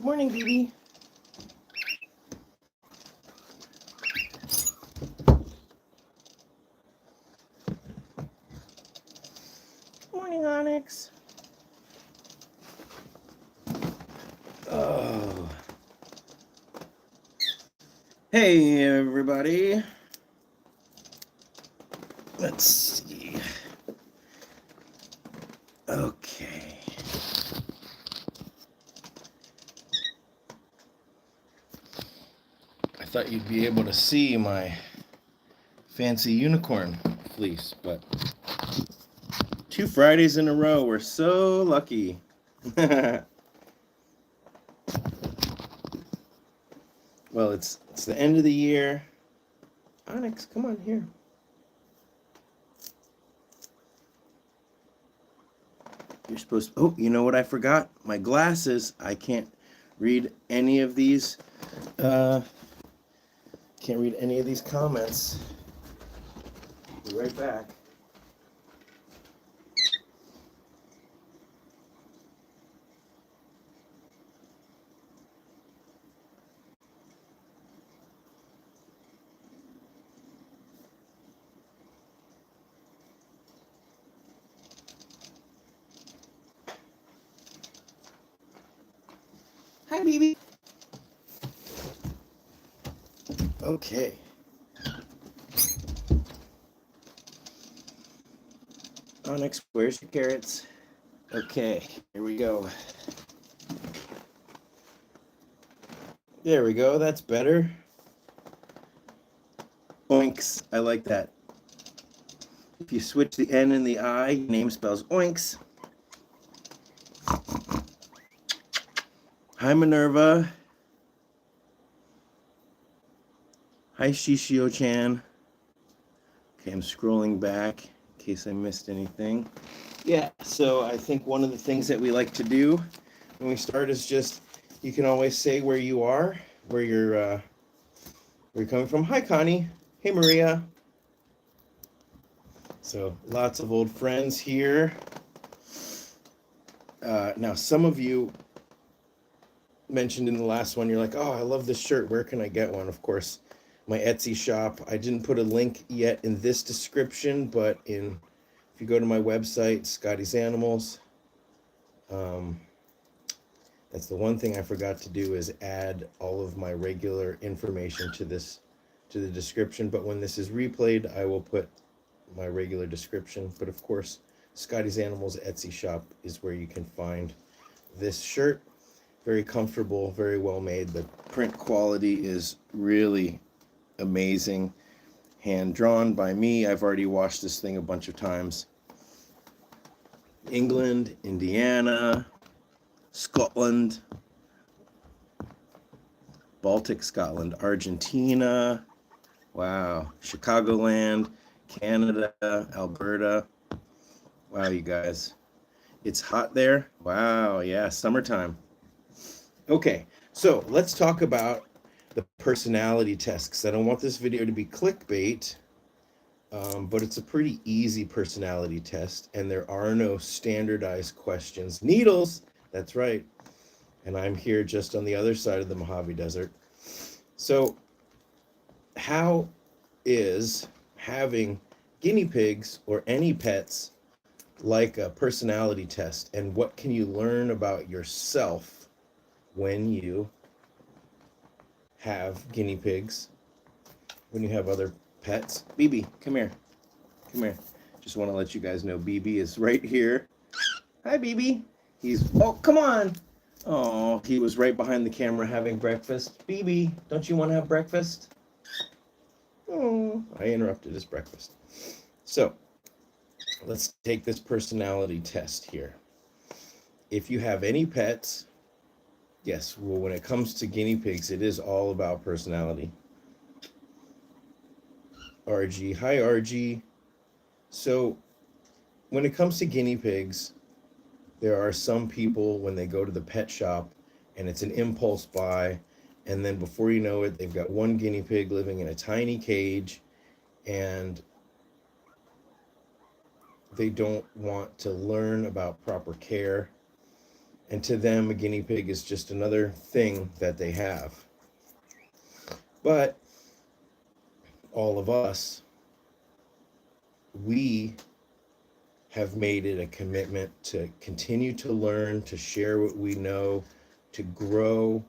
Good morning, BB. Good morning, Onyx. Oh. Hey, everybody. Let's see. Okay. I thought you'd be able to see my fancy unicorn fleece, but 2 Fridays in a row. We're so lucky. Well, it's the end of the year. Onyx, come on here. You're supposed to, oh, you know what I forgot? My glasses. I can't read any of these. Can't read any of these comments. Be right back. Hi, BB. Okay. Onyx, where's your carrots? Okay, here we go. There we go, that's better. Oinks, I like that. If you switch the N and the I, your name spells Oinks. Hi, Minerva. Hi, Shishio-chan. Okay, I'm scrolling back in case I missed anything. Yeah, so I think one of the things that we like to do when we start is just, you can always say where you are, where you're coming from. Hi, Connie. Hey, Maria. So lots of old friends here. Now, some of you mentioned in the last one, you're like, oh, I love this shirt. Where can I get one? Of course, my Etsy shop. I didn't put a link yet in this description, but if you go to my website, Scotty's Animals, that's the one thing I forgot to do is add all of my regular information to the description. But when this is replayed, I will put my regular description. But of course, Scotty's Animals Etsy shop is where you can find this shirt. Very comfortable, very well made. The print quality is really amazing. Hand drawn by me. I've already washed this thing a bunch of times. England, Indiana, Scotland, Baltic Scotland, Argentina, wow, Chicagoland, Canada, Alberta. Wow, you guys. It's hot there. Wow, yeah, summertime. Okay, so let's talk about the personality test, because I don't want this video to be clickbait, but it's a pretty easy personality test, and there are no standardized questions. Needles, that's right. And I'm here just on the other side of the Mojave Desert. So how is having guinea pigs or any pets like a personality test, and what can you learn about yourself when you have guinea pigs, when you have other pets? BB, come here. Come here. Just want to let you guys know BB is right here. Hi, BB. Oh, come on. Oh, he was right behind the camera having breakfast. BB, don't you want to have breakfast? Oh, I interrupted his breakfast. So, let's take this personality test here. If you have any pets, yes, well, when it comes to guinea pigs, it is all about personality. RG, hi RG. So, when it comes to guinea pigs, there are some people when they go to the pet shop and it's an impulse buy, and then before you know it, they've got one guinea pig living in a tiny cage, and they don't want to learn about proper care. And to them, a guinea pig is just another thing that they have. But all of us, we have made it a commitment to continue to learn, to share what we know, to grow.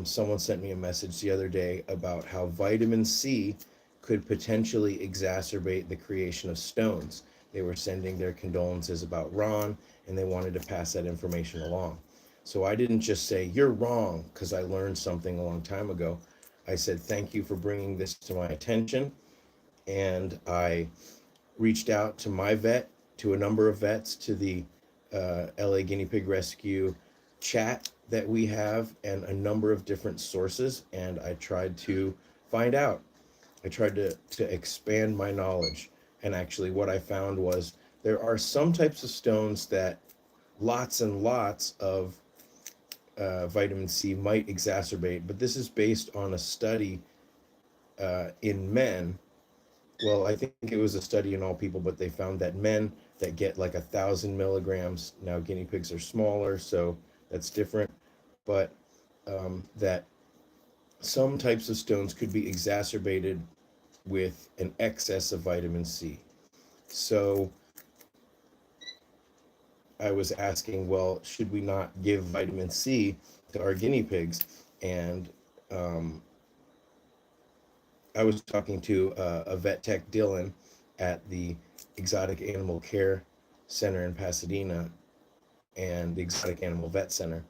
Someone sent me a message the other day about how vitamin C could potentially exacerbate the creation of stones. They were sending their condolences about Ron, and they wanted to pass that information along. So I didn't just say, you're wrong, because I learned something a long time ago. I said, thank you for bringing this to my attention. And I reached out to my vet, to a number of vets, to the LA Guinea Pig Rescue chat that we have, and a number of different sources. And I tried to find out. I tried to expand my knowledge. And actually, what I found was there are some types of stones that lots and lots of vitamin C might exacerbate, but this is based on a study in men. Well, I think it was a study in all people, but they found that men that get like 1,000 milligrams, now guinea pigs are smaller, so that's different, but that some types of stones could be exacerbated with an excess of vitamin C. So I was asking, well, should we not give vitamin C to our guinea pigs? And I was talking to a vet tech, Dylan, at the Exotic Animal Care Center in Pasadena and the Exotic Animal Vet Center.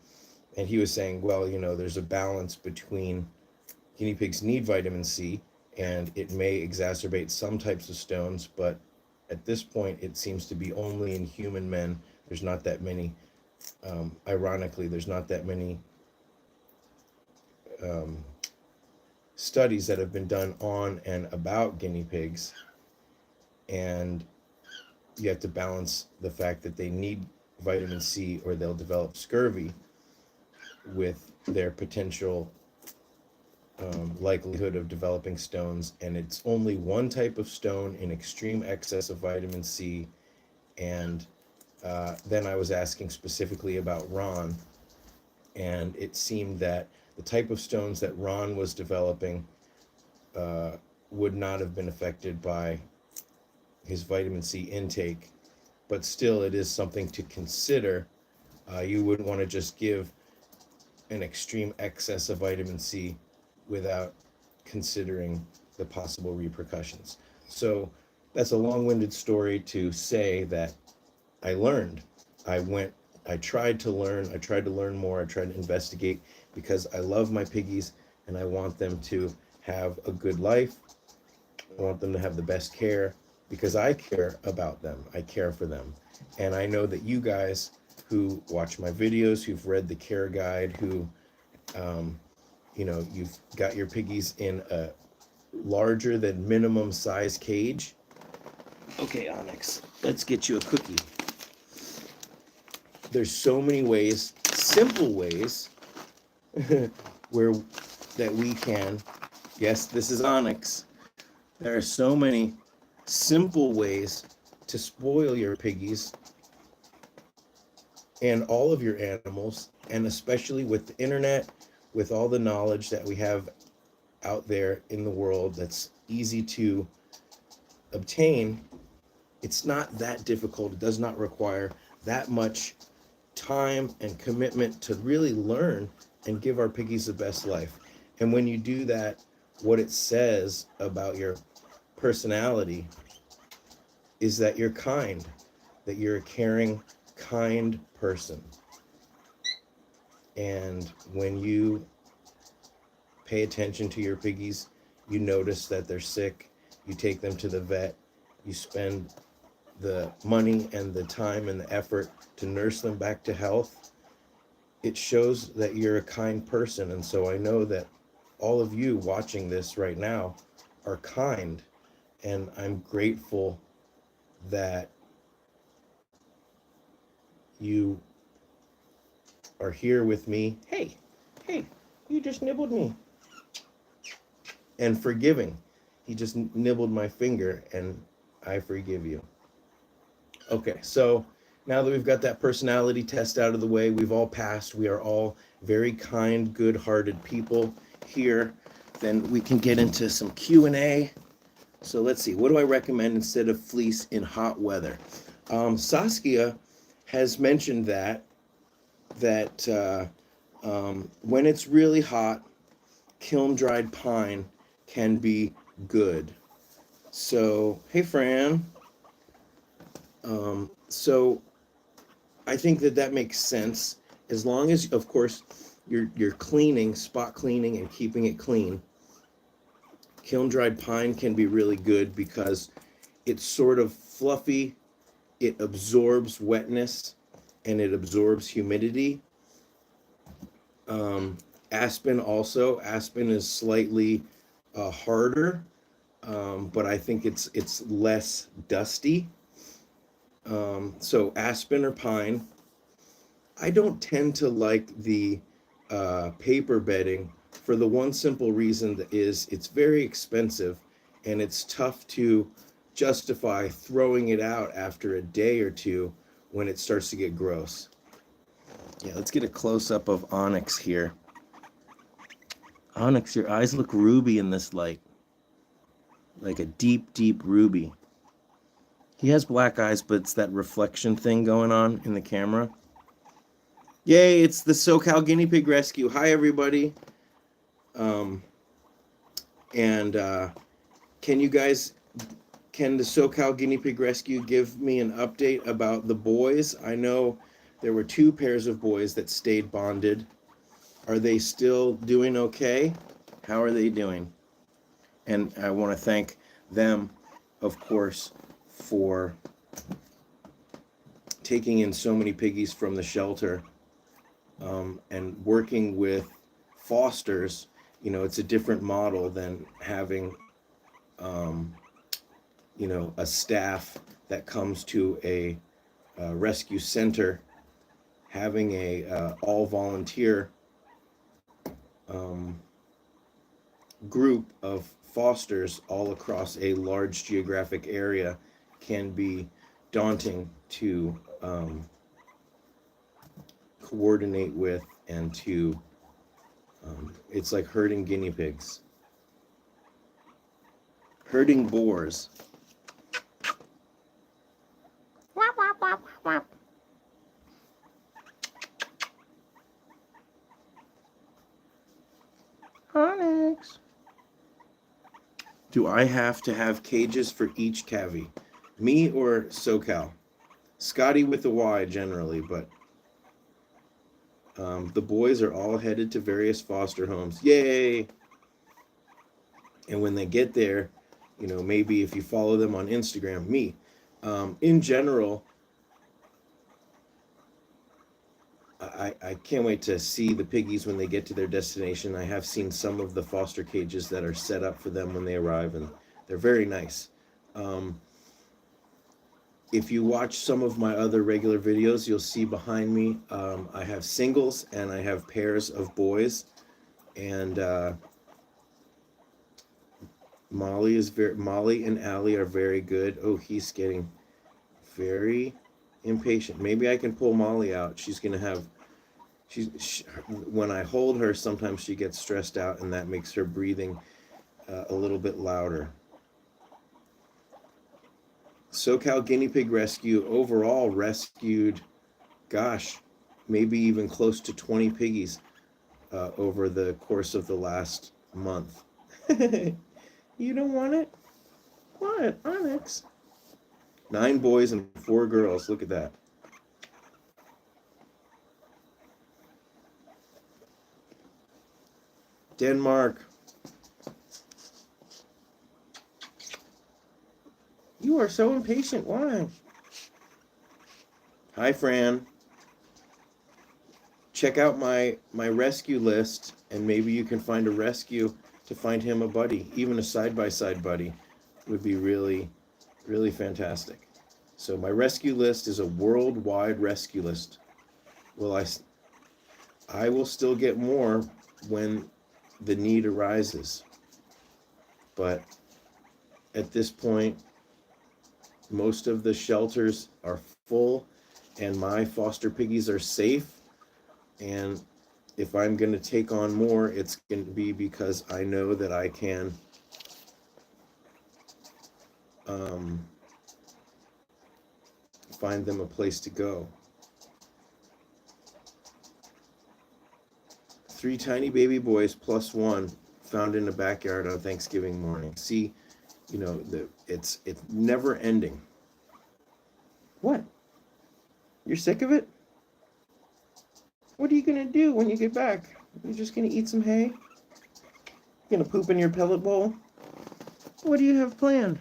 And he was saying, well, you know, there's a balance between guinea pigs need vitamin C, and it may exacerbate some types of stones, but at this point, it seems to be only in human men. There's not that many, ironically, there's not that many studies that have been done on and about guinea pigs, and you have to balance the fact that they need vitamin C or they'll develop scurvy with their potential likelihood of developing stones. And it's only one type of stone in extreme excess of vitamin C. And then I was asking specifically about Ron, and it seemed that the type of stones that Ron was developing would not have been affected by his vitamin C intake, but still it is something to consider. You wouldn't want to just give an extreme excess of vitamin C without considering the possible repercussions. So that's a long-winded story to say that I learned. I tried to learn more, I tried to investigate, because I love my piggies and I want them to have a good life. I want them to have the best care, because I care about them. I care for them. And I know that you guys who watch my videos, who've read the care guide, who, you've got your piggies in a larger than minimum size cage. Okay, Onyx, let's get you a cookie. There's so many ways, simple ways, that we can, yes, this is Onyx. There are so many simple ways to spoil your piggies and all of your animals, and especially with the internet, with all the knowledge that we have out there in the world that's easy to obtain. It's not that difficult. It does not require that much time and commitment to really learn and give our piggies the best life. And when you do that, what it says about your personality is that you're kind, that you're a caring, kind person. And when you pay attention to your piggies, you notice that they're sick, you take them to the vet, you spend the money and the time and the effort to nurse them back to health, it shows that you're a kind person. And so I know that all of you watching this right now are kind, and I'm grateful that you are here with me. Hey, you just nibbled me. And forgiving. He just nibbled my finger, and I forgive you. Okay, so now that we've got that personality test out of the way, we've all passed. We are all very kind, good-hearted people here. Then we can get into some Q&A. So let's see, what do I recommend instead of fleece in hot weather? Saskia has mentioned that when it's really hot, kiln-dried pine can be good. So, hey, Fran. So I think that makes sense, as long as, of course, you're cleaning, spot cleaning, and keeping it clean. Kiln-dried pine can be really good because it's sort of fluffy, it absorbs wetness, and it absorbs humidity. Aspen also. Aspen is slightly harder, but I think it's less dusty. So aspen or pine. I don't tend to like the paper bedding for the one simple reason that is it's very expensive, and it's tough to justify throwing it out after a day or two when it starts to get gross. Yeah, let's get a close-up of Onyx here. Onyx, your eyes look ruby in this light. Like a deep, deep ruby. He has black eyes, but it's that reflection thing going on in the camera. Yay, it's the SoCal Guinea Pig Rescue. Hi, everybody. Can the SoCal Guinea Pig Rescue give me an update about the boys? I know there were 2 pairs of boys that stayed bonded. Are they still doing okay? How are they doing? And I want to thank them, of course, for taking in so many piggies from the shelter, and working with fosters. You know, it's a different model than having, a staff that comes to a rescue center. Having a all volunteer group of fosters all across a large geographic area can be daunting to coordinate with, and to it's like herding guinea pigs, herding boars. Onyx. Do I have to have cages for each cavy? Me or SoCal? Scotty with the Y generally, but the boys are all headed to various foster homes. Yay! And when they get there, maybe if you follow them on Instagram, in general, I can't wait to see the piggies when they get to their destination. I have seen some of the foster cages that are set up for them when they arrive, and they're very nice. If you watch some of my other regular videos, you'll see behind me, I have singles and I have pairs of boys. And Molly and Allie are very good. Oh, he's getting very impatient. Maybe I can pull Molly out. When I hold her, sometimes she gets stressed out, and that makes her breathing a little bit louder. SoCal Guinea Pig Rescue overall rescued, maybe even close to 20 piggies over the course of the last month. You don't want it? What, Onyx? 9 boys and 4 girls. Look at that. Denmark. You are so impatient. Why? Hi, Fran. Check out my rescue list, and maybe you can find a rescue to find him a buddy. Even a side-by-side buddy would be really, really fantastic. So my rescue list is a worldwide rescue list. Well, I will still get more when the need arises. But at this point, most of the shelters are full, and my foster piggies are safe. And if I'm going to take on more, it's going to be because I know that I can find them a place to go. 3 tiny baby boys plus 1 found in the backyard on Thanksgiving morning. See, you know, it's never ending. What? You're sick of it? What are you going to do when you get back? You're just going to eat some hay? You're going to poop in your pellet bowl? What do you have planned?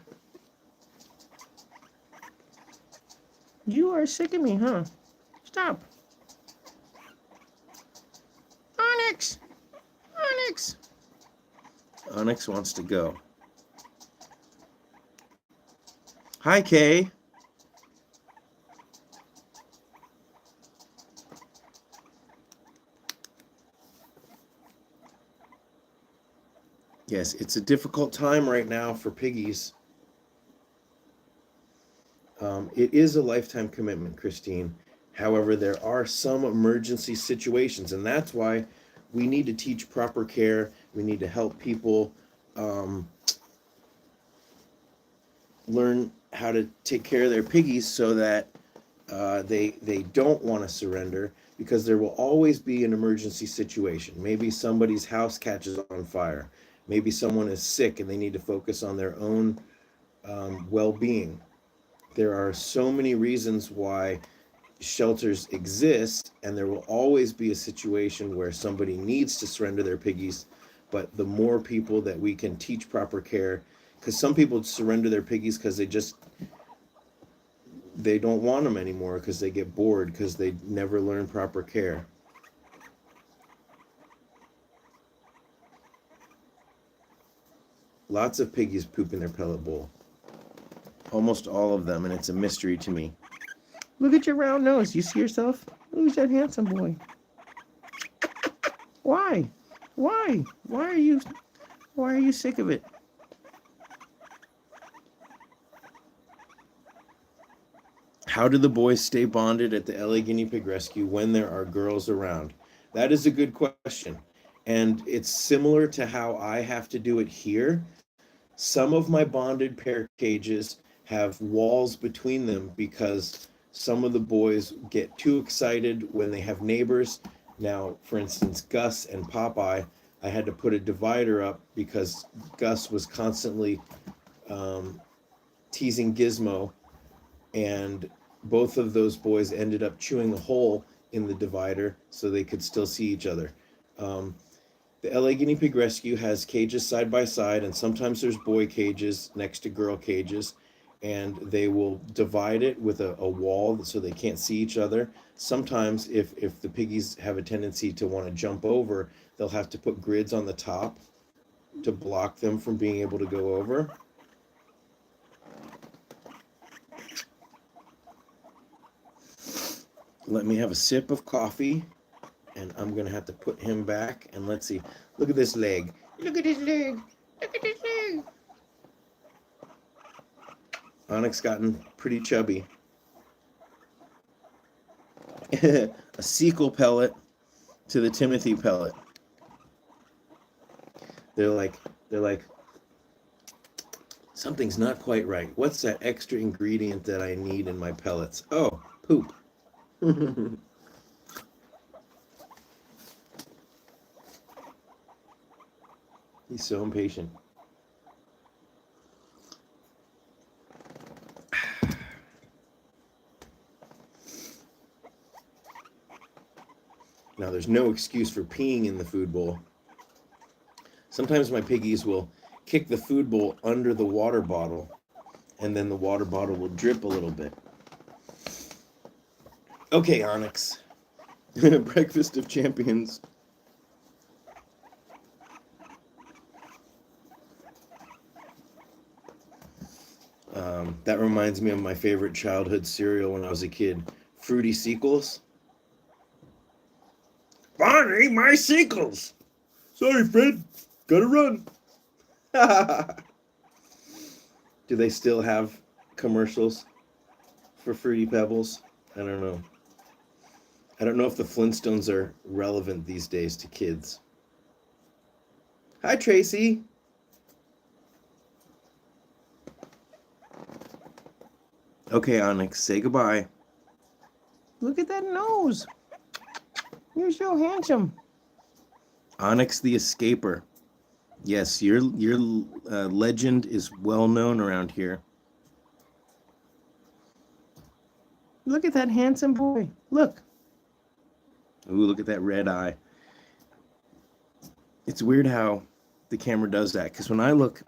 You are sick of me, huh? Stop. Onyx! Onyx! Onyx wants to go. Hi, Kay. Yes, it's a difficult time right now for piggies. It is a lifetime commitment, Christine. However, there are some emergency situations, and that's why we need to teach proper care. We need to help people learn how to take care of their piggies so that they don't want to surrender, because there will always be an emergency situation. Maybe somebody's house catches on fire. Maybe someone is sick and they need to focus on their own well-being. There are so many reasons why shelters exist, and there will always be a situation where somebody needs to surrender their piggies. But the more people that we can teach proper care, because some people surrender their piggies because they don't want them anymore, because they get bored, because they never learn proper care. Lots of piggies poop in their pellet bowl. Almost all of them, and it's a mystery to me. Look at your round nose. You see yourself? Who's that handsome boy? Why? Why? Why are you sick of it? How do the boys stay bonded at the LA Guinea Pig Rescue when there are girls around? That is a good question. And it's similar to how I have to do it here. Some of my bonded pair cages have walls between them because some of the boys get too excited when they have neighbors. Now, for instance, Gus and Popeye, I had to put a divider up because Gus was constantly teasing Gizmo, and both of those boys ended up chewing a hole in the divider so they could still see each other. The LA Guinea Pig Rescue has cages side by side, and sometimes there's boy cages next to girl cages, and they will divide it with a wall so they can't see each other. Sometimes if the piggies have a tendency to want to jump over, they'll have to put grids on the top to block them from being able to go over. Let me have a sip of coffee, and I'm going to have to put him back. And let's see. Look at this leg. Look at his leg. Look at his leg. Onyx gotten pretty chubby. A sequel pellet to the Timothy pellet. They're like, something's not quite right. What's that extra ingredient that I need in my pellets? Oh, poop. He's so impatient. Now, there's no excuse for peeing in the food bowl. Sometimes my piggies will kick the food bowl under the water bottle, and then the water bottle will drip a little bit. Okay, Onyx. Breakfast of champions. That reminds me of my favorite childhood cereal when I was a kid. Fruity Sequels. Bonnie, my sequels! Sorry, Fred. Gotta run. Do they still have commercials for Fruity Pebbles? I don't know. I don't know if the Flintstones are relevant these days to kids. Hi, Tracy. Okay, Onyx, say goodbye. Look at that nose. You're so handsome. Onyx the Escaper. Yes, your legend is well known around here. Look at that handsome boy. Look. Ooh, look at that red eye. It's weird how the camera does that, because when I look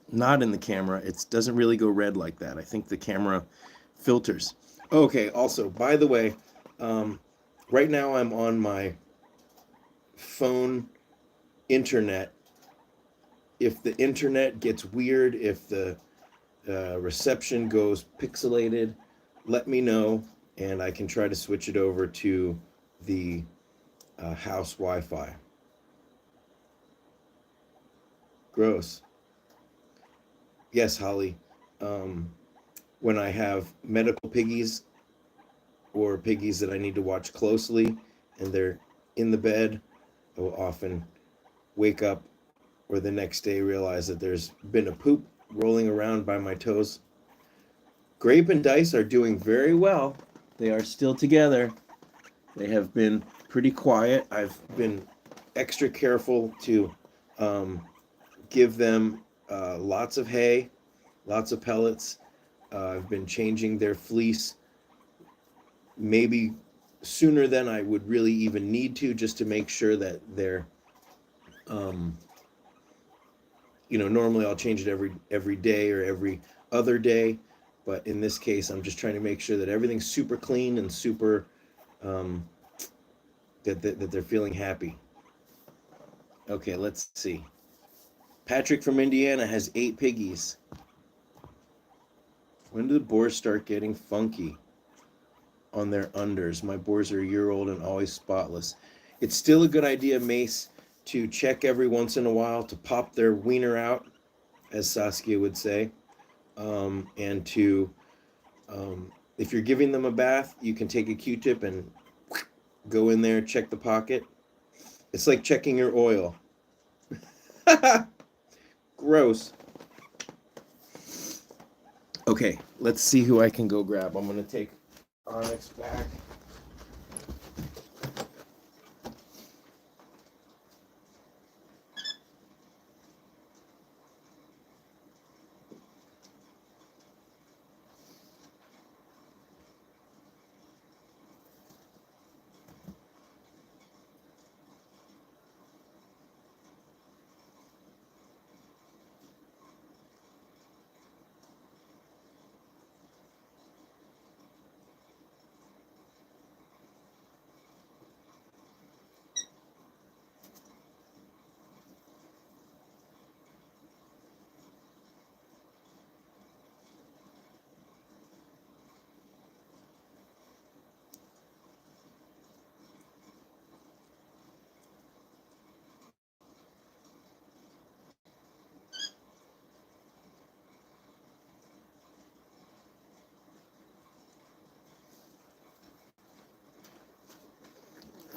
not in the camera, it doesn't really go red like that. I think the camera filters. Okay, also, by the way, right now I'm on my phone internet. If the internet gets weird, if the reception goes pixelated, let me know, and I can try to switch it over to the house Wi-Fi. Gross. Yes, Holly. When I have medical piggies or piggies that I need to watch closely and they're in the bed, I will often wake up or the next day realize that there's been a poop rolling around by my toes. Grape and Dice are doing very well. They are still together. They have been pretty quiet. I've been extra careful to give them lots of hay, lots of pellets. I've been changing their fleece maybe sooner than I would really even need to, just to make sure that they're, normally I'll change it every day or every other day, but in this case, I'm just trying to make sure that everything's super clean and super that they're feeling happy. Okay, let's see. Patrick from Indiana has 8 piggies. When do the boars start getting funky on their unders? My boars are a year old and always spotless. It's still a good idea, Mace, to check every once in a while to pop their wiener out, as Saskia would say, and to, if you're giving them a bath, you can take a Q-tip and go in there, check the pocket. It's like checking your oil. Gross. Okay, let's see who I can go grab. I'm going to take Onyx back.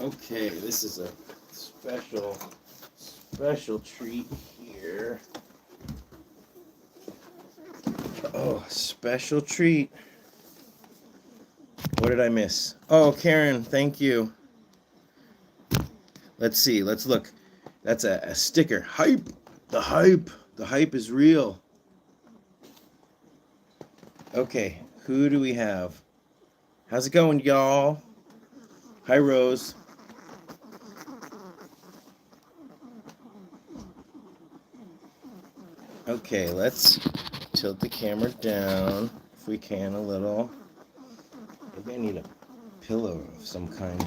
Okay, this is a special treat here. Oh, special treat. What did I miss? Oh, Karen, thank you. Let's see, let's look. That's a sticker. Hype. The hype. The hype is real. Okay, who do we have? How's it going, y'all? Hi, Rose. Okay, let's tilt the camera down, if we can, a little. Maybe I need a pillow of some kind.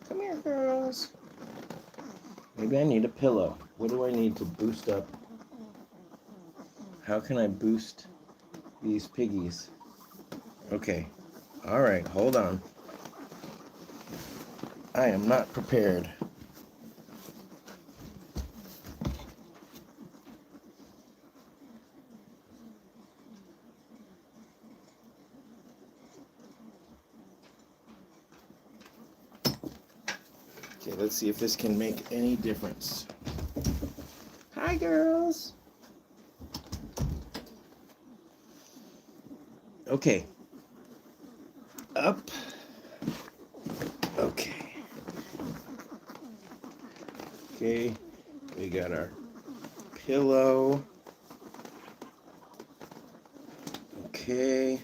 Come here, girls. Maybe I need a pillow. What do I need to boost up? How can I boost these piggies? Okay. All right, hold on. I am not prepared. Okay, let's see if this can make any difference. Hi, girls. Okay. Up. Okay. Okay. We got our pillow. Okay.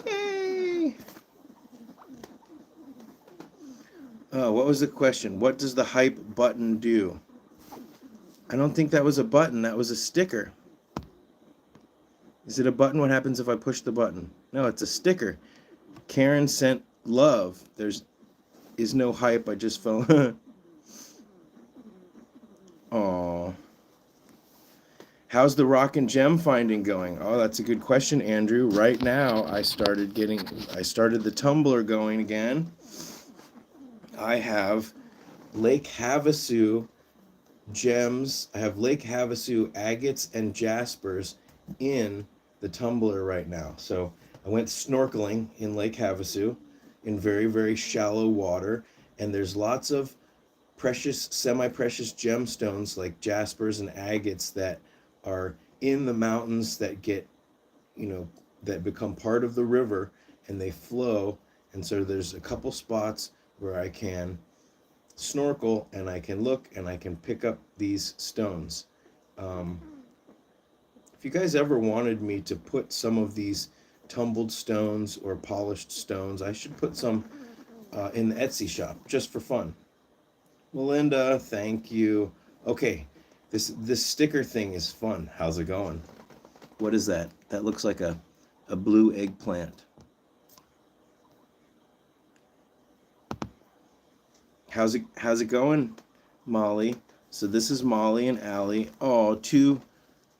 Yay! What was the question? What does the hype button do? I don't think that was a button. That was a sticker. Is it a button? What happens if I push the button? No, it's a sticker. Karen sent love. There's is no hype. I just fell. Oh. How's the rock and gem finding going? Oh, that's a good question, Andrew. Right now, I started the tumbler going again. I have Lake Havasu gems. I have Lake Havasu agates and jaspers in the tumbler right now. So I went snorkeling in Lake Havasu in very, very shallow water, and there's lots of precious, semi-precious gemstones like jaspers and agates that are in the mountains that get, that become part of the river, and they flow. And so there's a couple spots where I can snorkel and I can look and I can pick up these stones. If you guys ever wanted me to put some of these tumbled stones or polished stones, I should put some in the Etsy shop just for fun. Melinda, thank you. Okay, this sticker thing is fun. How's it going? What is that? That looks like a blue eggplant. How's it going, Molly? So this is Molly and Allie. Oh, two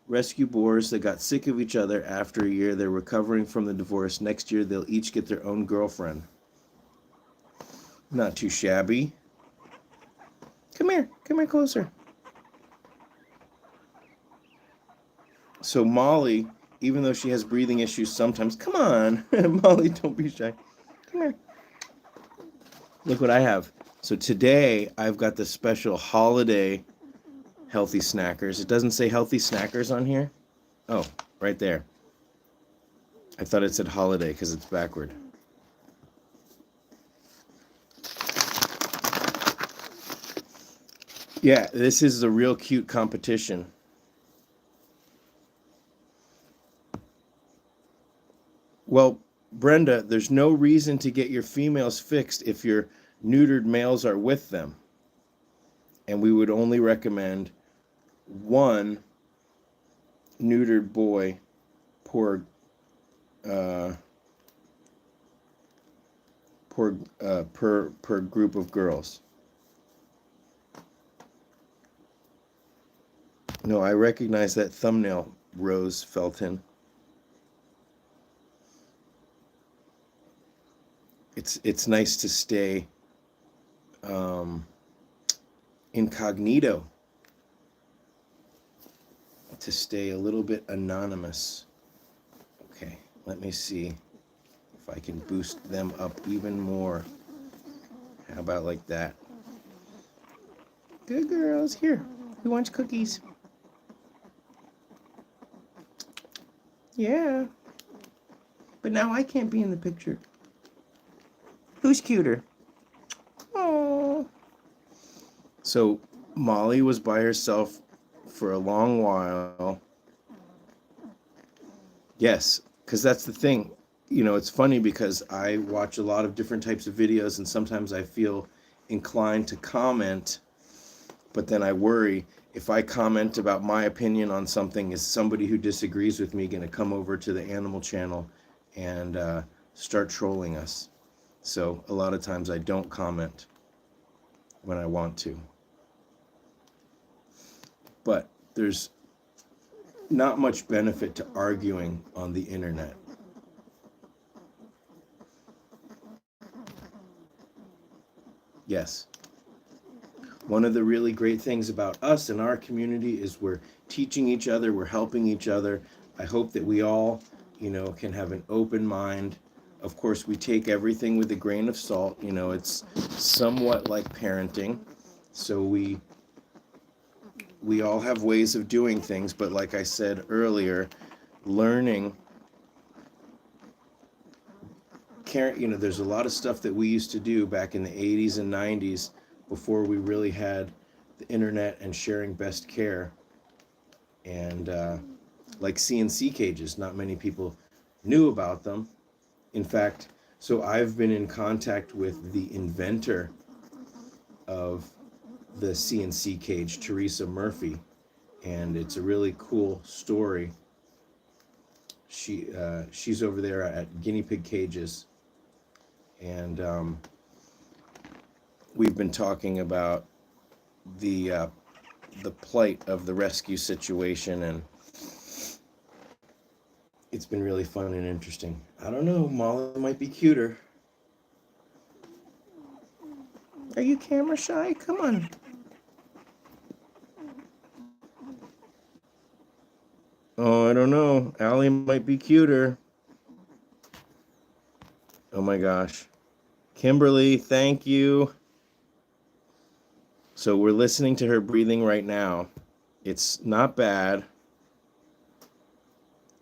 rescue boars that got sick of each other after a year. They're recovering from the divorce. Next year, they'll each get their own girlfriend. Not too shabby. Come here closer. So Molly, even though she has breathing issues sometimes, come on, Molly, don't be shy. Come here. Look what I have. So today I've got the special holiday healthy snackers. It doesn't say healthy snackers on here. Oh, right there. I thought it said holiday because it's backward. Yeah, this is a real cute competition. Well, Brenda, there's no reason to get your females fixed if your neutered males are with them. And we would only recommend one neutered boy per group of girls. No, I recognize that thumbnail, Rose Felton. It's nice to stay incognito, to stay a little bit anonymous. Okay, let me see if I can boost them up even more. How about like that? Good girls. Here, who wants cookies? Yeah. But now I can't be in the picture. Who's cuter? Oh. So Molly was by herself for a long while. Yes, because that's the thing. It's funny because I watch a lot of different types of videos, and sometimes I feel inclined to comment, but then I worry, if I comment about my opinion on something, is somebody who disagrees with me going to come over to the animal channel and start trolling us? So a lot of times I don't comment when I want to. But there's not much benefit to arguing on the internet. Yes. One of the really great things about us and our community is we're teaching each other, we're helping each other. I hope that we all, can have an open mind Of course, we take everything with a grain of salt. You know, it's somewhat like parenting. So we all have ways of doing things, but like I said earlier, learning, you know, there's a lot of stuff that we used to do back in the 80s and 90s before we really had the internet and sharing best care. And like CNC cages, not many people knew about them. In fact, so I've been in contact with the inventor of the CNC cage, Teresa Murphy, and it's a really cool story. She's over there at Guinea Pig Cages, and we've been talking about the plight of the rescue situation, and it's been really fun and interesting. I don't know, Molly might be cuter. Are you camera shy? Come on. Oh, I don't know. Allie might be cuter. Oh my gosh. Kimberly, thank you. So we're listening to her breathing right now. It's not bad.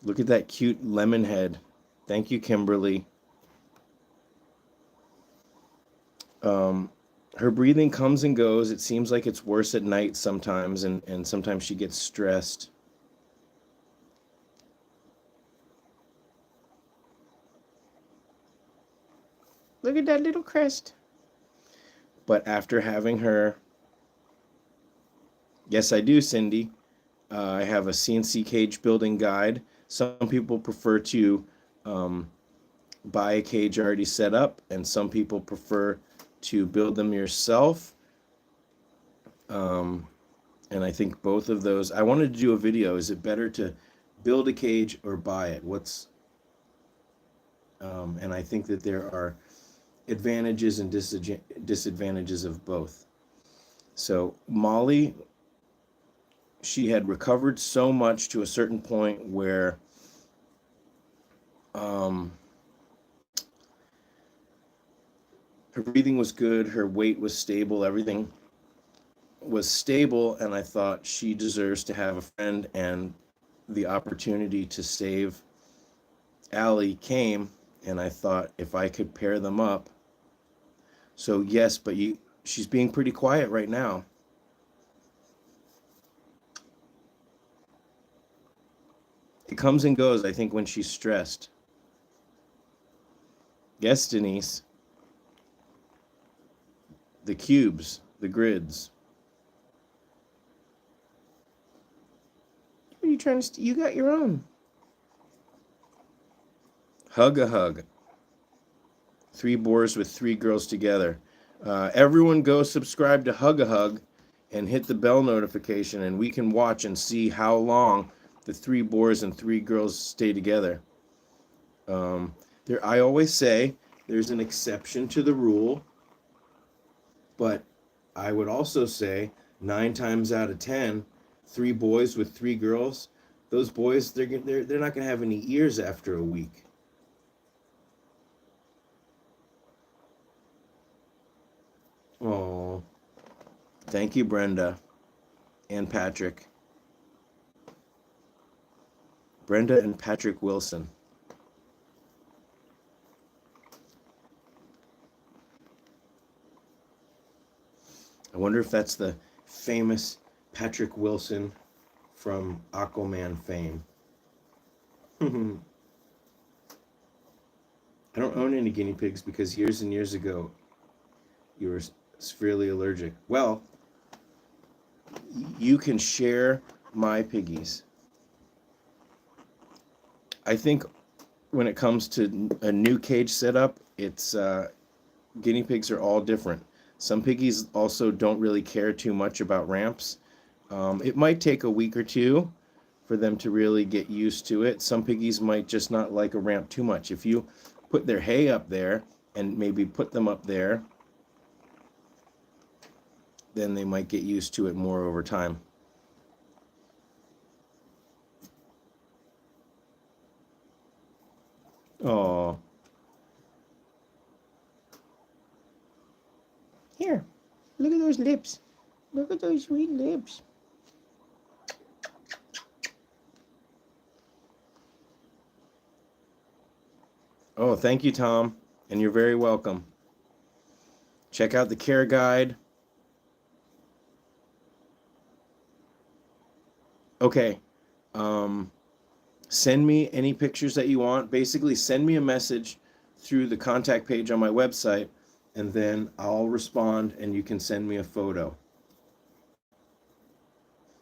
Look at that cute lemon head. Thank you, Kimberly. Her breathing comes and goes. It seems like it's worse at night sometimes, and sometimes she gets stressed. Look at that little crest. But after having her, yes, I do, Cindy. I have a CNC cage building guide. Some people prefer to buy a cage already set up, and some people prefer to build them yourself. And I think both of those, I wanted to do a video. Is it better to build a cage or buy it? And I think that there are advantages and disadvantages of both. So Molly, she had recovered so much to a certain point where her breathing was good, her weight was stable, everything was stable, and I thought she deserves to have a friend, and the opportunity to save Allie came, and I thought if I could pair them up. So yes, but she's being pretty quiet right now. It comes and goes, I think, when she's stressed. Yes, Denise. The cubes, the grids. What are you trying to you got your own. Hug a hug. 3 boars with 3 girls together. Everyone go subscribe to Hug a Hug and hit the bell notification, and we can watch and see how long the 3 boars and 3 girls stay together. I always say there's an exception to the rule, but I would also say 9 times out of 10, 3 boys with 3 girls, those boys, they're not going to have any ears after a week. Oh, thank you, Brenda and Patrick. Brenda and Patrick Wilson. I wonder if that's the famous Patrick Wilson from Aquaman fame. I don't own any guinea pigs because years and years ago you were severely allergic. Well, you can share my piggies. I think when it comes to a new cage setup, it's guinea pigs are all different. Some piggies also don't really care too much about ramps. It might take a week or two for them to really get used to it. Some piggies might just not like a ramp too much. If you put their hay up there and maybe put them up there, then they might get used to it more over time. Oh, Here, look at those lips. Look at those sweet lips. Oh, thank you, Tom. And you're very welcome. Check out the care guide. Okay. Send me any pictures that you want. Basically, send me a message through the contact page on my website, and then I'll respond and you can send me a photo.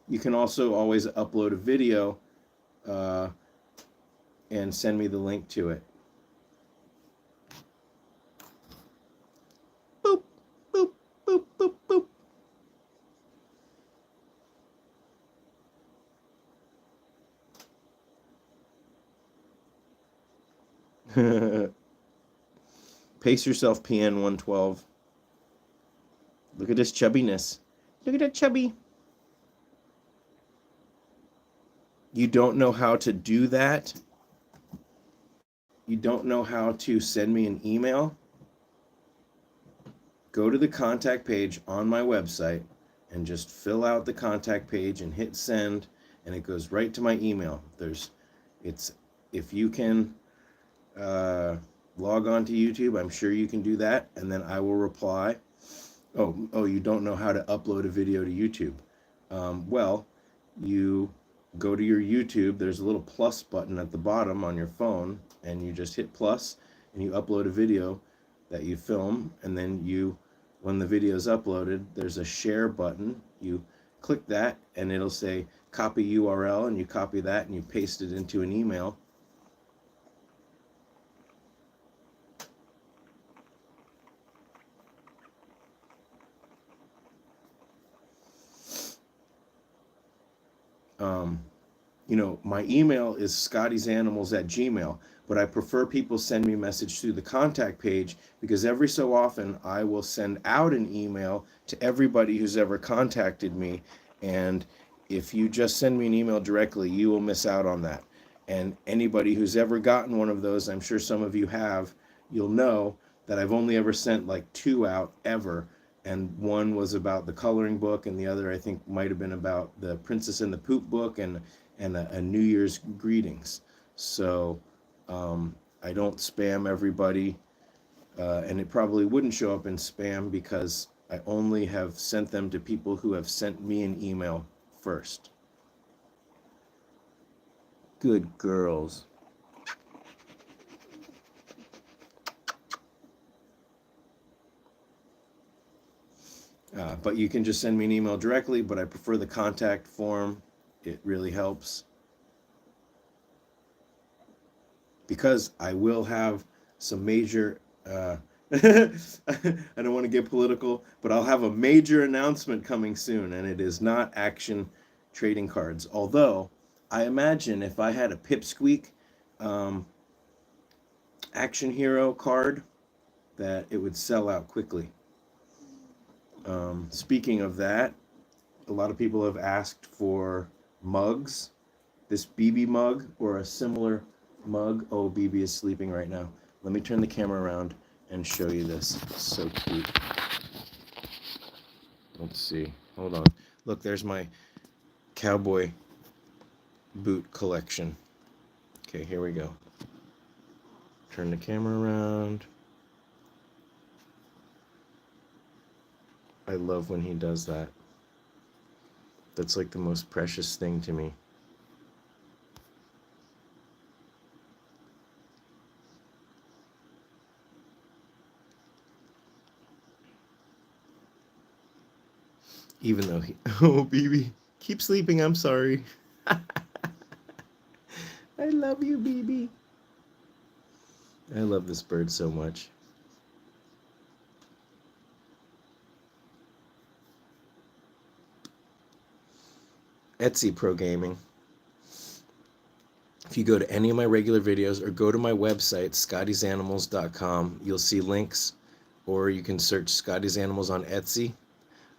You can also always upload a video and send me the link to it. Boop, boop, boop, boop, boop. Pace yourself, PN 112. Look at this chubbiness. Look at that chubby. You don't know how to do that? You don't know how to send me an email? Go to the contact page on my website and just fill out the contact page and hit send, and it goes right to my email. If you can log on to YouTube, I'm sure you can do that, and then I will reply. Oh, you don't know how to upload a video to YouTube. Well, you go to your YouTube, there's a little plus button at the bottom on your phone, and you just hit plus, and you upload a video that you film, and then when the video is uploaded, there's a share button. You click that, and it'll say copy URL, and you copy that, and you paste it into an email. My email is scottiesanimals@gmail, but I prefer people send me a message through the contact page, because every so often I will send out an email to everybody who's ever contacted me, and if you just send me an email directly, you will miss out on that. And anybody who's ever gotten one of those, I'm sure some of you have, you'll know that I've only ever sent like 2 out ever. And one was about the coloring book, and the other I think might have been about the Princess and the Poop book and a New Year's greetings. So I don't spam everybody, and it probably wouldn't show up in spam because I only have sent them to people who have sent me an email first. Good girls. But you can just send me an email directly, but I prefer the contact form. It really helps. Because I will have some major, I don't want to get political, but I'll have a major announcement coming soon, and it is not action trading cards. Although, I imagine if I had a Pipsqueak action hero card, that it would sell out quickly. Speaking of that, a lot of people have asked for mugs, this BB mug or a similar mug. Oh, BB is sleeping right now. Let me turn the camera around and show you this. It's so cute. Let's see. Hold on. Look, there's my cowboy boot collection. Okay, here we go. Turn the camera around. I love when he does that. That's like the most precious thing to me. Even though oh, BB, keep sleeping, I'm sorry. I love you, BB. I love this bird so much. Etsy Pro Gaming. If you go to any of my regular videos or go to my website, scottiesanimals.com, you'll see links, or you can search Scotty's Animals on Etsy.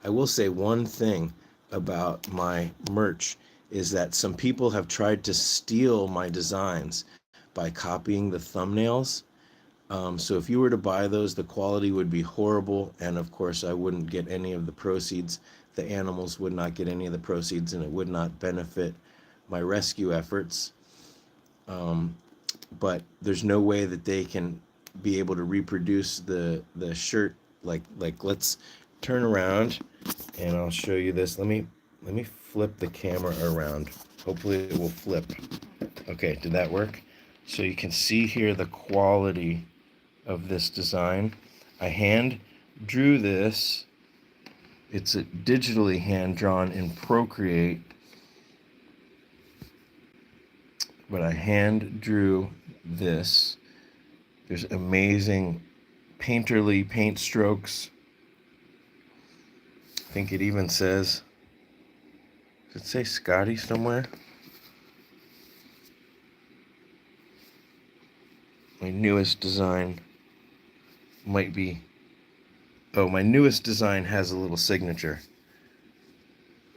I will say one thing about my merch is that some people have tried to steal my designs by copying the thumbnails. So if you were to buy those, the quality would be horrible, and of course I wouldn't get any of the proceeds. The animals would not get any of the proceeds, and it would not benefit my rescue efforts. But there's no way that they can be able to reproduce the shirt. Like let's turn around and I'll show you this. Let me flip the camera around. Hopefully it will flip. Okay, did that work? So you can see here the quality of this design. I hand drew this. It's a digitally hand drawn in Procreate, but I hand drew this. There's amazing painterly paint strokes. I think it even says, does it say Scotty somewhere? My newest design might be, oh, my newest design has a little signature.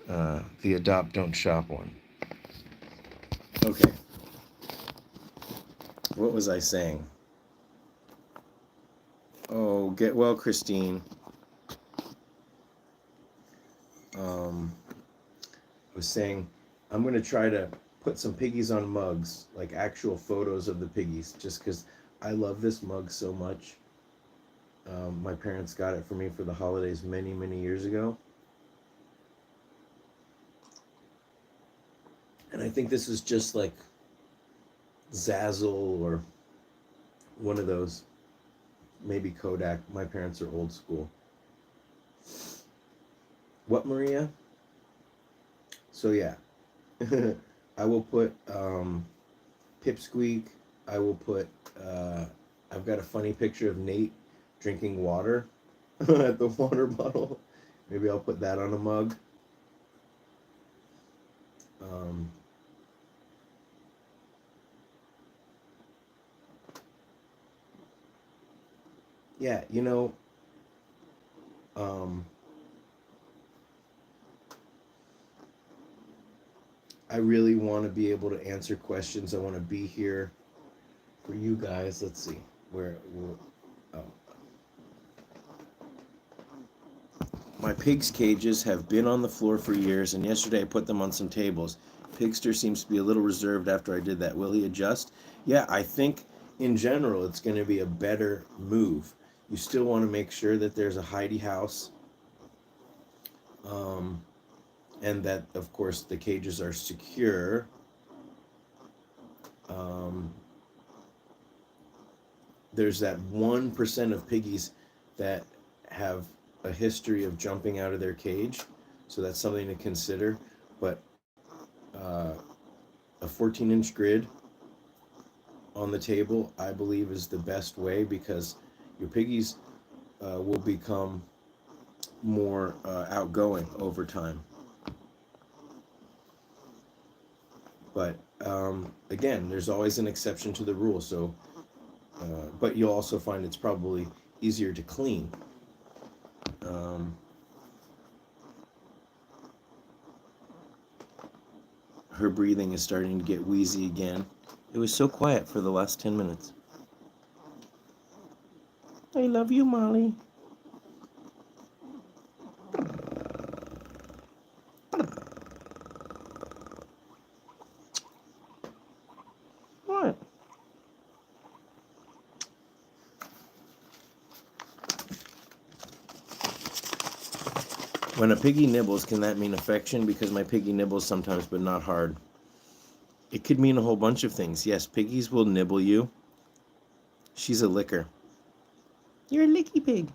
The Adopt Don't Shop one. Okay. What was I saying? Oh, get well, Christine. I was saying I'm going to try to put some piggies on mugs, like actual photos of the piggies, just because I love this mug so much. My parents got it for me for the holidays many, many years ago. And I think this is just like Zazzle or one of those, maybe Kodak. My parents are old school. What, Maria? So yeah, I will put Pipsqueak. I will put, I've got a funny picture of Nate drinking water at the water bottle. Maybe I'll put that on a mug. Yeah, you know, I really want to be able to answer questions. I want to be here for you guys. Let's see where oh. My pigs' cages have been on the floor for years, and yesterday I put them on some tables. Pigster seems to be a little reserved after I did that. Will he adjust? Yeah, I think in general it's going to be a better move. You still want to make sure that there's a hidey house, and that, of course, the cages are secure. There's that 1% of piggies that have a history of jumping out of their cage, so that's something to consider. But a 14-inch grid on the table, I believe, is the best way, because your piggies will become more outgoing over time. But again, there's always an exception to the rule. So, but you'll also find it's probably easier to clean. Her breathing is starting to get wheezy again. It was so quiet for the last 10 minutes. I love you, Molly. What? When a piggy nibbles, can that mean affection? Because my piggy nibbles sometimes, but not hard. It could mean a whole bunch of things. Yes, piggies will nibble you. She's a licker. You're a licky pig.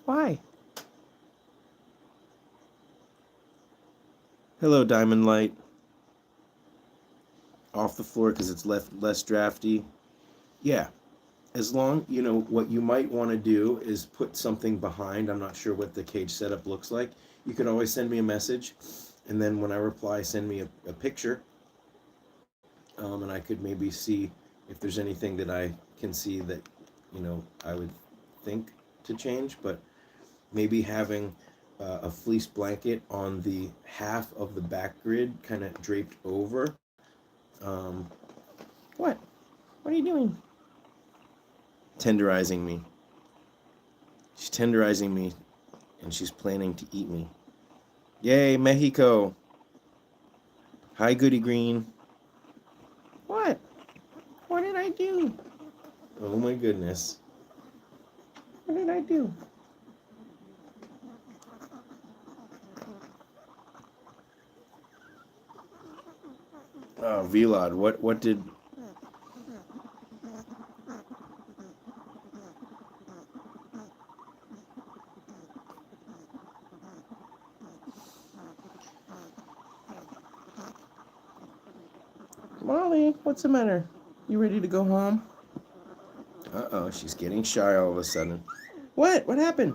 Why? Hello, Diamond Light. Off the floor because it's less drafty. Yeah. As long, you know, what you might want to do is put something behind. I'm not sure what the cage setup looks like. You can always send me a message, and then when I reply, send me a picture, and I could maybe see if there's anything that I can see that, you know, I would think to change. But maybe having a fleece blanket on the half of the back grid kind of draped over. What? What are you doing? tenderizing me. She's tenderizing me, and she's planning to eat me. Yay, Mexico. Hi, Goody Green. What? What did I do? Oh my goodness. What did I do? Oh, Vlod, what did... Molly, what's the matter? You ready to go home? Uh-oh, she's getting shy all of a sudden. What? What happened?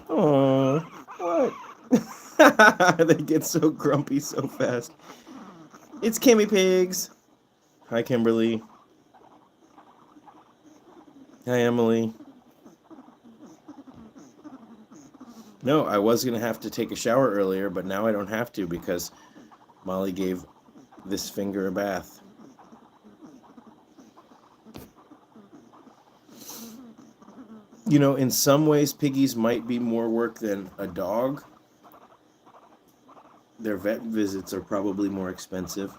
Oh, what? They get so grumpy so fast. It's Kimmy Pigs. Hi, Kimberly. Hi, Emily. No, I was going to have to take a shower earlier, but now I don't have to because Molly gave this finger a bath. You know, in some ways, piggies might be more work than a dog. Their vet visits are probably more expensive.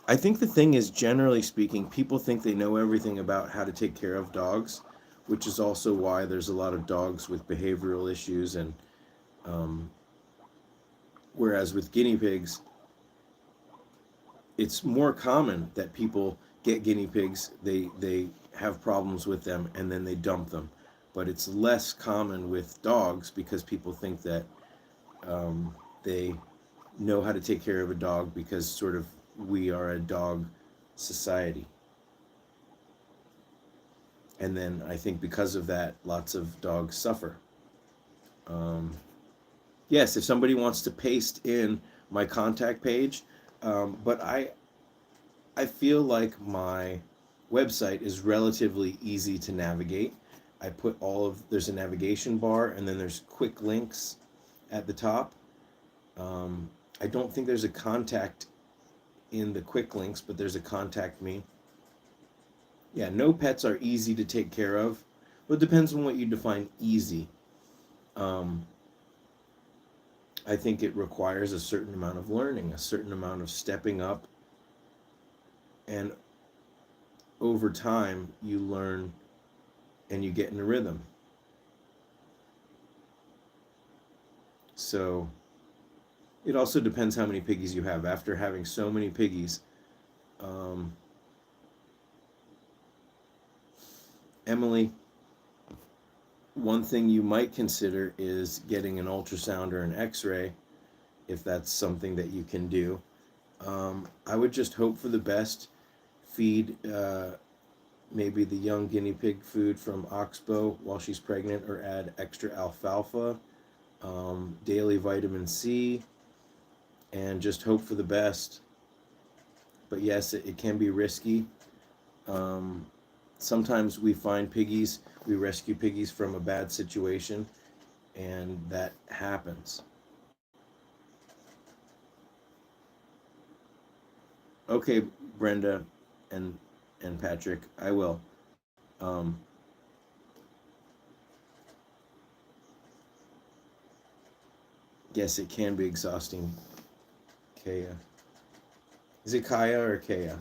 I think the thing is, generally speaking, people think they know everything about how to take care of dogs, which is also why there's a lot of dogs with behavioral issues. And whereas with guinea pigs, it's more common that people get guinea pigs, they have problems with them, and then they dump them. But it's less common with dogs because people think that they know how to take care of a dog because sort of we are a dog society. And then I think because of that, lots of dogs suffer. Yes, if somebody wants to paste in my contact page, but I feel like my website is relatively easy to navigate. I put there's a navigation bar, and then there's quick links at the top. I don't think there's a contact in the quick links, but there's a contact me. Yeah, no pets are easy to take care of. Well, it depends on what you define easy. I think it requires a certain amount of learning, a certain amount of stepping up, and over time you learn and you get in a rhythm. So it also depends how many piggies you have. After having so many piggies, Emily, one thing you might consider is getting an ultrasound or an x-ray if that's something that you can do. I would just hope for the best. Feed maybe the young guinea pig food from Oxbow while she's pregnant, or add extra alfalfa, daily vitamin C, and just hope for the best. But yes, it can be risky. Sometimes we rescue piggies from a bad situation, and that happens. Okay, Brenda and Patrick, I will. Um, yes, it can be exhausting. Kaya. Is it Kaya or Kaya?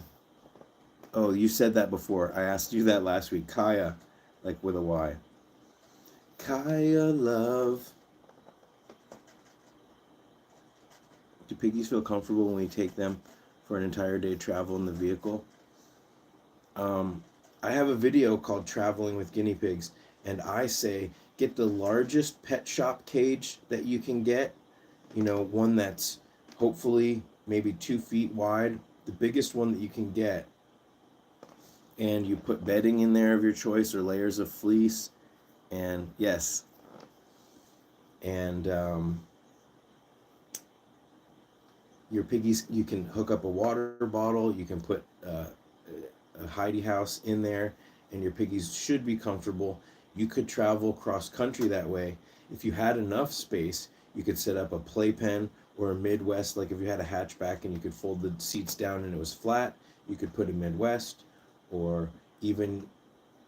Oh, you said that before. I asked you that last week. Kaya, like with a Y. Kaya, love. Do piggies feel comfortable when we take them for an entire day travel in the vehicle? I have a video called Traveling with Guinea Pigs, and I say get the largest pet shop cage that you can get. You know, one that's hopefully maybe 2 feet wide, the biggest one that you can get. And you put bedding in there of your choice or layers of fleece. And yes. And your piggies, you can hook up a water bottle, you can put a hidey house in there, and your piggies should be comfortable. You could travel cross country that way. If you had enough space, you could set up a playpen or a Midwest, like if you had a hatchback and you could fold the seats down and it was flat, you could put a Midwest, or even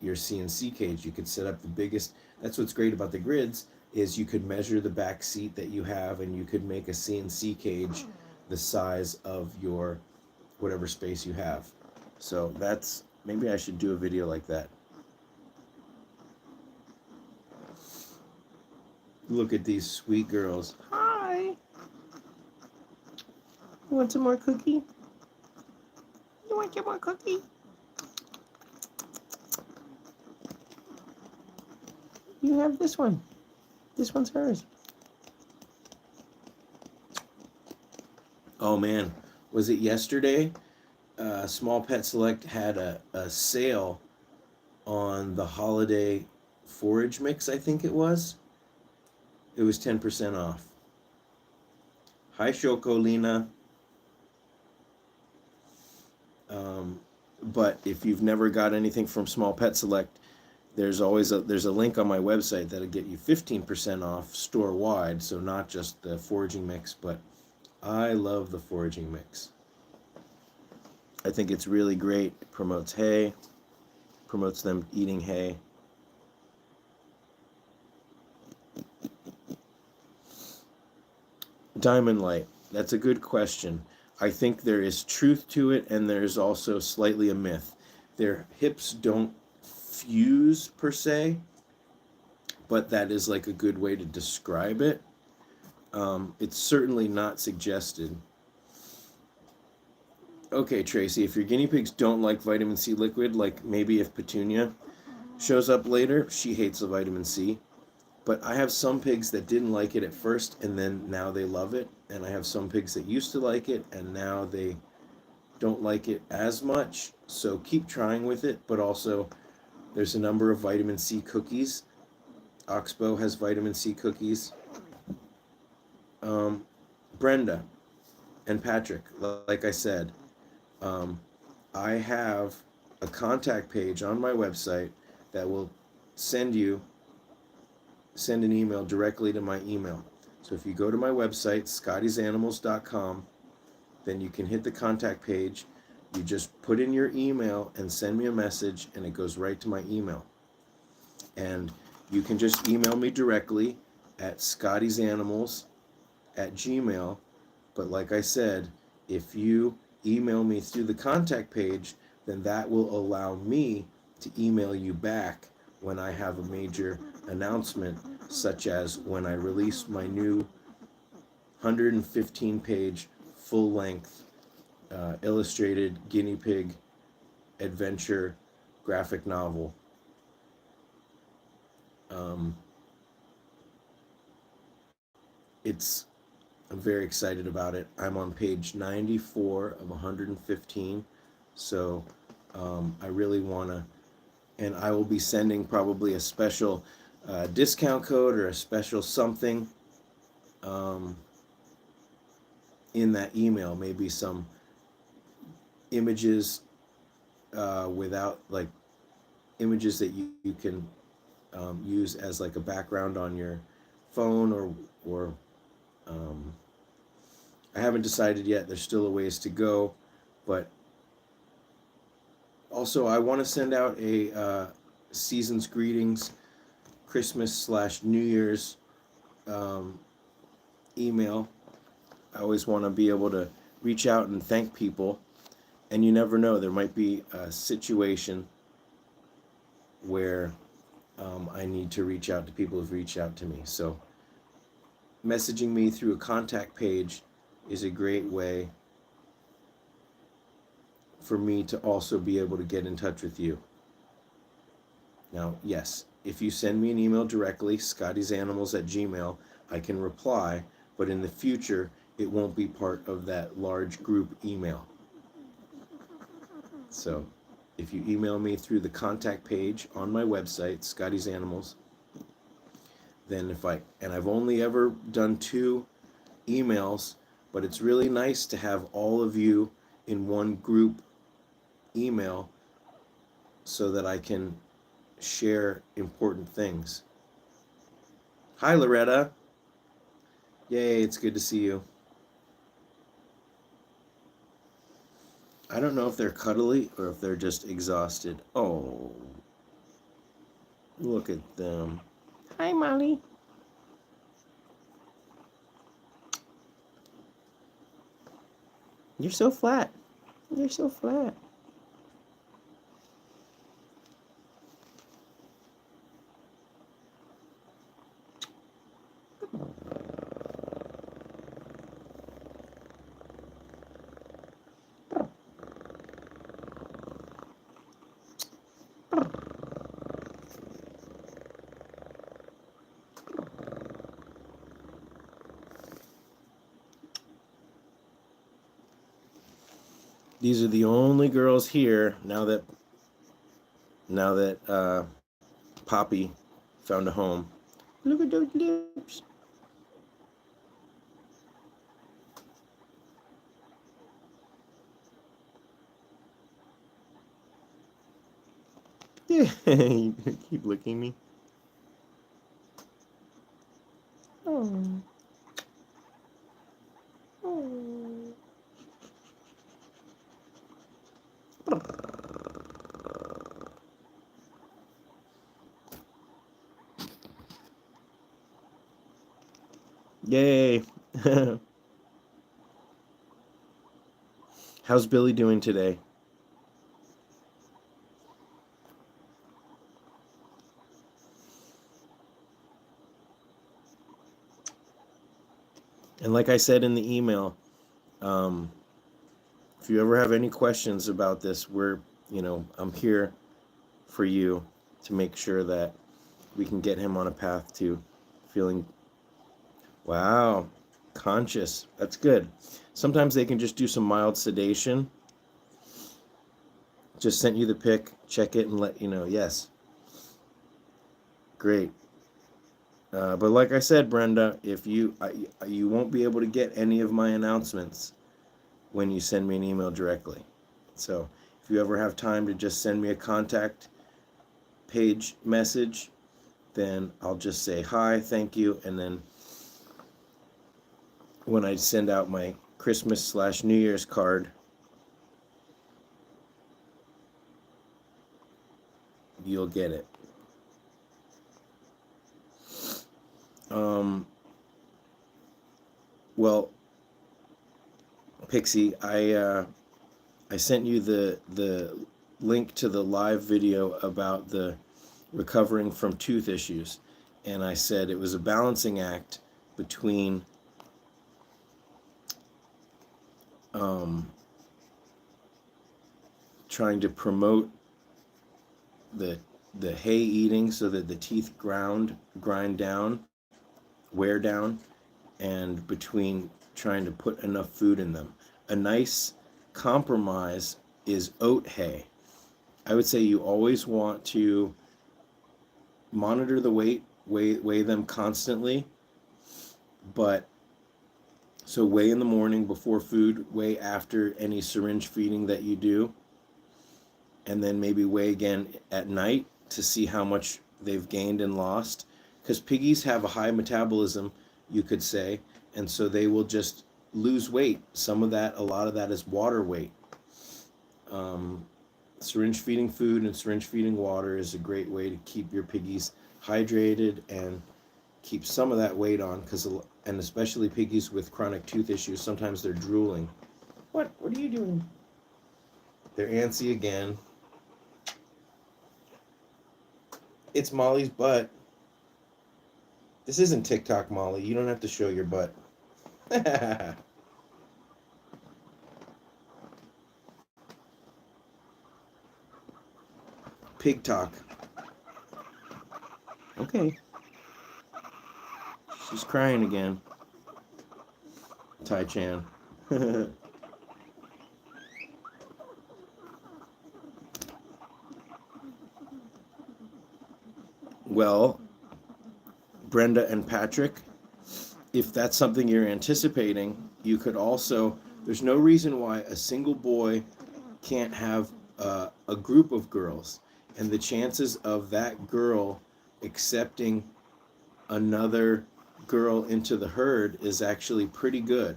your CNC cage, you could set up the biggest. That's what's great about the grids, is you could measure the back seat that you have and you could make a CNC cage the size of your whatever space you have. So that's, maybe I should do a video like that. Look at these sweet girls. Hi. You want some more cookie? You want some more cookie? You have this one. This one's hers. Oh man, was it yesterday? Small Pet Select had a sale on the holiday forage mix, I think it was. It was 10% off. Hi, Chocolina. But if you've never got anything from Small Pet Select, there's a link on my website that'll get you 15% off store wide. So not just the foraging mix, but I love the foraging mix. I think it's really great. It promotes hay, promotes them eating hay. Diamond light. That's a good question. I think there is truth to it, and there's also slightly a myth. Their hips don't fuse per se, but that is like a good way to describe it. It's certainly not suggested. Okay, Tracy, if your guinea pigs don't like vitamin C liquid, like maybe if Petunia shows up later, she hates the vitamin C. But I have some pigs that didn't like it at first, and then now they love it. And I have some pigs that used to like it, and now they don't like it as much. So keep trying with it, but also there's a number of vitamin C cookies. Oxbow has vitamin C cookies. Brenda and Patrick, like I said, I have a contact page on my website that will send an email directly to my email. So if you go to my website, scottiesanimals.com, then you can hit the contact page. You just put in your email and send me a message, and it goes right to my email. And you can just email me directly at scottiesanimals@gmail.com. But like I said, if you email me through the contact page, then that will allow me to email you back when I have a major announcement, such as when I release my new 115-page full-length illustrated guinea pig adventure graphic novel. I'm very excited about it. I'm on page 94 of 115, so I really want to, and I will be sending probably a special discount code or a special something in that email, maybe some images without, like, images that you can use as like a background on your phone, or I haven't decided yet. There's still a ways to go, but also I want to send out a season's greetings, Christmas/New Year's email. I always want to be able to reach out and thank people, and you never know, there might be a situation where I need to reach out to people who've reached out to me. So messaging me through a contact page is a great way for me to also be able to get in touch with you. Now, yes, if you send me an email directly, scottiesanimals@gmail.com, I can reply, but in the future, it won't be part of that large group email. So if you email me through the contact page on my website, Scotty's Animals, then I've only ever done 2 emails, but it's really nice to have all of you in one group email so that I can share important things. Hi, Loretta. Yay, it's good to see you. I don't know if they're cuddly or if they're just exhausted. Oh, look at them. Hi, Molly. You're so flat. You're so flat. These are the only girls here now that Poppy found a home. Look at those lips. Yeah, you keep licking me. Oh. Oh. Yay. How's Billy doing today? And like I said in the email, if you ever have any questions about this, I'm here for you to make sure that we can get him on a path to feeling, wow, conscious. That's good. Sometimes they can just do some mild sedation. Just sent you the pic. Check it and let you know. Yes. Great. But like I said, Brenda, if you won't be able to get any of my announcements when you send me an email directly. So if you ever have time to just send me a contact page message, then I'll just say hi, thank you, and then when I send out my Christmas/New Year's card, you'll get it. Well, Pixie, I sent you the link to the live video about the recovering from tooth issues, and I said it was a balancing act between trying to promote the hay eating so that the teeth grind down, wear down, and between trying to put enough food in them. A nice compromise is oat hay. I would say you always want to monitor the weight, weigh them constantly, but so weigh in the morning before food, weigh after any syringe feeding that you do, and then maybe weigh again at night to see how much they've gained and lost. Because piggies have a high metabolism, you could say, and so they will just lose weight. A lot of that is water weight. Syringe feeding food and syringe feeding water is a great way to keep your piggies hydrated and keep some of that weight on, and especially piggies with chronic tooth issues, sometimes they're drooling. What are you doing? They're antsy again. It's Molly's butt. This isn't TikTok, Molly. You don't have to show your butt. Pig talk. Okay. She's crying again. Tai-chan. Well, Brenda and Patrick, if that's something you're anticipating, you could also, there's no reason why a single boy can't have a group of girls. And the chances of that girl accepting another girl into the herd is actually pretty good.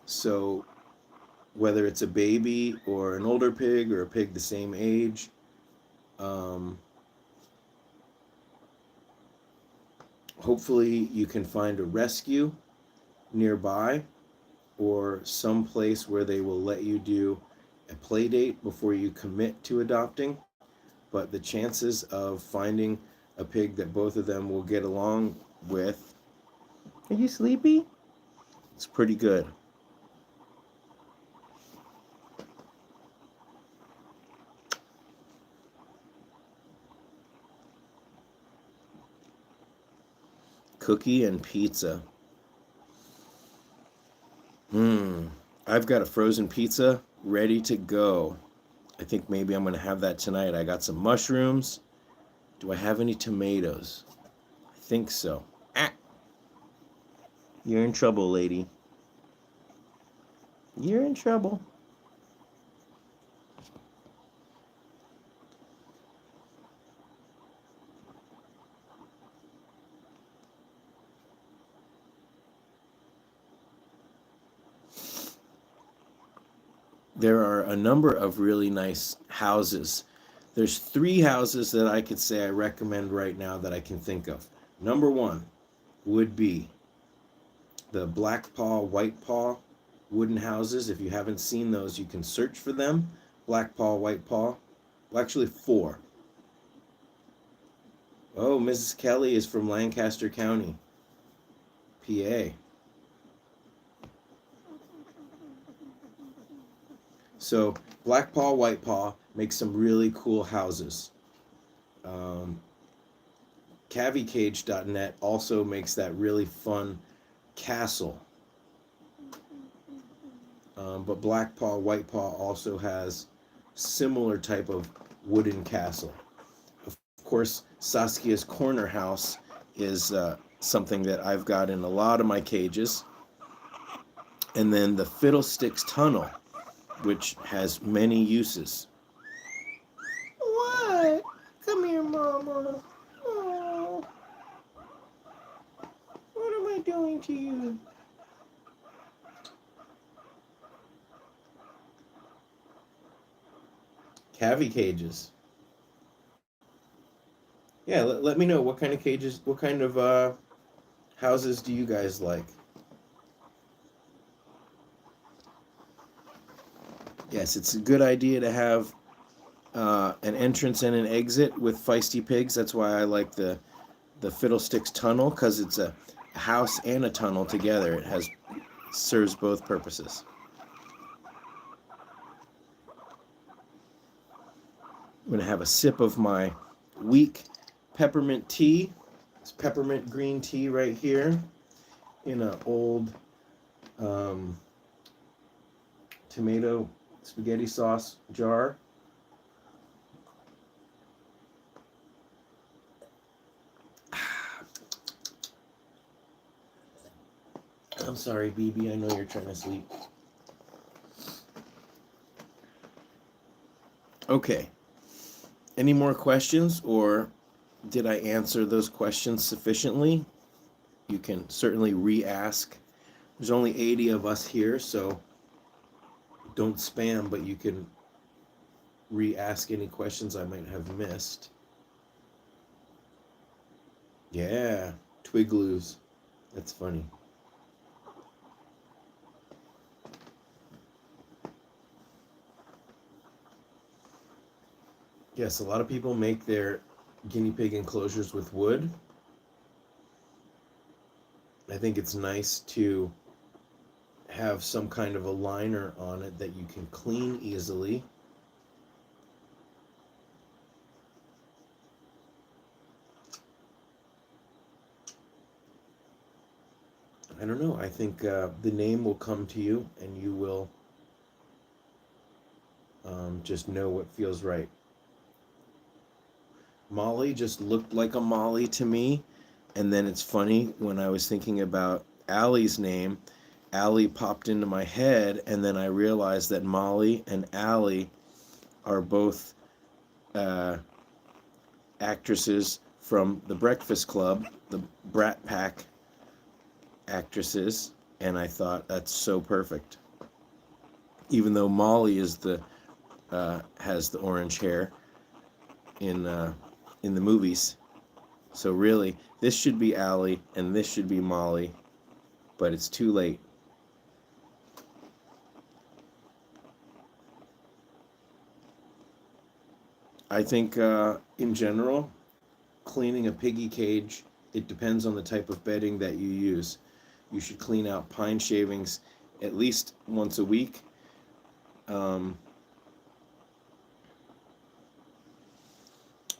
So whether it's a baby or an older pig or a pig the same age. Hopefully you can find a rescue nearby or some place where they will let you do a play date before you commit to adopting. But the chances of finding a pig that both of them will get along with, are you sleepy? It's pretty good. Cookie and pizza. I've got a frozen pizza ready to go. I think maybe I'm going to have that tonight. I got some mushrooms. Do I have any tomatoes? I think so. Ah! You're in trouble, lady. You're in trouble. There are a number of really nice houses. There's 3 houses that I could say I recommend right now that I can think of. Number 1 would be the Black Paw, White Paw wooden houses. If you haven't seen those, you can search for them. Black Paw, White Paw. Well, actually 4. Oh, Mrs. Kelly is from Lancaster County, PA. So Black Paw, White Paw makes some really cool houses. CaviCage.net also makes that really fun castle. But Black Paw, White Paw also has similar type of wooden castle. Of course, Saskia's Corner House is something that I've got in a lot of my cages. And then the Fiddlesticks Tunnel, which has many uses. What? Come here, Mama. Oh. What am I doing to you? Cavi cages. Yeah, let me know what kind of cages, what kind of houses do you guys like? Yes, it's a good idea to have an entrance and an exit with feisty pigs. That's why I like the Fiddlesticks Tunnel, because it's a house and a tunnel together. It serves both purposes. I'm going to have a sip of my weak peppermint tea. It's peppermint green tea right here in an old tomato spaghetti sauce jar. I'm sorry, BB, I know you're trying to sleep. Okay. Any more questions, or did I answer those questions sufficiently? You can certainly re-ask. There's only 80 of us here, so don't spam, but you can re-ask any questions I might have missed. Yeah, Twigloos. That's funny. Yes, a lot of people make their guinea pig enclosures with wood. I think it's nice to have some kind of a liner on it that you can clean easily. I don't know. I think the name will come to you, and you will just know what feels right. Molly just looked like a Molly to me. And then it's funny, when I was thinking about Allie's name, Allie popped into my head, and then I realized that Molly and Allie are both actresses from The Breakfast Club, the Brat Pack actresses, and I thought that's so perfect. even though Molly is the has the orange hair in the movies. So really, this should be Allie and this should be Molly, but it's too late. I think in general, cleaning a piggy cage, it depends on the type of bedding that you use. You should clean out pine shavings at least once a week.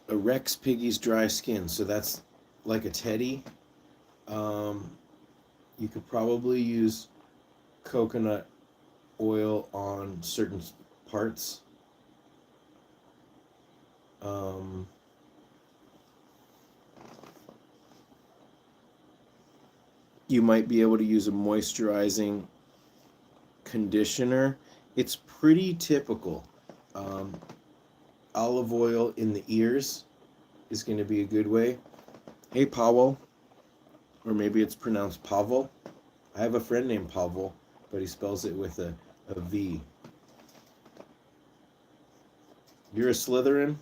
A Rex piggy's dry skin, so that's like a teddy. You could probably use coconut oil on certain parts. You might be able to use a moisturizing conditioner. It's pretty typical. Olive oil in the ears is going to be a good way. Hey, Pavel, or maybe it's pronounced Pavel. I have a friend named Pavel, but he spells it with a V. You're a Slytherin?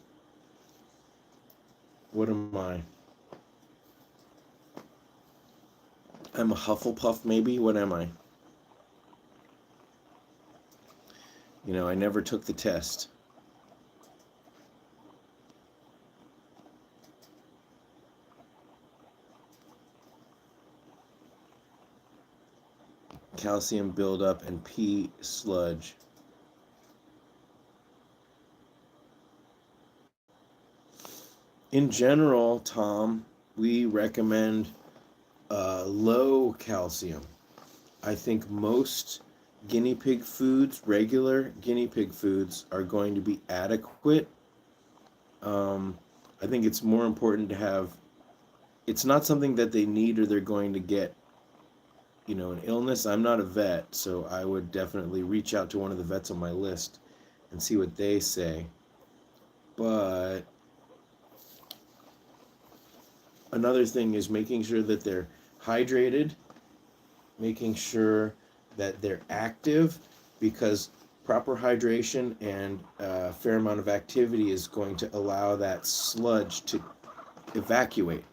What am I? I'm a Hufflepuff, maybe? What am I? You know, I never took the test. Calcium buildup and pee sludge. In general, Tom, we recommend low calcium. I think most guinea pig foods, regular guinea pig foods, are going to be adequate. I think it's more important to have, it's not something that they need or they're going to get, you know, an illness. I'm not a vet, so I would definitely reach out to one of the vets on my list and see what they say. But another thing is making sure that they're hydrated, making sure that they're active, because proper hydration and a fair amount of activity is going to allow that sludge to evacuate.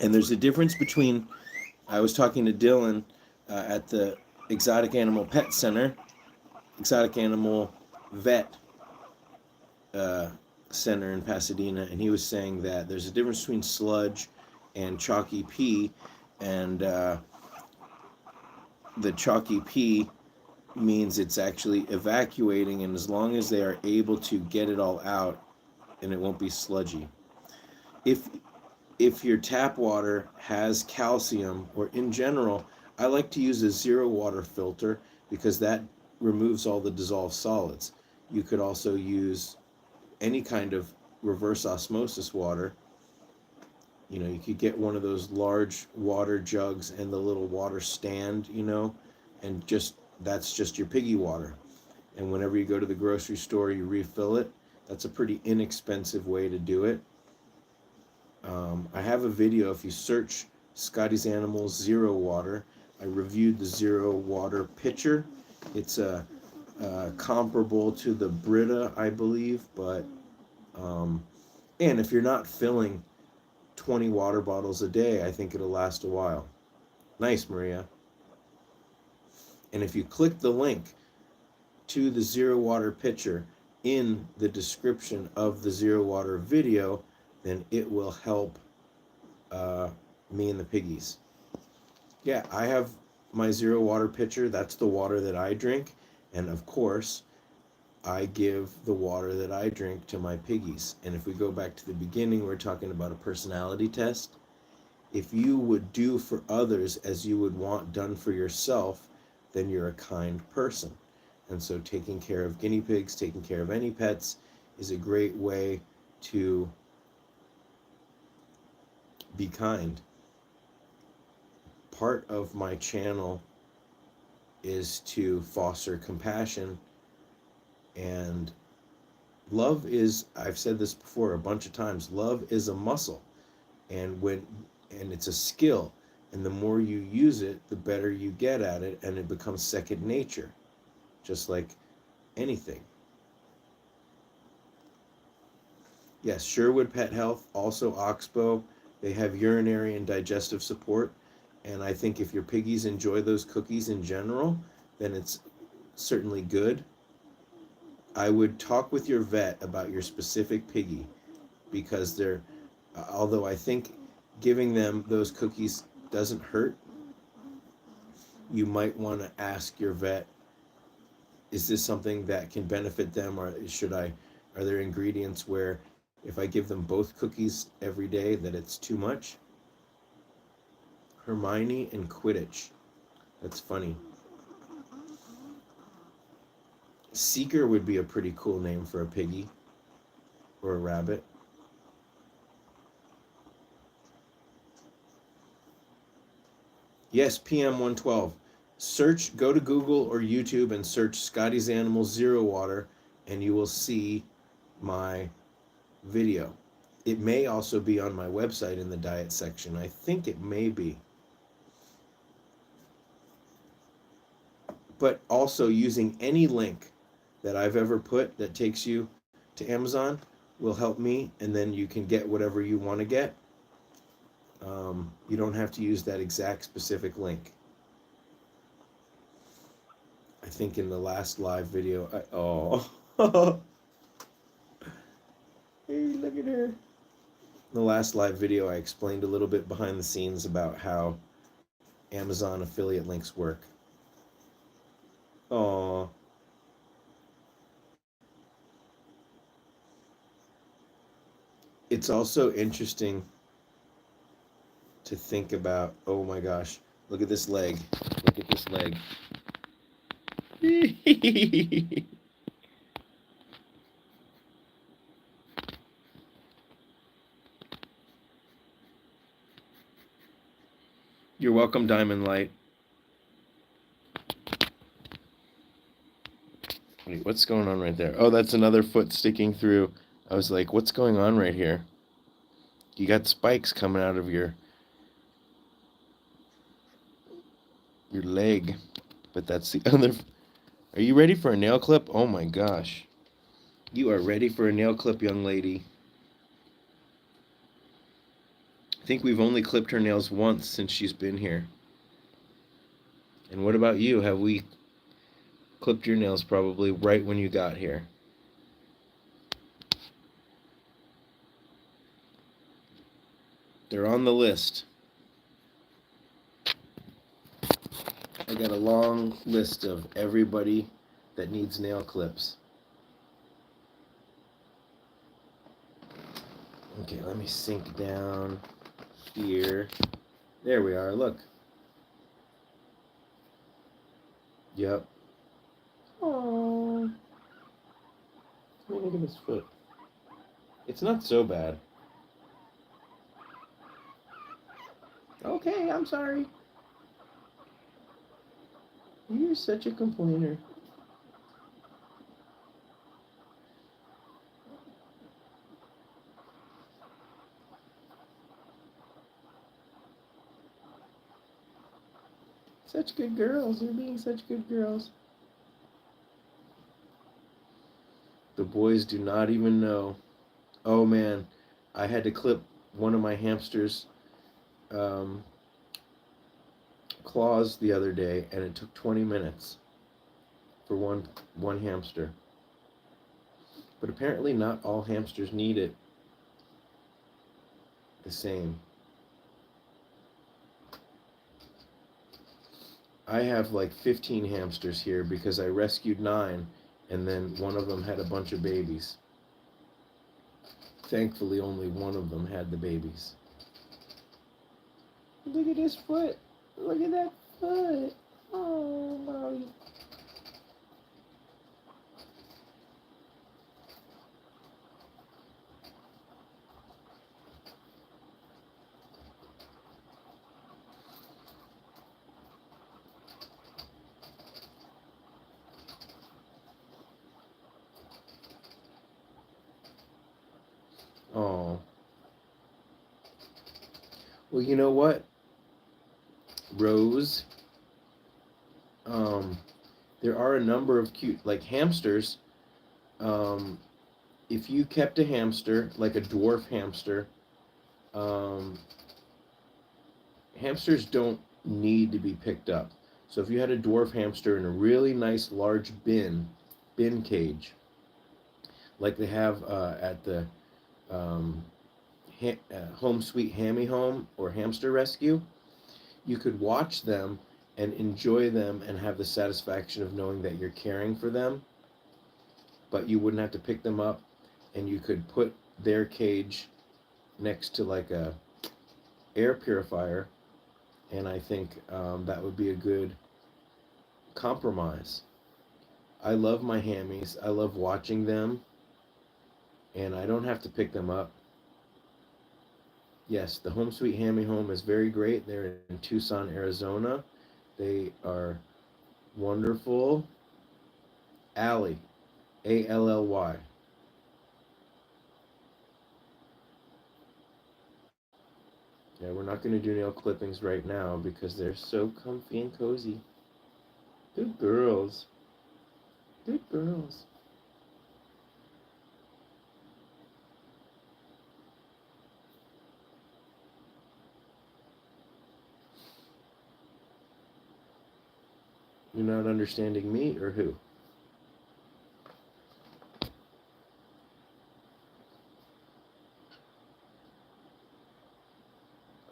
And there's a difference between, I was talking to Dylan at the Exotic Animal Pet Center, Exotic Animal Vet Center in Pasadena, and he was saying that there's a difference between sludge and chalky pee, and the chalky pee means it's actually evacuating, and as long as they are able to get it all out, then it won't be sludgy. If your tap water has calcium, or in general, I like to use a zero water filter because that removes all the dissolved solids. You could also use any kind of reverse osmosis water. You know, you could get one of those large water jugs and the little water stand, you know, and just, that's just your piggy water. And whenever you go to the grocery store, you refill it. That's a pretty inexpensive way to do it. I have a video, if you search Scotty's Animals Zero Water, I reviewed the zero water pitcher. It's comparable to the Brita, I believe, but and if you're not filling 20 water bottles a day, I think it'll last a while. Nice, Maria. And if you click the link to the zero water pitcher in the description of the zero water video, then it will help me and the piggies. Yeah, I have my zero water pitcher. That's the water that I drink. And of course, I give the water that I drink to my piggies. And if we go back to the beginning, we're talking about a personality test. If you would do for others as you would want done for yourself, then you're a kind person. And so taking care of guinea pigs, taking care of any pets is a great way to be kind. Part of my channel is to foster compassion, and love is, I've said this before a bunch of times, love is a muscle, and it's a skill, and the more you use it, the better you get at it, and it becomes second nature. just like anything. Yes, Sherwood Pet Health, also Oxbow. They have urinary and digestive support. And I think if your piggies enjoy those cookies in general, then it's certainly good. I would talk with your vet about your specific piggy, because they're, although I think giving them those cookies doesn't hurt, you might want to ask your vet, is this something that can benefit them, or are there ingredients where if I give them both cookies every day that it's too much? Hermione and Quidditch. That's funny. Seeker would be a pretty cool name for a piggy or a rabbit. Yes, PM 112. Go to Google or YouTube and search Scotty's Animal Zero Water, and you will see my video. It may also be on my website in the diet section. I think it may be. But also, using any link that I've ever put that takes you to Amazon will help me, and then you can get whatever you want to get. You don't have to use that exact specific link. I think in the last live video, hey, look at her. In the last live video, I explained a little bit behind the scenes about how Amazon affiliate links work. Oh. It's also interesting to think about, oh my gosh, look at this leg. Look at this leg. You're welcome, Diamond Light. Wait, what's going on right there? Oh, that's another foot sticking through. I was like, what's going on right here? You got spikes coming out of your leg. But that's the other. Are you ready for a nail clip? Oh my gosh. You are ready for a nail clip, young lady. I think we've only clipped her nails once since she's been here. And what about you? Have we clipped your nails probably right when you got here? They're on the list. I got a long list of everybody that needs nail clips. Okay, let me sink down here. There we are, look. Yep. Oh, look at his foot. It's not so bad. Okay, I'm sorry. You're such a complainer. Such good girls. You're being such good girls. The boys do not even know. Oh man, I had to clip one of my hamsters' claws the other day, and it took 20 minutes for one hamster. But apparently not all hamsters need it the same. I have like 15 hamsters here because I rescued 9, and then one of them had a bunch of babies. Thankfully, only one of them had the babies. Look at his foot. Look at that foot. Oh, Molly. Oh. Well, you know what, Rose? there are a number of cute, like hamsters. Um, if you kept a hamster, like a dwarf hamster, um, hamsters don't need to be picked up. So if you had a dwarf hamster in a really nice large bin cage, like they have at the um, Home Sweet Hammy Home or Hamster Rescue, you could watch them and enjoy them and have the satisfaction of knowing that you're caring for them, but you wouldn't have to pick them up, and you could put their cage next to like a air purifier, and I think that would be a good compromise. I love my hammies. I love watching them, and I don't have to pick them up. Yes, the Home Sweet Hammy Home is very great. They're in Tucson, Arizona. They are wonderful. Allie, Allly. Yeah, we're not going to do nail clippings right now because they're so comfy and cozy. Good girls. Good girls. You're not understanding me or who?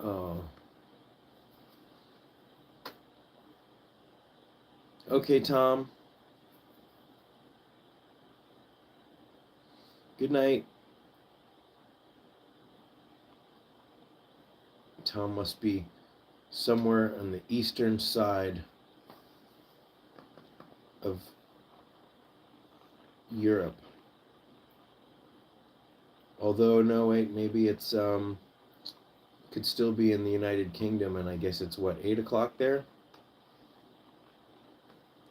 Oh. Okay, Tom. Good night. Tom must be somewhere on the eastern side of Europe. Although, no, wait, maybe it's, could still be in the United Kingdom, and I guess it's what, 8 o'clock there?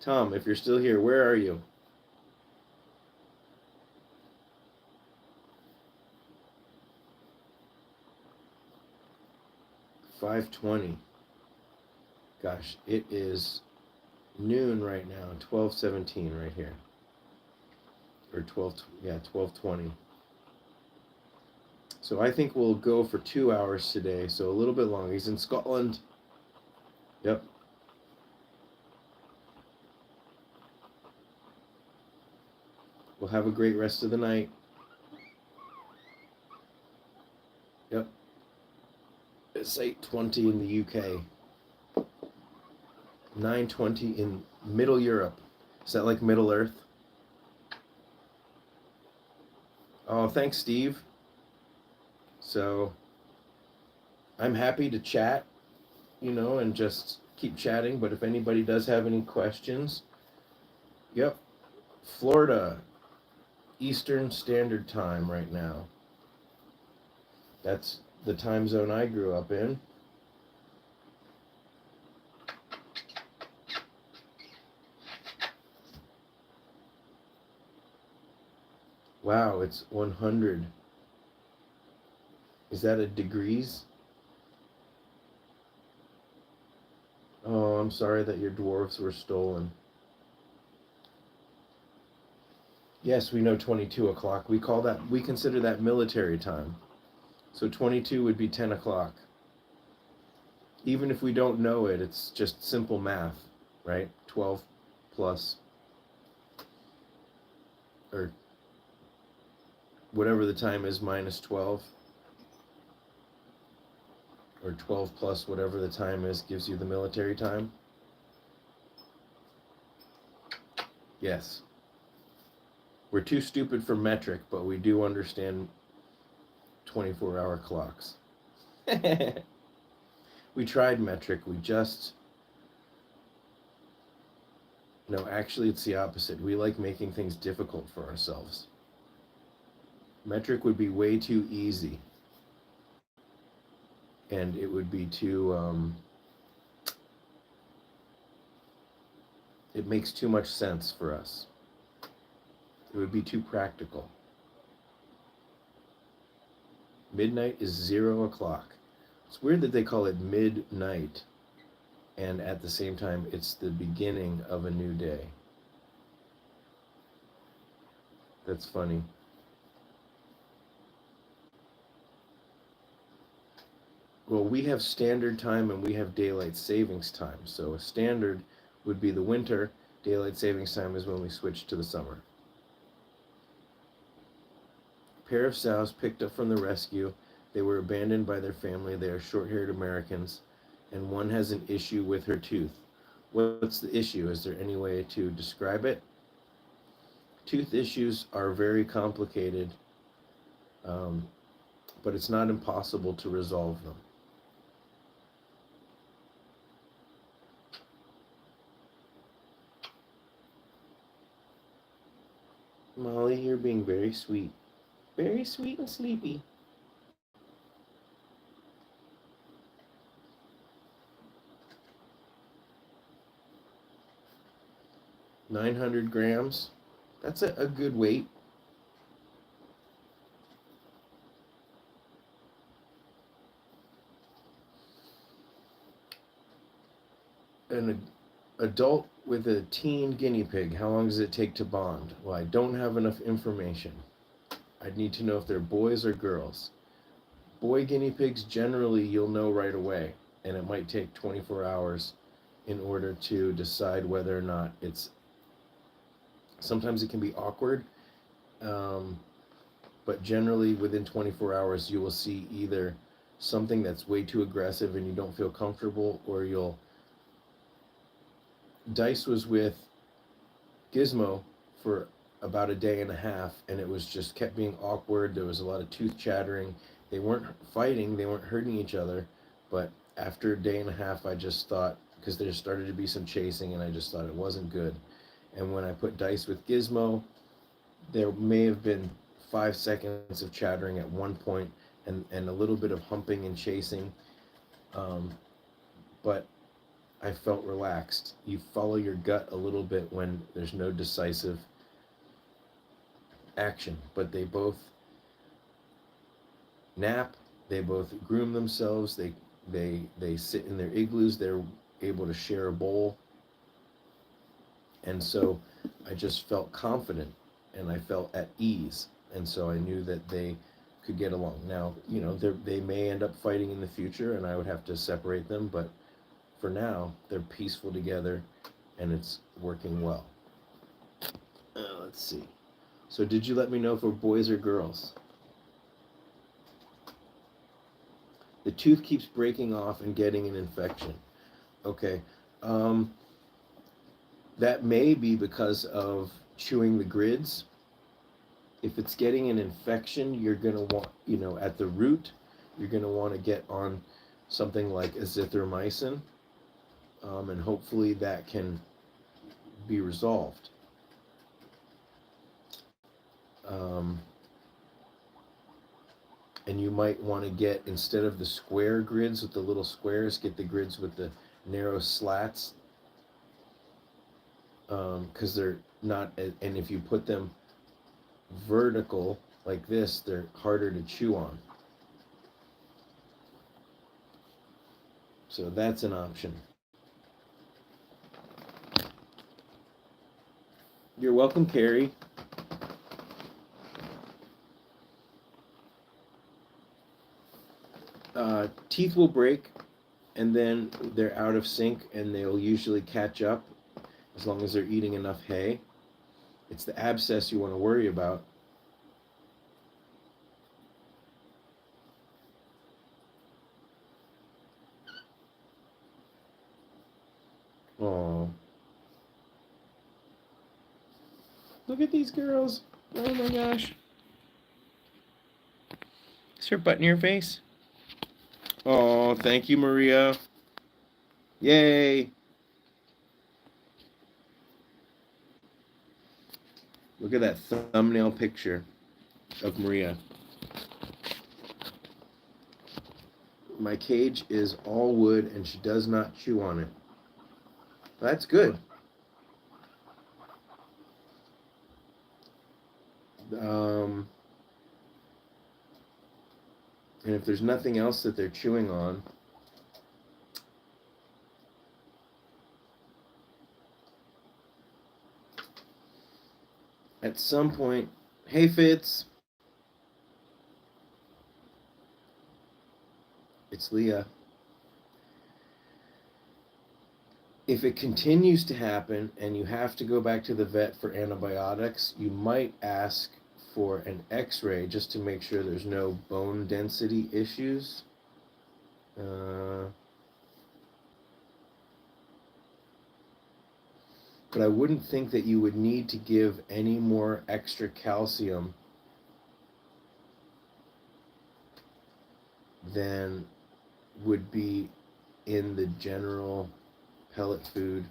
Tom, if you're still here, where are you? $5:20. Gosh, it is noon right now, 12:17 right here. Or 12:20. So I think we'll go for 2 hours today, so a little bit long. He's in Scotland. Yep. We'll have a great rest of the night. Yep. It's 8:20 in the UK. 9:20 in Middle Europe. Is that like Middle Earth? Oh, thanks, Steve. So I'm happy to chat, and just keep chatting. But if anybody does have any questions, yep, Florida, Eastern Standard Time right now. That's the time zone I grew up in. Wow, it's 100. Is that a degrees? Oh, I'm sorry that your dwarves were stolen. Yes, we know 22 o'clock. We consider that military time. So 22 would be 10 o'clock. Even if we don't know it, it's just simple math, right? 12 plus, or whatever the time is, minus 12. Or 12 plus whatever the time is gives you the military time. Yes. We're too stupid for metric, but we do understand 24-hour clocks. We tried metric, no, actually it's the opposite. We like making things difficult for ourselves. Metric would be way too easy. And it would be too, it makes too much sense for us. It would be too practical. Midnight is 0 o'clock. It's weird that they call it midnight, and at the same time, it's the beginning of a new day. That's funny. Well, we have standard time and we have daylight savings time. So a standard would be the winter. Daylight savings time is when we switch to the summer. A pair of sows picked up from the rescue. They were abandoned by their family. They are short-haired Americans, and one has an issue with her tooth. What's the issue? Is there any way to describe it? Tooth issues are very complicated, um, but it's not impossible to resolve them. Molly, you're being very sweet. Very sweet and sleepy. 900 grams. That's a good weight. An adult with a teen guinea pig, how long does it take to bond? Well, I don't have enough information. I'd need to know if they're boys or girls. Boy guinea pigs, generally, you'll know right away, and it might take 24 hours in order to decide whether or not it's. Sometimes it can be awkward, um, but generally within 24 hours, you will see either something that's way too aggressive and you don't feel comfortable, or you'll. Dice was with Gizmo for about a day and a half, and it was just kept being awkward. There was a lot of tooth chattering. They weren't fighting, they weren't hurting each other, but after a day and a half, I just thought, because there started to be some chasing, and I just thought it wasn't good. And when I put Dice with Gizmo, there may have been 5 seconds of chattering at one point, and a little bit of humping and chasing, but I felt relaxed. You follow your gut a little bit when there's no decisive action, but they both nap, they both groom themselves, they sit in their igloos, they're able to share a bowl. And so I just felt confident and I felt at ease. And so I knew that they could get along. Now, they may end up fighting in the future and I would have to separate them, but for now, they're peaceful together and it's working well. Let's see. So did you let me know if we're boys or girls? The tooth keeps breaking off and getting an infection. Okay. That may be because of chewing the grids. If it's getting an infection, you're going to want, at the root, you're going to want to get on something like azithromycin, and hopefully that can be resolved. And you might want to get, instead of the square grids with the little squares, get the grids with the narrow slats, because they're not, and if you put them vertical like this, they're harder to chew on. So that's an option. You're welcome, Carrie. Teeth will break and then they're out of sync and they'll usually catch up as long as they're eating enough hay. It's the abscess you want to worry about. Oh, look at these girls. Oh my gosh. Is there a button in your face? Oh, thank you, Maria. Yay. Look at that thumbnail picture of Maria. My cage is all wood and she does not chew on it. That's good. And if there's nothing else that they're chewing on, at some point Hey, Fitz. It's Leah. If it continues to happen and you have to go back to the vet for antibiotics, you might ask for an x-ray just to make sure there's no bone density issues. But I wouldn't think that you would need to give any more extra calcium than would be in the general pellet food,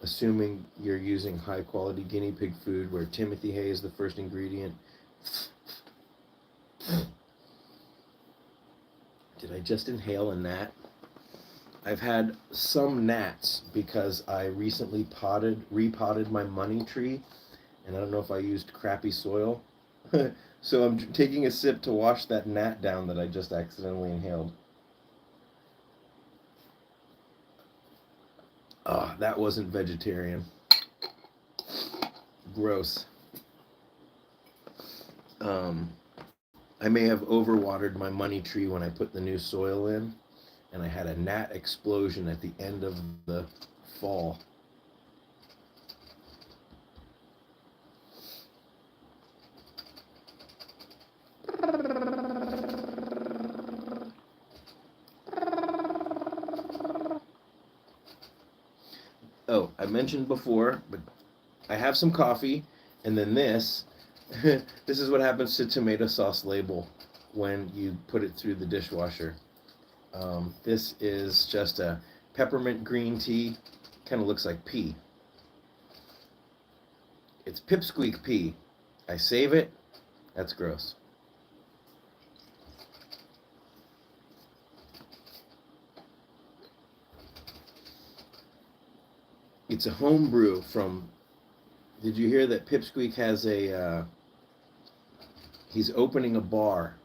assuming you're using high quality guinea pig food where Timothy hay is the first ingredient. Did I just inhale a gnat? I've had some gnats because I recently repotted my money tree, and I don't know if I used crappy soil. So I'm taking a sip to wash that gnat down that I just accidentally inhaled. Ah, that wasn't vegetarian. Gross. I may have overwatered my money tree when I put the new soil in, and I had a gnat explosion at the end of the fall. Oh, I mentioned before, but I have some coffee, and then this. This is what happens to tomato sauce label when you put it through the dishwasher. This is just a peppermint green tea. Kind of looks like pea. It's pipsqueak pea. I save it. That's gross. It's a home brew from. Did you hear that Pipsqueak has a? He's opening a bar.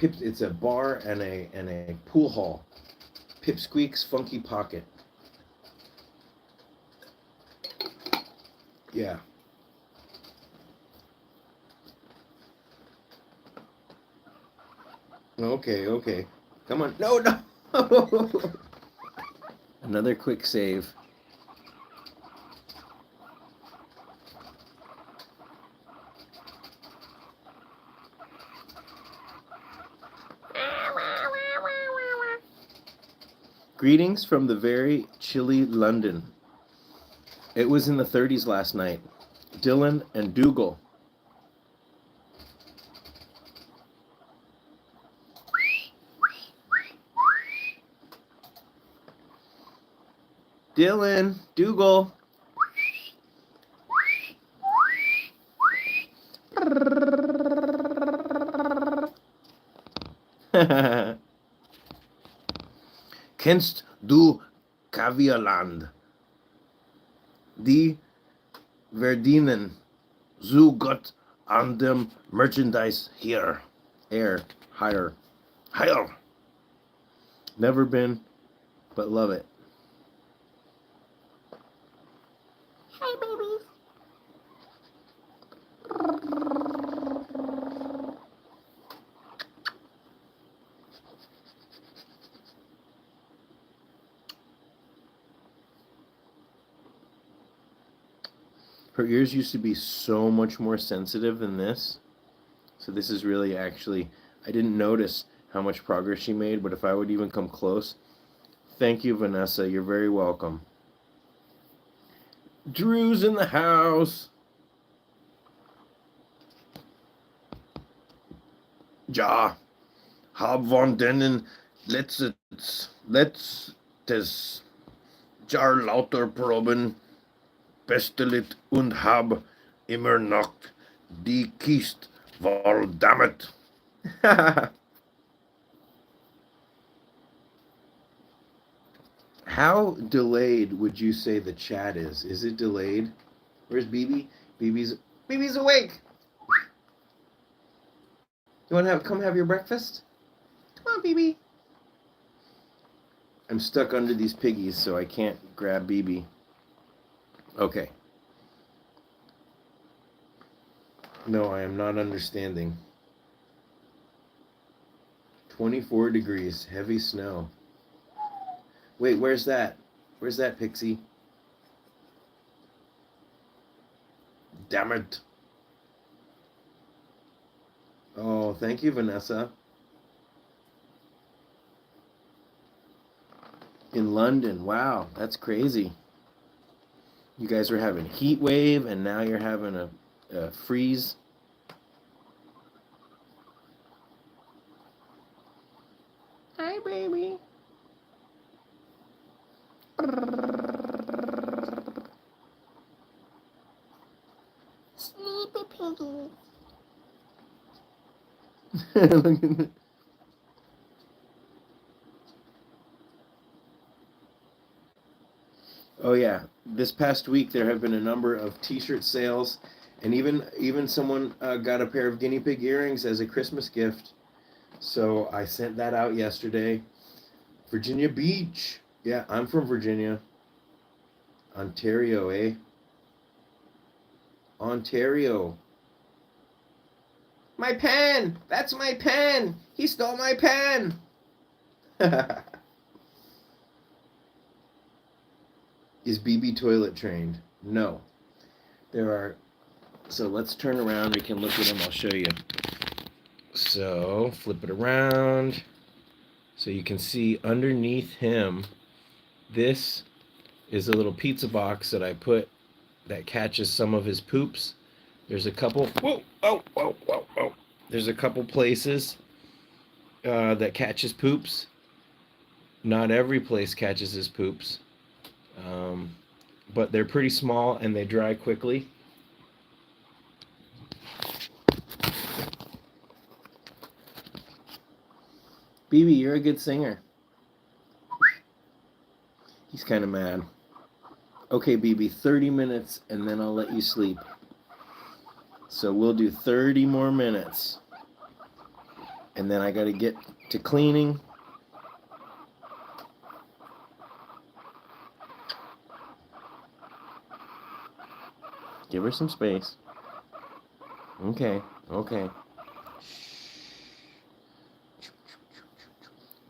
It's a bar and a pool hall. Pipsqueak's Funky Pocket. Yeah. Okay. Come on. No. Another quick save. Greetings from the very chilly London. It was in the 30s last night. Dylan and Dougal. Dylan, Dougal. Kennst du Kaviarland? Die verdienen so gut an dem Merchandise here. Higher. Never been, but love it. Hi, babies. Her ears used to be so much more sensitive than this. So this is really actually, I didn't notice how much progress she made, but if I would even come close. Thank you, Vanessa. You're very welcome. Drew's in the house. Ja, hab von denen letztes Jahr lauter Proben bestellt und hab immer noch die Kiste voll, damit. How delayed would you say the chat is? Is it delayed? Where's BB? BB's awake. You want to come have your breakfast? Come on, BB. I'm stuck under these piggies, so I can't grab BB. Okay. No, I am not understanding. 24 degrees, heavy snow. Wait, where's that? Where's that, Pixie? Damn it. Oh, thank you, Vanessa. In London. Wow, that's crazy. You guys were having heat wave, and now you're having a freeze. Hi, baby. Sleepy piggies. Look at that. Oh yeah, this past week there have been a number of T-shirt sales, and even someone got a pair of guinea pig earrings as a Christmas gift. So I sent that out yesterday. Virginia Beach. Yeah, I'm from Virginia. Ontario, eh? Ontario. My pen! That's my pen! He stole my pen! Is BB toilet trained? No. There are. So let's turn around. We can look at him. I'll show you. So flip it around. So you can see underneath him, this is a little pizza box that I put that catches some of his poops. There's a couple. Whoa! Oh! Whoa! Whoa! Whoa! There's a couple places that catches poops. Not every place catches his poops, but they're pretty small and they dry quickly. BB, you're a good singer. He's kind of mad. Okay, BB, 30 minutes and then I'll let you sleep. So we'll do 30 more minutes. And then I got to get to cleaning. Give her some space. Okay, okay.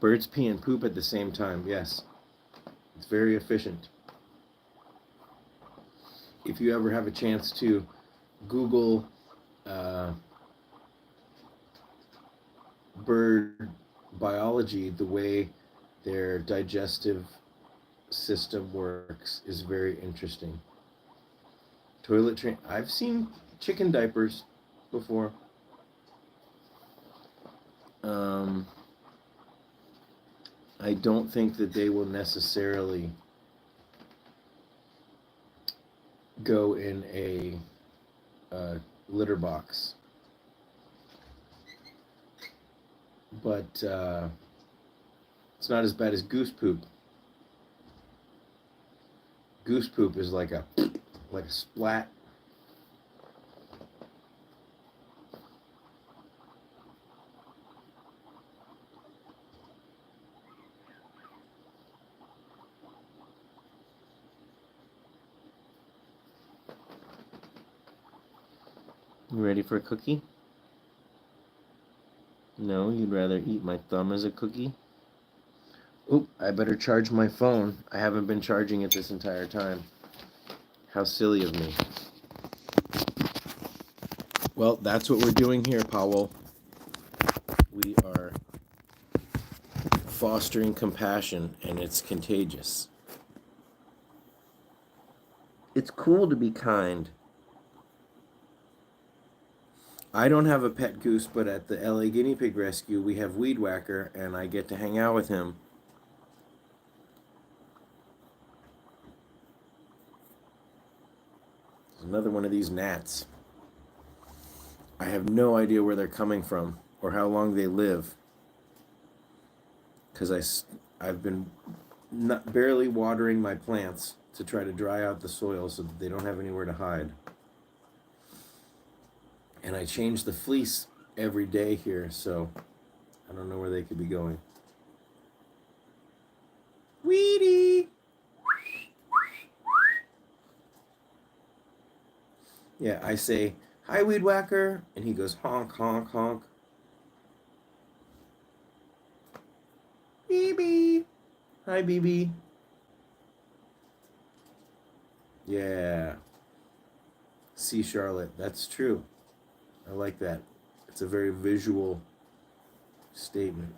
Birds pee and poop at the same time, yes. It's very efficient. If you ever have a chance to Google bird biology, the way their digestive system works is very interesting. Toilet train. I've seen chicken diapers before. I don't think that they will necessarily go in a litter box, but it's not as bad as goose poop. Goose poop is like a splat. You ready for a cookie? No, you'd rather eat my thumb as a cookie? Oop, I better charge my phone. I haven't been charging it this entire time. How silly of me. Well, that's what we're doing here, Powell. We are fostering compassion, and it's contagious. It's cool to be kind. I don't have a pet goose, but at the LA Guinea Pig Rescue, we have Weed Whacker, and I get to hang out with him. Another one of these gnats. I have no idea where they're coming from or how long they live, because I've been barely watering my plants to try to dry out the soil so that they don't have anywhere to hide. And I change the fleece every day here, so I don't know where they could be going. Weedy! Yeah, I say, hi, weed whacker, and he goes, honk, honk, honk. BB. Hi, BB. Yeah. See, Charlotte, that's true. I like that. It's a very visual statement.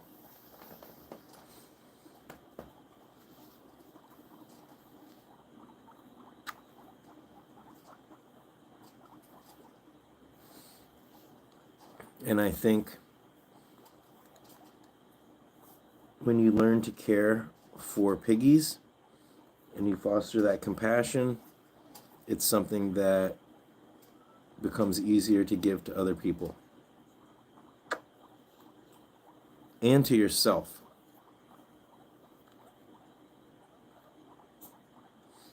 And I think when you learn to care for piggies and you foster that compassion, it's something that becomes easier to give to other people and to yourself.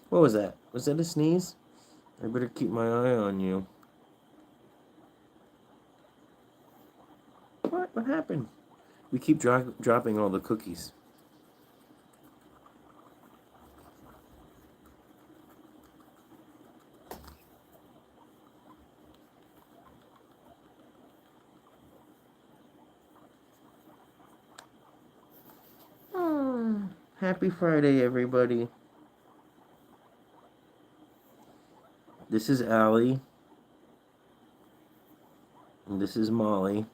What was that? Was that a sneeze? I better keep my eye on you. What happened? We keep dropping all the cookies. Happy Friday, everybody. This is Allie. And this is Molly.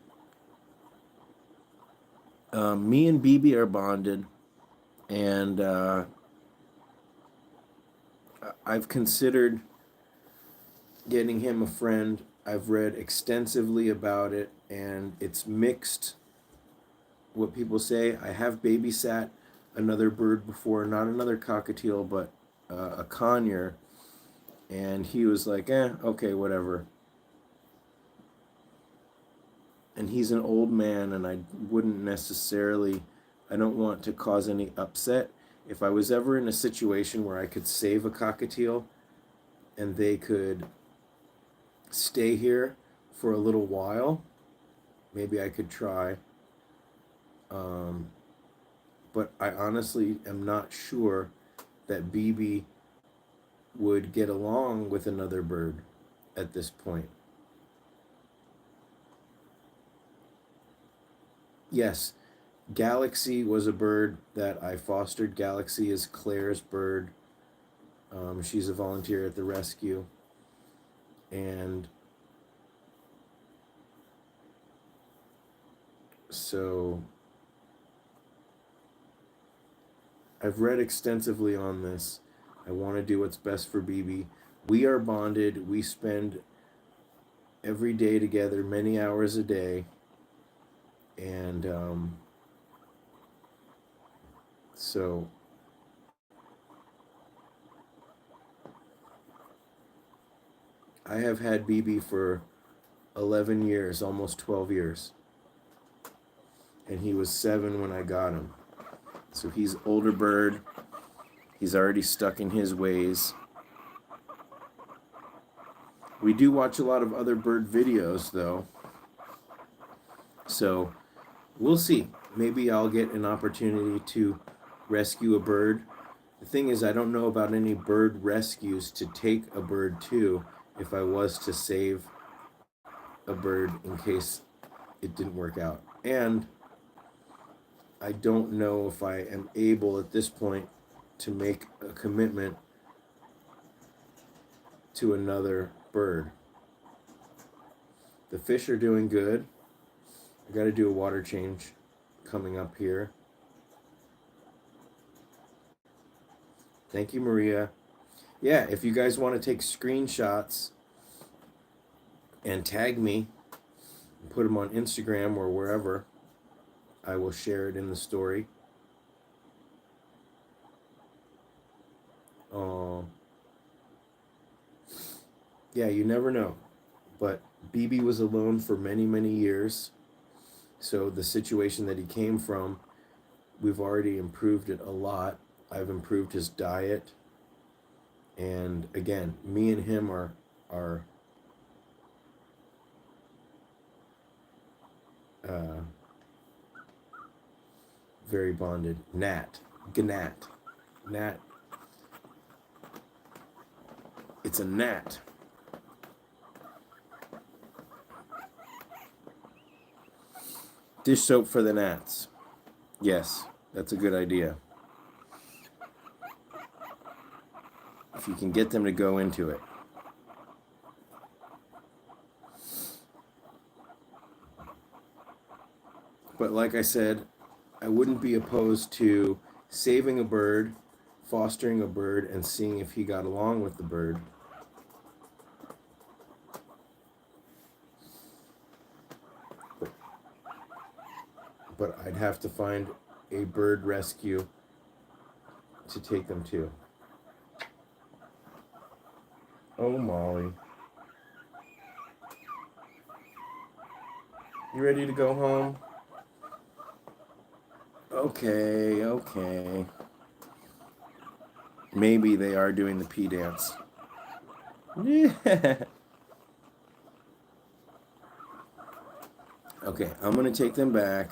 Me and BB are bonded. And I've considered getting him a friend. I've read extensively about it. And it's mixed what people say. I have babysat another bird before. Not another cockatiel, but a conure. And he was like, okay, whatever. And he's an old man, and I wouldn't necessarily, I don't want to cause any upset. If I was ever in a situation where I could save a cockatiel and they could stay here for a little while, maybe I could try. But I honestly am not sure that BB would get along with another bird at this point. Yes, Galaxy was a bird that I fostered. Galaxy is Claire's bird. She's a volunteer at the rescue. And so I've read extensively on this. I want to do what's best for BB. We are bonded. We spend every day together, many hours a day. And so I have had BB for 11 years, almost 12 years. And he was 7 when I got him. So he's older bird. He's already stuck in his ways. We do watch a lot of other bird videos, though. So we'll see. Maybe I'll get an opportunity to rescue a bird. The thing is, I don't know about any bird rescues to take a bird to if I was to save a bird in case it didn't work out. And I don't know if I am able at this point to make a commitment to another bird. The fish are doing good. I got to do a water change coming up here. Thank you, Maria. Yeah, if you guys want to take screenshots and tag me and put them on Instagram or wherever, I will share it in the story. Yeah, you never know. But BB was alone for many, many years. So the situation that he came from, we've already improved it a lot. I've improved his diet. And again, me and him are very bonded. Gnat. Gnat. It's a gnat. Dish soap for the gnats. Yes, that's a good idea. If you can get them to go into it. But like I said, I wouldn't be opposed to saving a bird, fostering a bird, and seeing if he got along with the bird. But I'd have to find a bird rescue to take them to. Oh, Molly. You ready to go home? Okay, okay. Maybe they are doing the pee dance. Yeah. Okay, I'm going to take them back.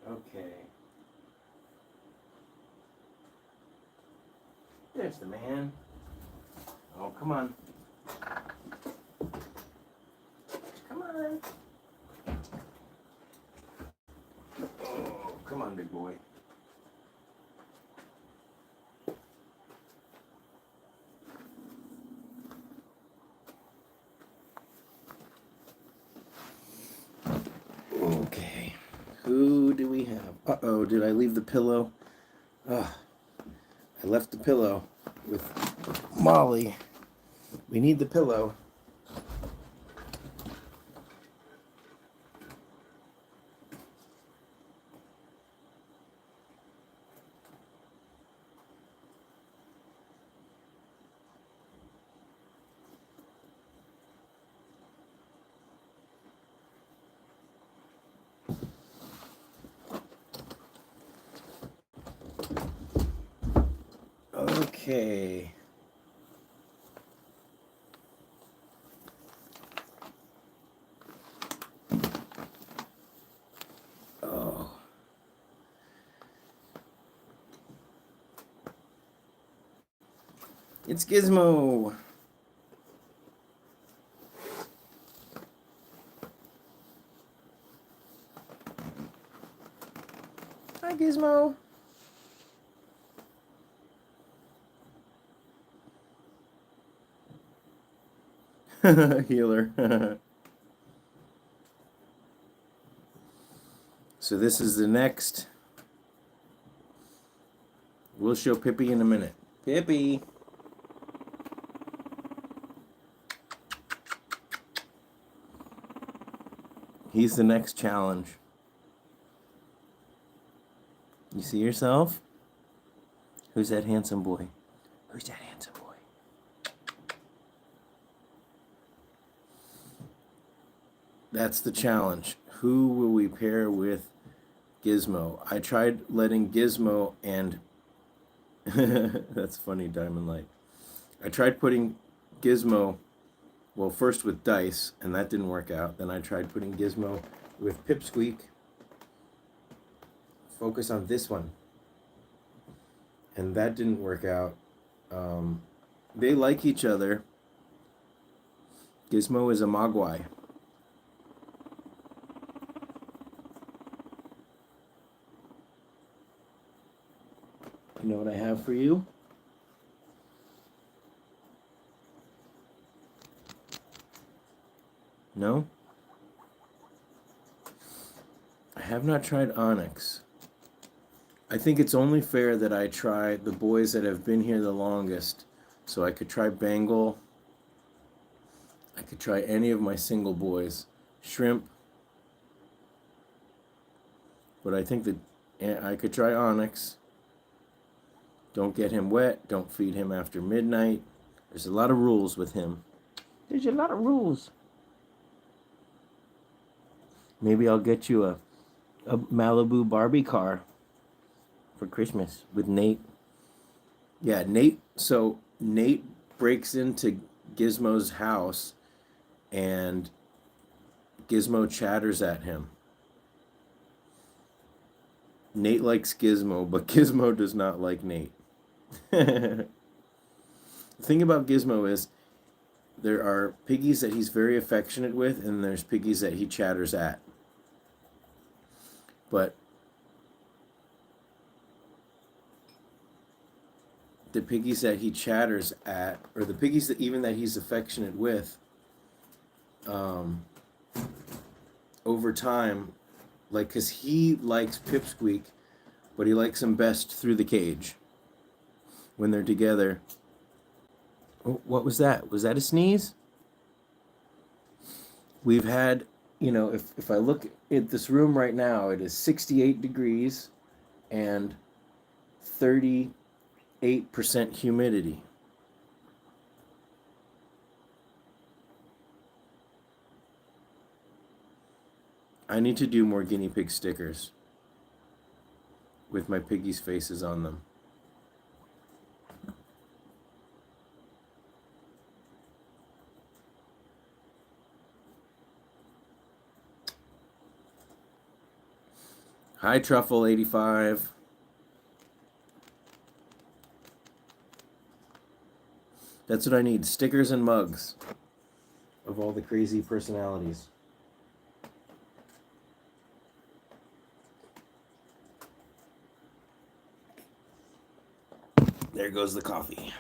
Okay. There's the man. Oh, come on. Come on. Oh, come on, big boy. Okay. Who do we have? Uh-oh, did I leave the pillow? Oh, I left the pillow with Molly. We need the pillow. Okay. Oh. It's Gizmo. Hi, Gizmo. Healer. So this is the next. We'll show Pippi in a minute. Pippi. He's the next challenge. You see yourself? Who's that handsome boy? Who's that handsome boy? That's the challenge. Who will we pair with Gizmo? I tried letting Gizmo and... That's funny, Diamond Light. I tried putting Gizmo, well, first with Dice, and that didn't work out. Then I tried putting Gizmo with Pipsqueak. Focus on this one. And that didn't work out. They like each other. Gizmo is a Mogwai. You know what I have for you? No? I have not tried Onyx. I think it's only fair that I try the boys that have been here the longest. So I could try Bengal. I could try any of my single boys. Shrimp. But I think that I could try Onyx. Don't get him wet. Don't feed him after midnight. There's a lot of rules with him. There's a lot of rules. Maybe I'll get you a Malibu Barbie car for Christmas with Nate. Yeah, Nate. So Nate breaks into Gizmo's house and Gizmo chatters at him. Nate likes Gizmo, but Gizmo does not like Nate. The thing about Gizmo is there are piggies that he's very affectionate with, and there's piggies that he chatters at. But the piggies that he chatters at, or the piggies that even that he's affectionate with, over time, like, because he likes Pipsqueak, but he likes him best through the cage when they're together. Oh, what was that? Was that a sneeze? We've had, if I look at this room right now, it is 68 degrees and 38% humidity. I need to do more guinea pig stickers with my piggies' faces on them. Hi, Truffle85. That's what I need, stickers and mugs of all the crazy personalities. There goes the coffee.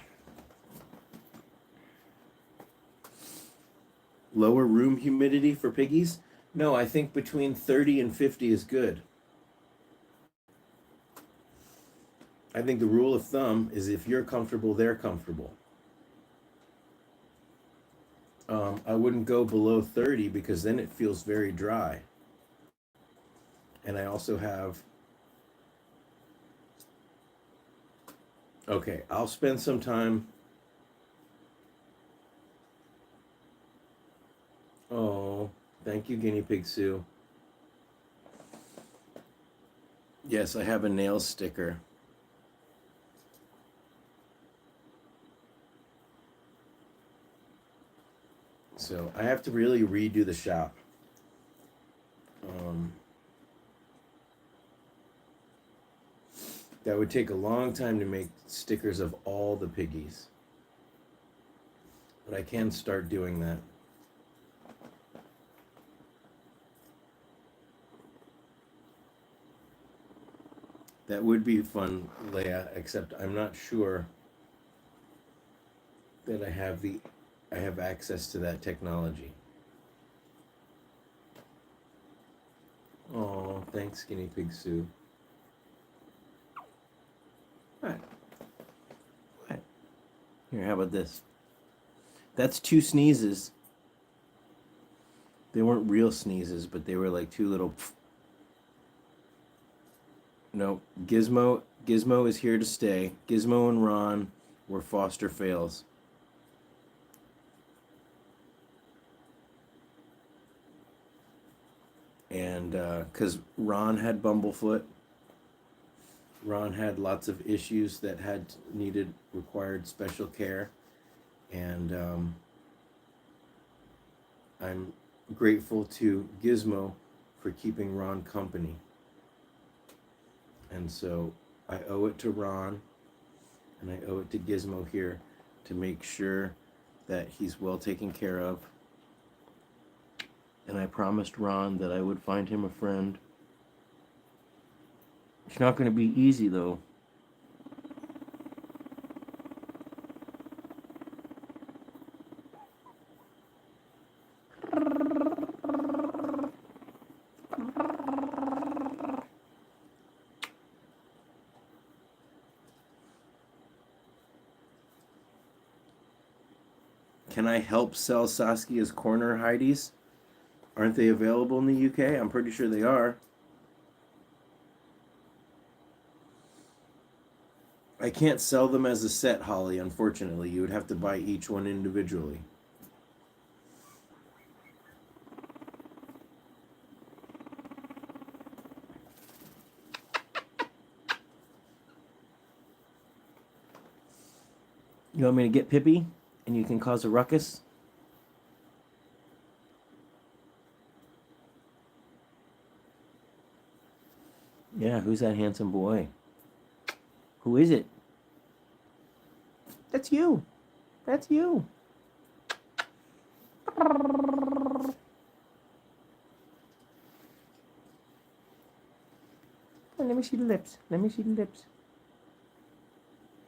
Lower room humidity for piggies? No, I think between 30 and 50 is good. I think the rule of thumb is if you're comfortable, they're comfortable. I wouldn't go below 30 because then it feels very dry. And I also have, okay, I'll spend some time. Oh, thank you, Guinea Pig Sue. Yes, I have a nail sticker. So I have to really redo the shop. That would take a long time to make stickers of all the piggies. But I can start doing that. That would be fun, Leia, except I'm not sure that I have access to that technology. Oh, thanks, Guinea Pig Sue. What? What? Here, how about this? That's 2 sneezes. They weren't real sneezes, but they were like 2 little. No, Gizmo is here to stay. Gizmo and Ron were foster fails. And because Ron had bumblefoot, Ron had lots of issues that required special care, and I'm grateful to Gizmo for keeping Ron company. And so I owe it to Ron, and I owe it to Gizmo here to make sure that he's well taken care of. And I promised Ron that I would find him a friend. It's not going to be easy, though. Can I help sell Saskia's corner Heidi's? Aren't they available in the UK? I'm pretty sure they are. I can't sell them as a set, Holly, unfortunately. You would have to buy each one individually. You want me to get Pippi and you can cause a ruckus? Yeah, who's that handsome boy? Who is it? That's you. That's you. Let me see the lips. Let me see the lips.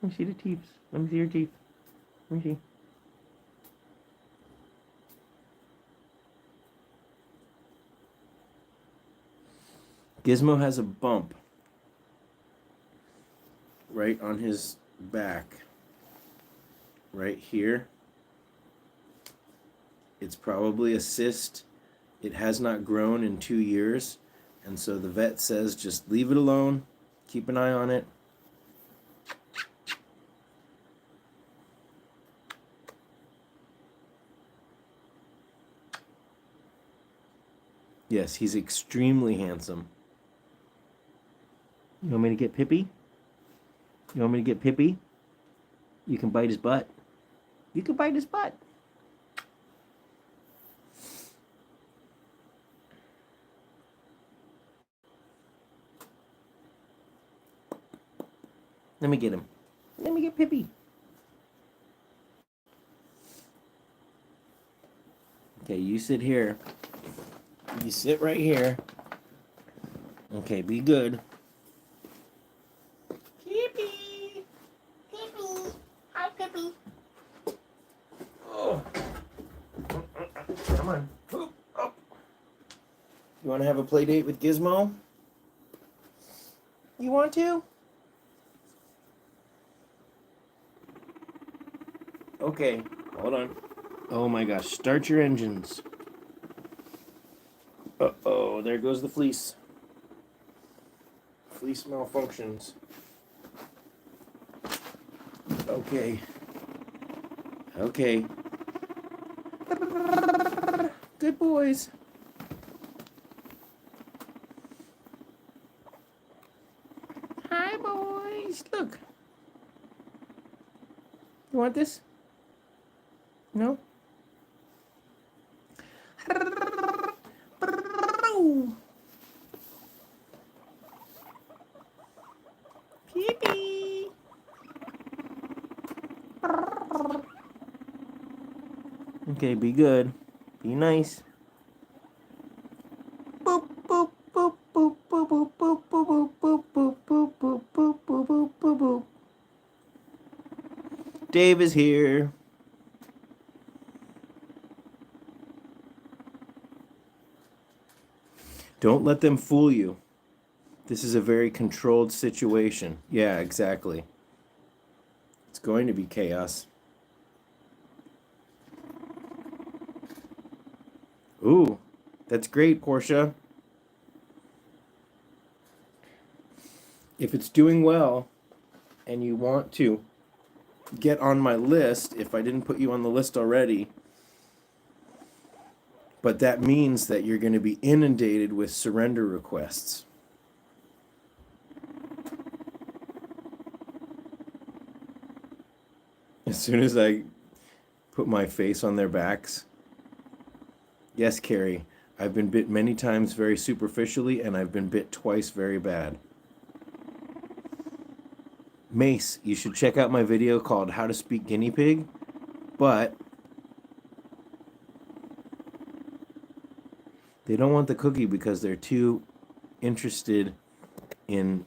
Let me see the teeth. Let me see your teeth. Let me see. Gizmo has a bump right on his back, right here. It's probably a cyst. It has not grown in 2 years, and so the vet says just leave it alone, keep an eye on it. Yes, he's extremely handsome. You want me to get Pippi? You want me to get Pippi? You can bite his butt. You can bite his butt. Let me get him. Let me get Pippi. Okay, you sit here. You sit right here. Okay, be good. Pippi! Pippi! Hi, Pippi. Oh. Come on. Oop, up. You want to have a play date with Gizmo? You want to? Okay, hold on. Oh my gosh, start your engines. Uh-oh, there goes the fleece. Fleece malfunctions. Okay. Okay. Good boys. Hi, boys. Look. You want this? No? Pee-pee. Okay, be good. Be nice. Boop, boop, boop, boop, boop, boop, boop, boop, boop, boop, boop, boop, boop, boop, boop, boop. Dave is here. Don't let them fool you. This is a very controlled situation. Yeah, exactly. It's going to be chaos. Ooh, that's great, Portia. If it's doing well and you want to get on my list, if I didn't put you on the list already, but that means that you're going to be inundated with surrender requests. As soon as I put my face on their backs. Yes, Carrie, I've been bit many times very superficially, and I've been bit twice very bad. Mace, you should check out my video called How to Speak Guinea Pig, but they don't want the cookie because they're too interested in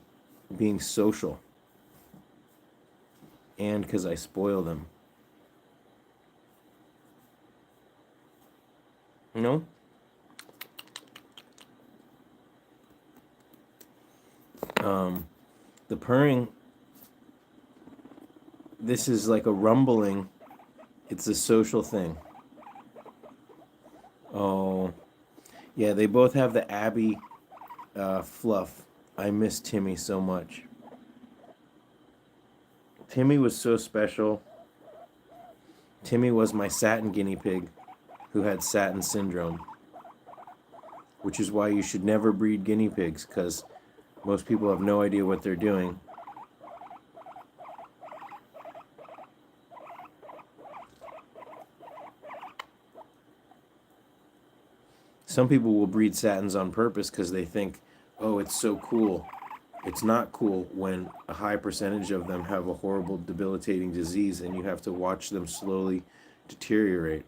being social. And because I spoil them. No? The purring, this is like a rumbling. It's a social thing. Oh, yeah, they both have the Abby fluff. I miss Timmy so much. Timmy was so special. Timmy was my satin guinea pig who had satin syndrome, which is why you should never breed guinea pigs, because most people have no idea what they're doing. Some people will breed satins on purpose because they think, oh, it's so cool. It's not cool when a high percentage of them have a horrible, debilitating disease and you have to watch them slowly deteriorate.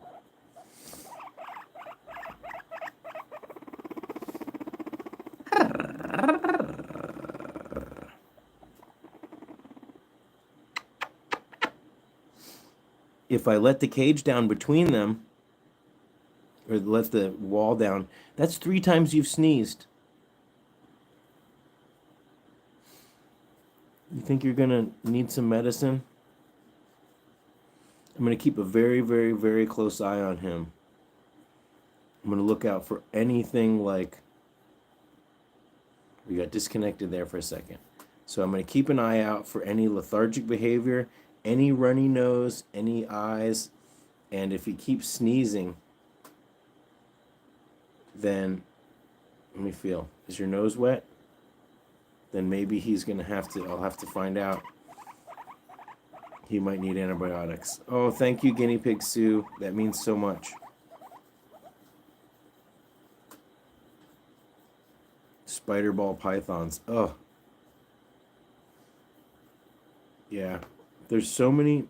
If I let the cage down between them, or let the wall down, that's 3 times you've sneezed. You think you're going to need some medicine? I'm going to keep a very, very, very close eye on him. I'm going to look out for anything like... We got disconnected there for a second. So I'm going to keep an eye out for any lethargic behavior, any runny nose, any eyes, and if he keeps sneezing, then let me feel. Is your nose wet? Then maybe he's going to have to, I'll have to find out. He might need antibiotics. Oh, thank you, Guinea Pig Sue. That means so much. Spider ball pythons. Oh. Yeah. There's so many.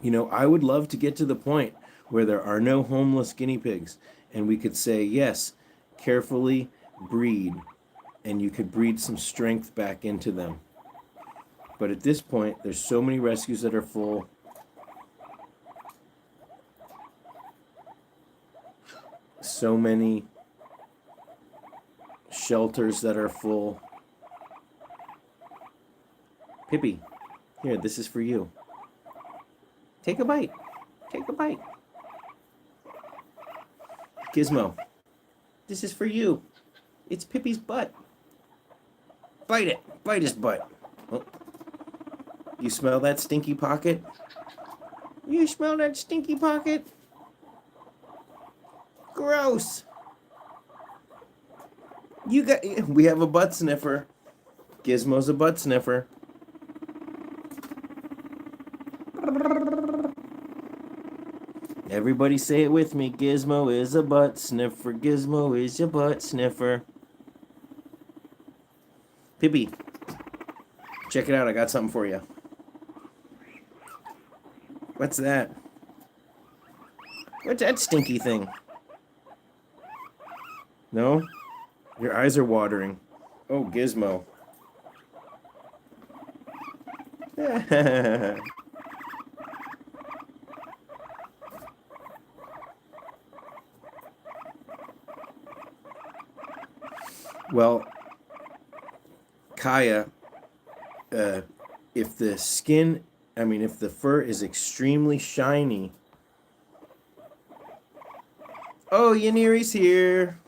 You know, I would love to get to the point where there are no homeless guinea pigs. And we could say, yes, carefully breed. And you could breed some strength back into them. But at this point, there's so many rescues that are full. So many shelters that are full. Pippi, here, this is for you. Take a bite. Take a bite. Gizmo, this is for you. It's Pippi's butt. Bite it. Bite his butt. Oh. You smell that stinky pocket? You smell that stinky pocket? Gross. We have a butt sniffer. Gizmo's a butt sniffer. Everybody say it with me. Gizmo is a butt sniffer. Gizmo is your butt sniffer. Pippi, check it out. I got something for you. What's that? What's that stinky thing? No? Your eyes are watering. Oh, Gizmo. Well, Kaya, if the fur is extremely shiny. Oh, Yaniri's here.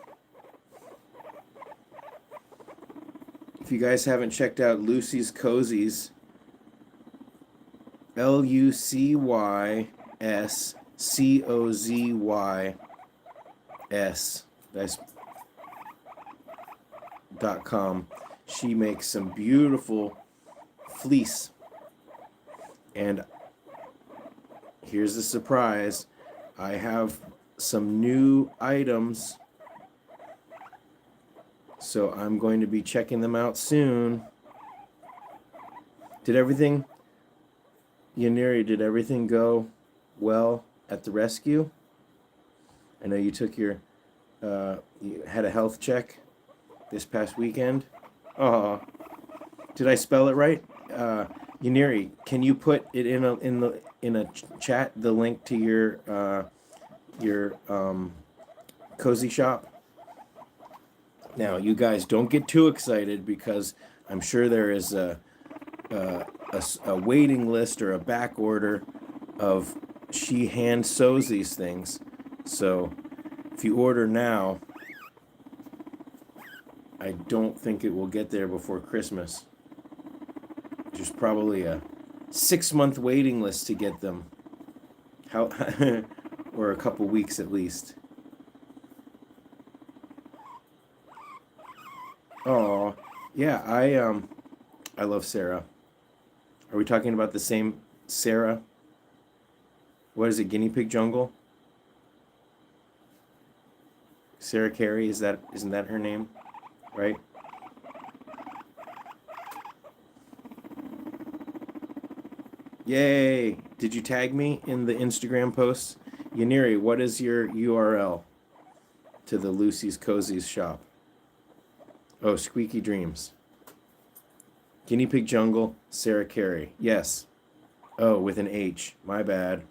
If you guys haven't checked out Lucy's Cozies, LucysCozys. That's .com. She makes some beautiful fleece. And here's the surprise. I have some new items. So I'm going to be checking them out soon. Yaniri, did everything go well at the rescue? I know you took you had a health check this past weekend. Oh, did I spell it right? Yaniri, can you put it in a chat, the link to your cozy shop? Now, you guys don't get too excited because I'm sure there is a waiting list or a back order of she hand sews these things. So if you order now, I don't think it will get there before Christmas. There's probably a 6-month waiting list to get them. Or a couple weeks at least. Oh, yeah, I love Sarah. Are we talking about the same Sarah? What is it, Guinea Pig Jungle? Sarah Carey, isn't that her name? Right? Yay! Did you tag me in the Instagram posts? Yaniri, what is your URL to the Lucy's Cozies shop? Oh, Squeaky Dreams. Guinea Pig Jungle, Sarah Carey. Yes. Oh, with an H. My bad.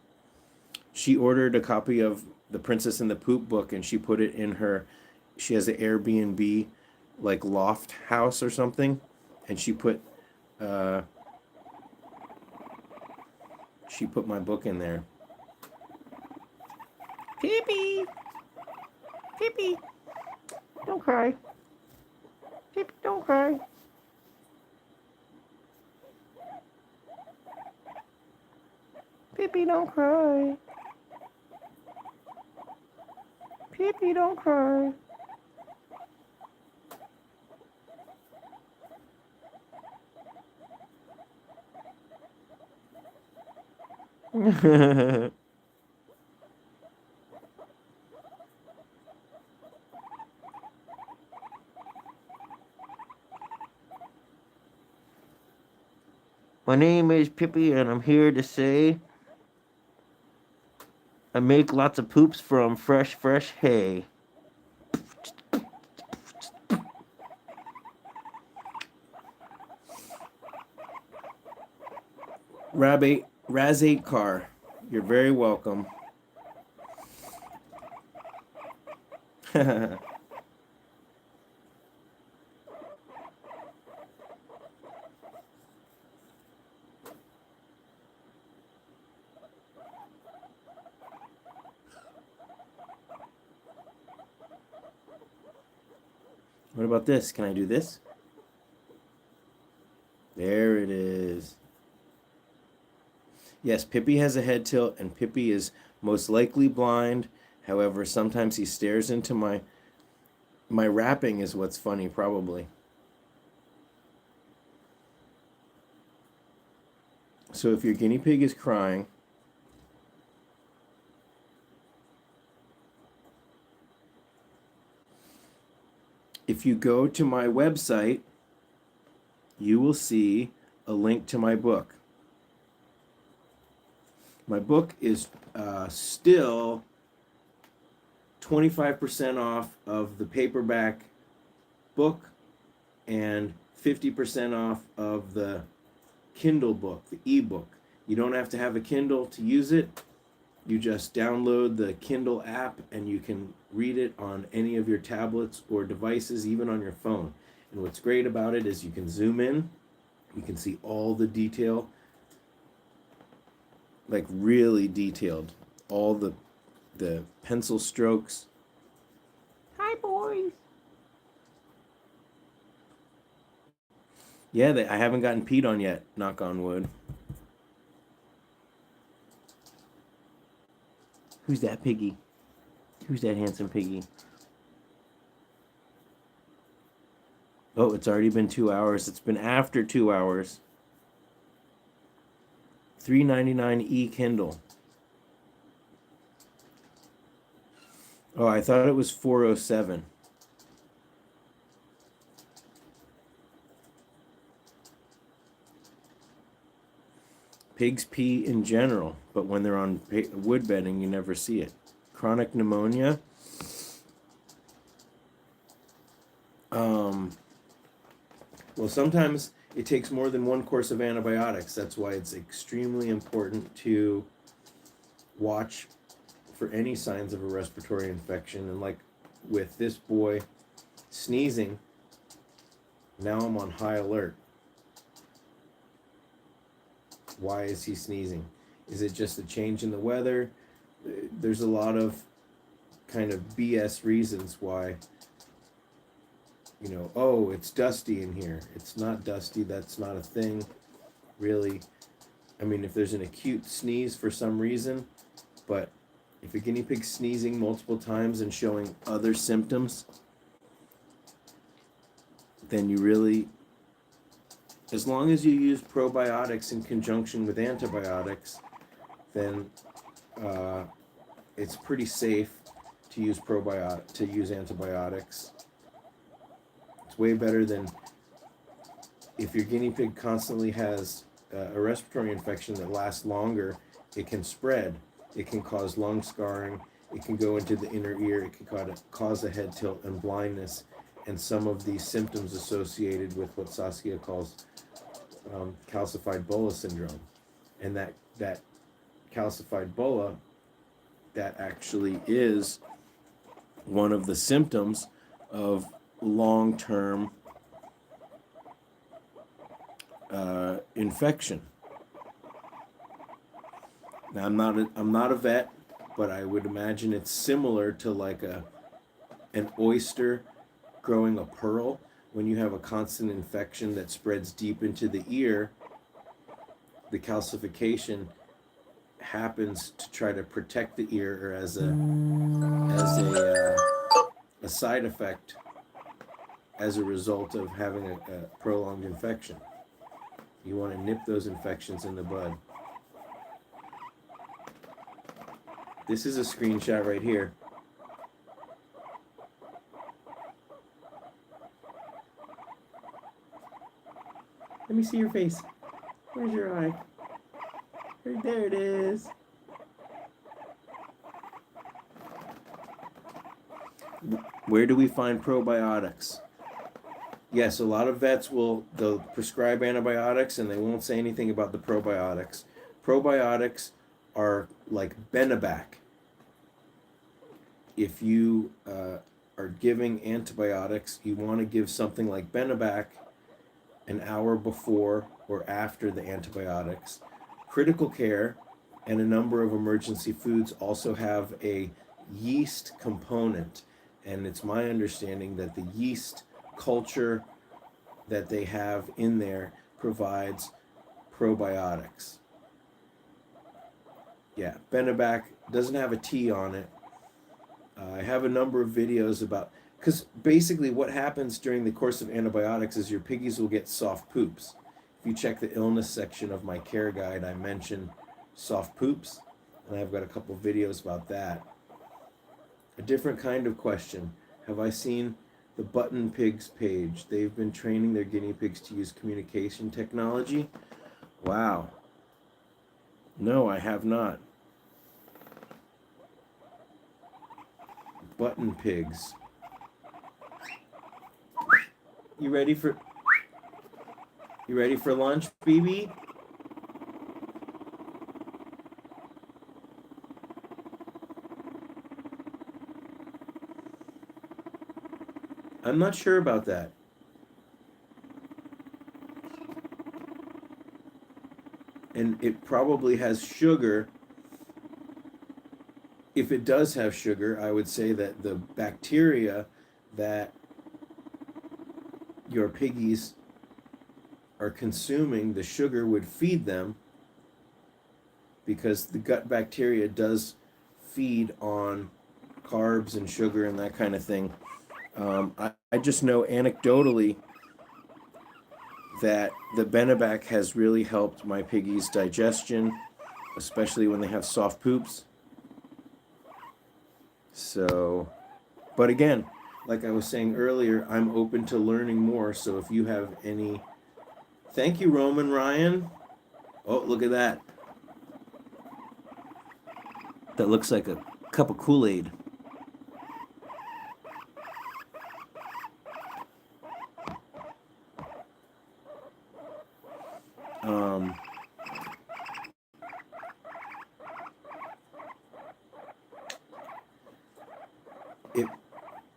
She ordered a copy of The Princess and the Poop book, and she put it in she has an Airbnb, like loft house or something, and she put my book in there. Pippi! Pippi! Don't cry. Pippi, don't cry. Pippi, don't cry. Pippi, don't cry. My name is Pippi, and I'm here to say I make lots of poops from fresh hay. Raz8 car, you're very welcome. What about this? Can I do this? There it is. Yes, Pippi has a head tilt, and Pippi is most likely blind. However, sometimes he stares into my wrapping is what's funny, probably. So if your guinea pig is crying, if you go to my website, you will see a link to my book. My book is still 25% off of the paperback book and 50% off of the Kindle book, the ebook. You don't have to have a Kindle to use it. You just download the Kindle app and you can read it on any of your tablets or devices, even on your phone. And what's great about it is you can zoom in, you can see all the detail, like really detailed, all the pencil strokes. Hi, boys. Yeah, I haven't gotten peed on yet, knock on wood. Who's that piggy? Who's that handsome piggy? Oh, it's already been 2 hours. It's been after 2 hours. $3.99 Kindle. Oh, I thought it was 407. Pigs pee in general, but when they're on wood bedding, you never see it. Chronic pneumonia. Well, sometimes it takes more than one course of antibiotics. That's why it's extremely important to watch for any signs of a respiratory infection. And like with this boy sneezing, now I'm on high alert. Why is he sneezing? Is it just a change in the weather? There's a lot of kind of BS reasons why, oh, it's dusty in here. It's not dusty. That's not a thing, really. I mean, if there's an acute sneeze for some reason, but if a guinea pig's sneezing multiple times and showing other symptoms, then you really, as long as you use probiotics in conjunction with antibiotics, then it's pretty safe to use antibiotics. It's way better than if your guinea pig constantly has a respiratory infection that lasts longer. It can spread. It can cause lung scarring. It can go into the inner ear. It can cause a head tilt and blindness, and some of these symptoms associated with what Saskia calls calcified bulla syndrome. And that calcified bulla, that actually is one of the symptoms of long-term infection. Now, I'm not a vet, but I would imagine it's similar to like an oyster growing a pearl. When you have a constant infection that spreads deep into the ear, the calcification happens to try to protect the ear, or as a side effect as a result of having a prolonged infection. You want to nip those infections in the bud. This is a screenshot right here. Let me see your face. Where's your eye? Right there it is. Where do we find probiotics? Yes, a lot of vets they'll prescribe antibiotics and they won't say anything about the probiotics. Probiotics are like Benebac. If you are giving antibiotics, you want to give something like Benebac an hour before or after the antibiotics. Critical care and a number of emergency foods also have a yeast component, and it's my understanding that the yeast culture that they have in there provides probiotics. Yeah, Benebac doesn't have a T on it. I have a number of videos about, because basically what happens during the course of antibiotics is your piggies will get soft poops. If you check the illness section of my care guide, I mention soft poops, and I've got a couple videos about that. A different kind of question. Have I seen the Button Pigs page? They've been training their guinea pigs to use communication technology. Wow. No, I have not. Button Pigs. You ready for lunch, BB? I'm not sure about that. And it probably has sugar. If it does have sugar, I would say that the bacteria that your piggies are consuming, the sugar would feed them, because the gut bacteria does feed on carbs and sugar and that kind of thing. I just know anecdotally that the Benebac has really helped my piggies' digestion, especially when they have soft poops. So, but again, like I was saying earlier, I'm open to learning more. So if you have any, thank you, Roman Ryan. Oh, look at that. That looks like a cup of Kool-Aid.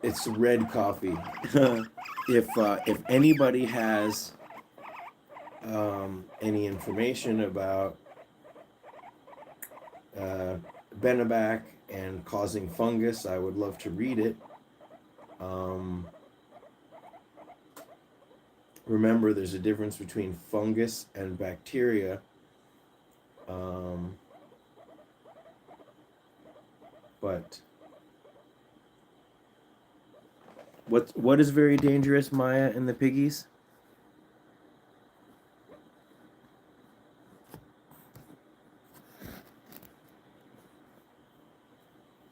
It's red coffee. If anybody has any information about Benebac and causing fungus, I would love to read it. Remember, there's a difference between fungus and bacteria. But what is very dangerous, Maya and the piggies?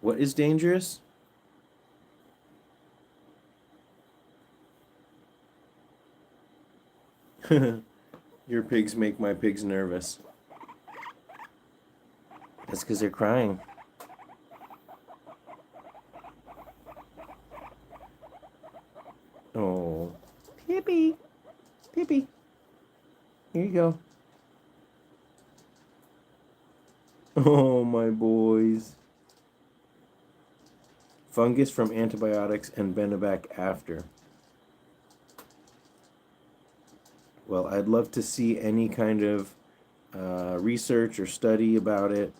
What is dangerous? Your pigs make my pigs nervous. That's because they're crying. Oh, Pippi, Pippi, here you go. Oh, my boys. Fungus from antibiotics and Benebac after. Well, I'd love to see any kind of research or study about it,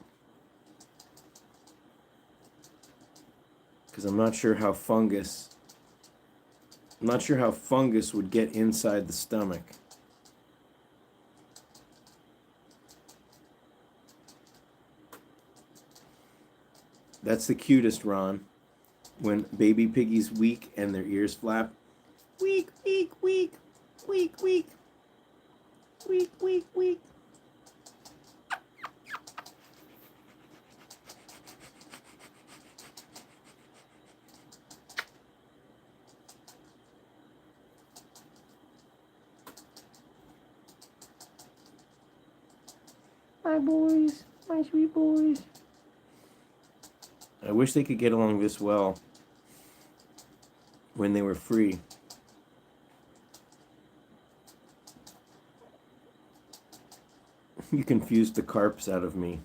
because I'm not sure how fungus would get inside the stomach. That's the cutest, Ron. When baby piggies weak and their ears flap. Weak, weak, weak, weak, weak, weak, weak, weak. My boys, my sweet boys. I wish they could get along this well when they were free. You confused the carps out of me.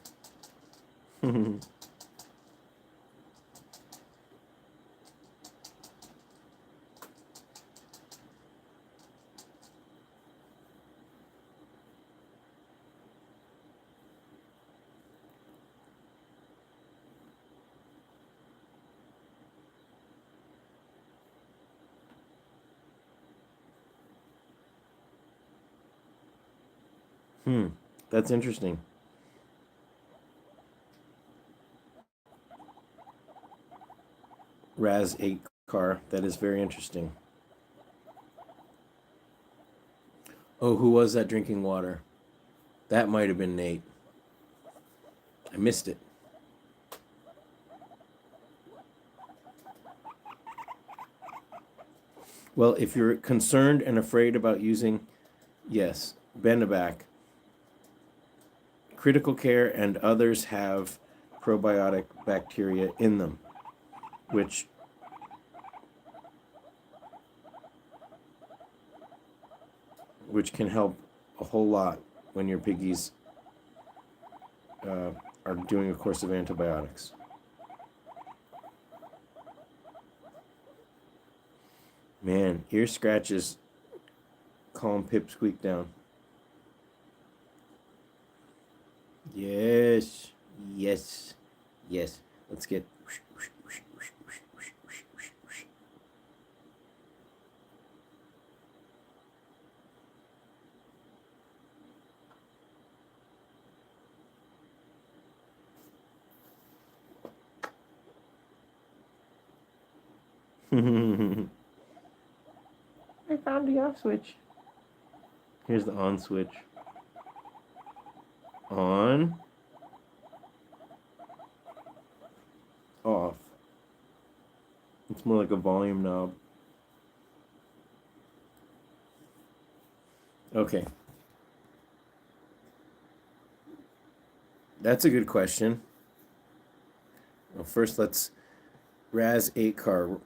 That's interesting. Raz 8 car. That is very interesting. Oh, who was that drinking water? That might have been Nate. I missed it. Well, if you're concerned and afraid about using, yes, Bendabac, Critical Care and others have probiotic bacteria in them, which can help a whole lot when your piggies are doing a course of antibiotics. Man, ear scratches calm Pipsqueak down. Yes, yes, yes. Let's get. I found the off switch. Here's the on switch. On. Off. It's more like a volume knob. Okay. That's a good question. Well, first let's Raz 8 car.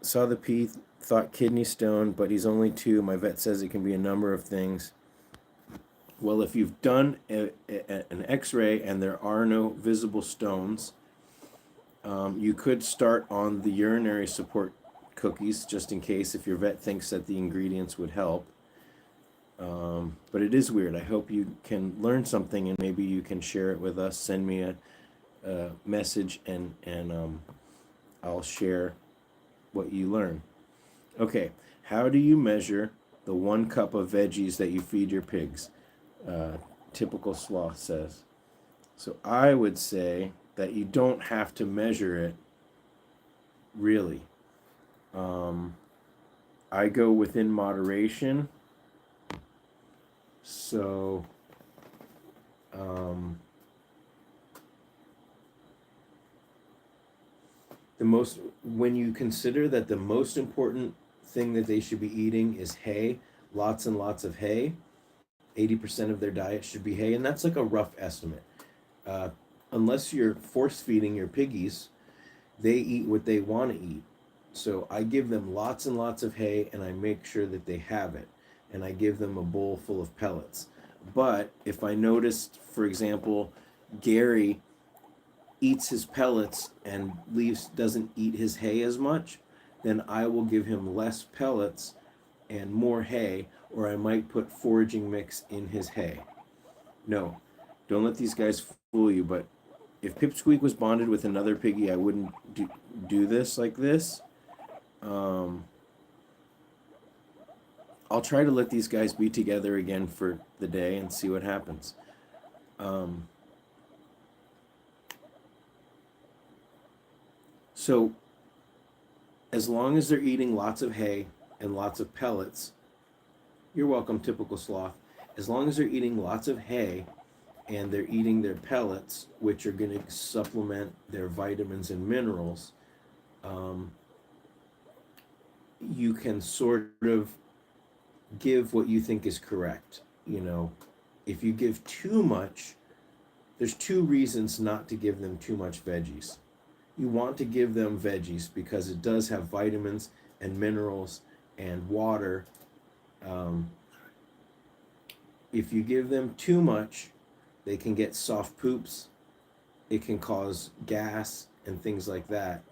Saw the pee, thought kidney stone, but he's only 2. My vet says it can be a number of things. Well, if you've done an x-ray and there are no visible stones, you could start on the urinary support cookies just in case if your vet thinks that the ingredients would help. But it is weird. I hope you can learn something and maybe you can share it with us. Send me a message and I'll share what you learn. Okay, how do you measure the 1 cup of veggies that you feed your pigs? Typical sloth says. So I would say that you don't have to measure it really. I go within moderation. So when you consider that the most important thing that they should be eating is hay, lots and lots of hay, 80% of their diet should be hay, and that's like a rough estimate. Unless you're force feeding your piggies, they eat what they want to eat. So I give them lots and lots of hay and I make sure that they have it. And I give them a bowl full of pellets. But if I noticed, for example, Gary eats his pellets and doesn't eat his hay as much, then I will give him less pellets and more hay, or I might put foraging mix in his hay. No, don't let these guys fool you, but if Pipsqueak was bonded with another piggy, I wouldn't do this like this. I'll try to let these guys be together again for the day and see what happens. So as long as they're eating lots of hay and lots of pellets, you're welcome, typical sloth. As long as they're eating lots of hay and they're eating their pellets, which are going to supplement their vitamins and minerals, you can sort of give what you think is correct. You know, if you give too much, there's 2 reasons not to give them too much veggies. You want to give them veggies because it does have vitamins and minerals and water. If you give them too much, they can get soft poops. It can cause gas and things like that.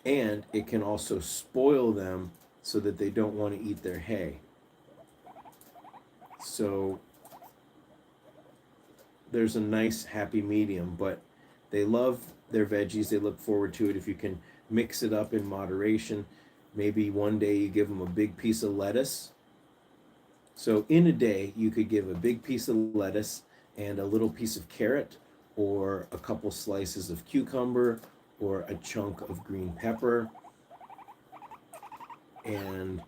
And it can also spoil them so that they don't want to eat their hay. So there's a nice happy medium, but they love their veggies. They look forward to it. If you can mix it up in moderation, maybe one day you give them a big piece of lettuce So in a day, you could give a big piece of lettuce and a little piece of carrot, or a couple slices of cucumber, or a chunk of green pepper. And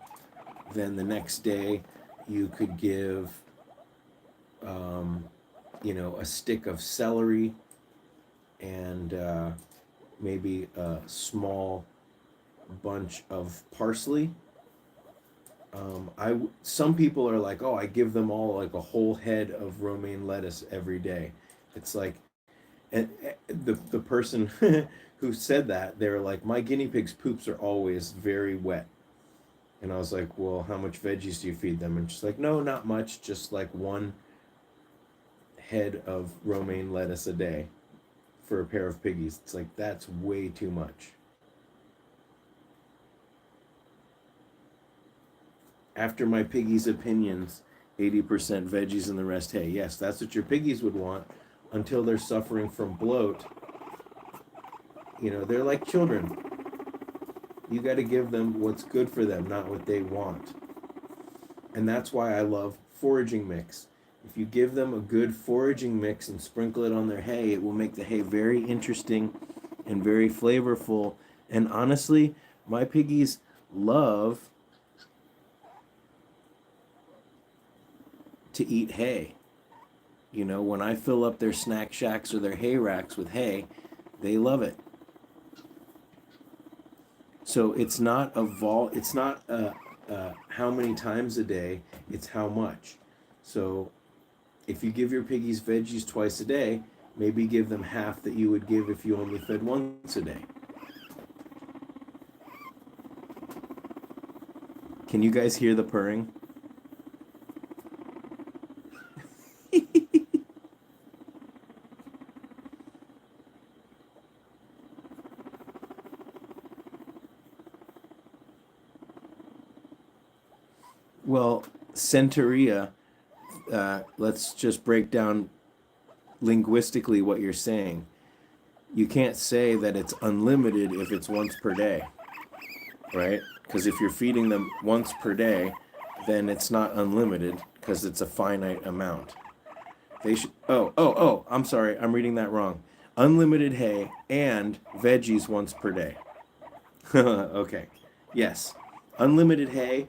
then the next day, you could give, a stick of celery and maybe a small bunch of parsley. Some people are like, oh, I give them all like a whole head of romaine lettuce every day. It's like, and the person who said that, they're like, my guinea pig's poops are always very wet. And I was like, well, how much veggies do you feed them? And she's like, no, not much, just like one head of romaine lettuce a day for a pair of piggies. It's like, that's way too much. After my piggies' opinions, 80% veggies and the rest hay. Yes, that's what your piggies would want until they're suffering from bloat. They're like children. You got to give them what's good for them, not what they want. And that's why I love foraging mix. If you give them a good foraging mix and sprinkle it on their hay, it will make the hay very interesting and very flavorful. And honestly, my piggies love to eat hay. When I fill up their snack shacks or their hay racks with hay, they love it. So it's not how many times a day, it's how much. So if you give your piggies veggies twice a day, maybe give them half that you would give if you only fed once a day. Can you guys hear the purring? Well, centuria, let's just break down linguistically what you're saying. You can't say that it's unlimited if it's once per day, right? Because if you're feeding them once per day, then it's not unlimited because it's a finite amount. They should. Oh, I'm sorry. I'm reading that wrong. Unlimited hay and veggies once per day. Okay. Yes. Unlimited hay.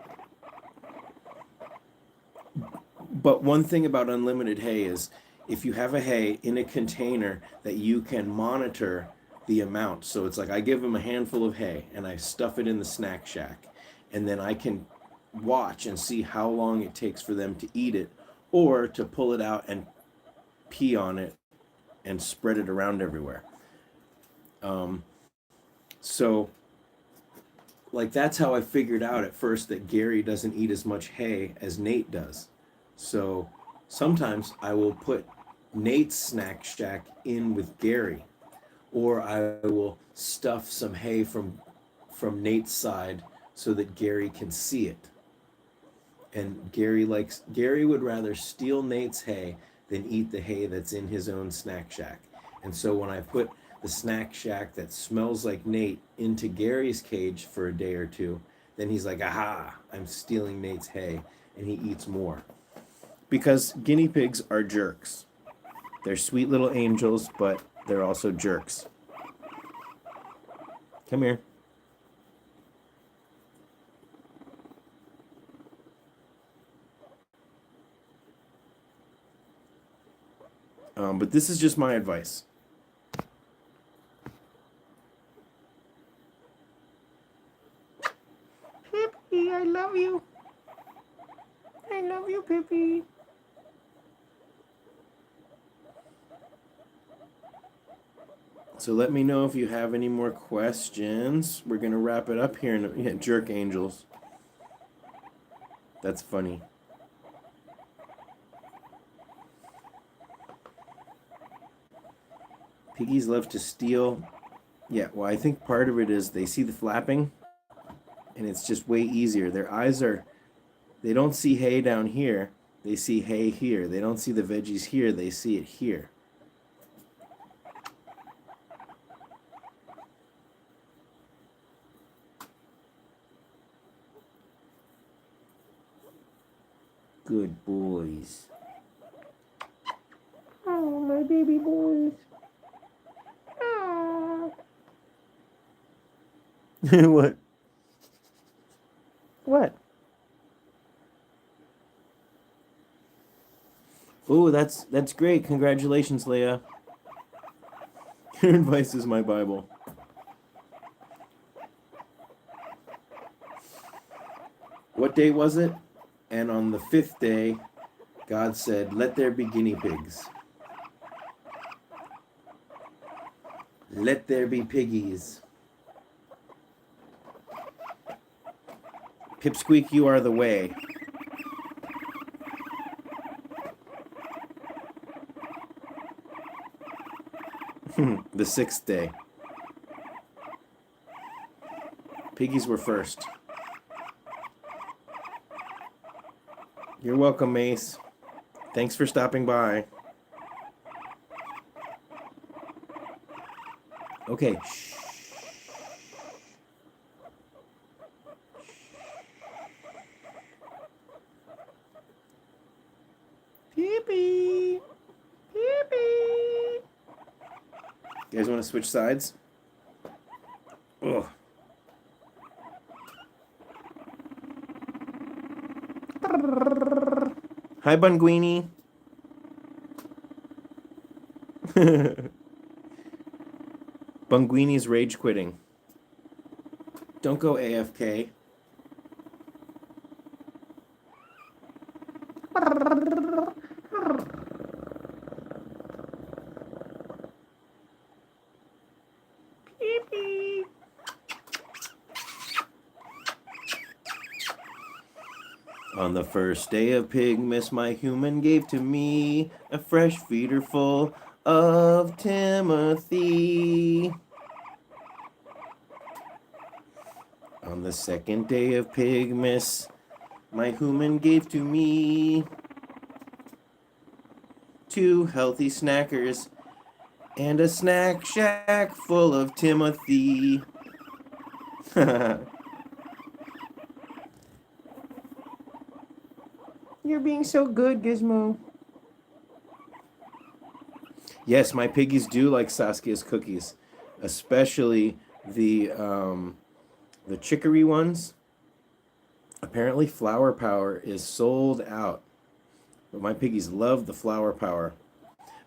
But one thing about unlimited hay is if you have a hay in a container that you can monitor the amount. So it's like I give them a handful of hay and I stuff it in the snack shack. And then I can watch and see how long it takes for them to eat it or to pull it out and pee on it and spread it around everywhere. So like that's how I figured out at first that Gary doesn't eat as much hay as Nate does. So sometimes I will put Nate's snack shack in with Gary, or I will stuff some hay from Nate's side so that Gary can see it. And Gary would rather steal Nate's hay than eat the hay that's in his own snack shack. And so when I put the snack shack that smells like Nate into Gary's cage for a day or two, then he's like, aha, I'm stealing Nate's hay, and he eats more. Because guinea pigs are jerks. They're sweet little angels, but they're also jerks. Come here. But this is just my advice. Pippi, I love you. I love you, Pippi. So let me know if you have any more questions. We're going to wrap it up here in Jerk Angels. That's funny. Piggies love to steal. Yeah, well, I think part of it is they see the flapping, and it's just way easier. Their eyes they don't see hay down here. They see hay here. They don't see the veggies here. They see it here. Good boys. Oh, my baby boys. Oh. What? What? Oh, that's great. Congratulations, Leia. Your advice is my Bible. What day was it? And on the 5th day, God said, "Let there be guinea pigs. Let there be piggies. Pipsqueak, you are the way." The 6th day. Piggies were first. You're welcome, Mace. Thanks for stopping by. Okay. Shh. Pee-pee. Pee-pee. You guys want to switch sides? Ugh. Hi, Bunguini. Bunguini's rage quitting. Don't go AFK. Pee-pee. On the first day of Pigmas, my human gave to me a fresh feeder full of Timothy. On the second day of Pigmas, my human gave to me 2 healthy snackers and a snack shack full of Timothy. You're being so good, Gizmo. Yes, my piggies do like Saskia's cookies, especially the chicory ones. Apparently, Flower Power is sold out, but my piggies love the Flower Power.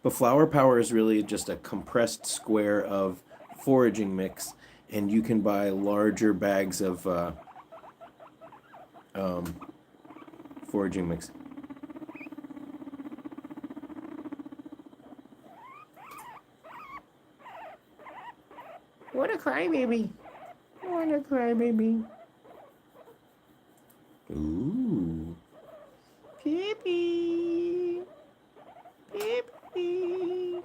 But Flower Power is really just a compressed square of foraging mix, and you can buy larger bags of foraging mix. What a crybaby. What a crybaby. Ooh. Pee-pee. Pee-pee.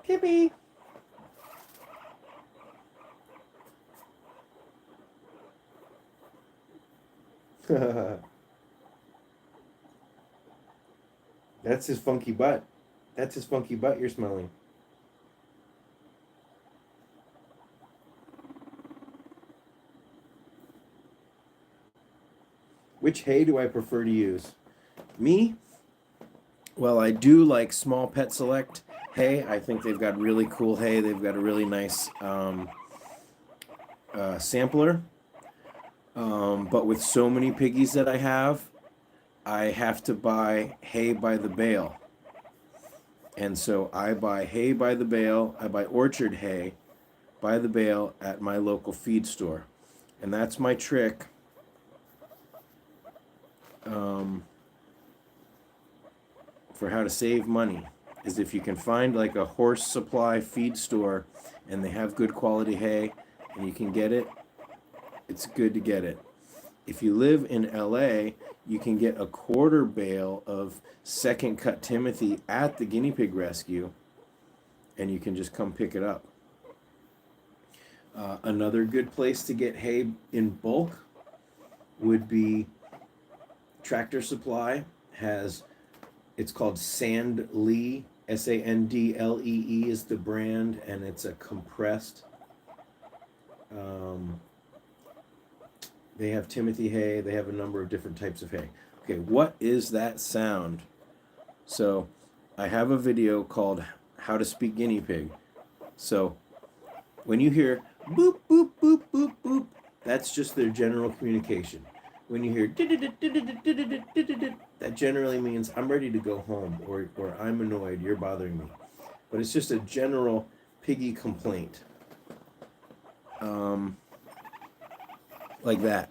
Pee-pee. That's his funky butt. That's his funky butt you're smelling. Which hay do I prefer to use? Me? Well, I do like Small Pet Select hay. I think they've got really cool hay. They've got a really nice sampler. But with so many piggies that I have to buy hay by the bale. And so I buy hay by the bale. I buy orchard hay by the bale at my local feed store. And that's my trick. For how to save money is if you can find like a horse supply feed store and they have good quality hay and you can get it, it's good to get it. If you live in LA, you can get a quarter bale of second cut Timothy at the guinea pig rescue and you can just come pick it up. Another good place to get hay in bulk would be Tractor Supply. It's called Sandlee, Sandlee is the brand, and it's a compressed. They have Timothy hay. They have a number of different types of hay. Okay, what is that sound? So I have a video called How to Speak Guinea Pig. So when you hear boop, boop, boop, boop, boop, that's just their general communication. When you hear that generally means I'm ready to go home, or I'm annoyed, you're bothering me. But it's just a general piggy complaint. Like that.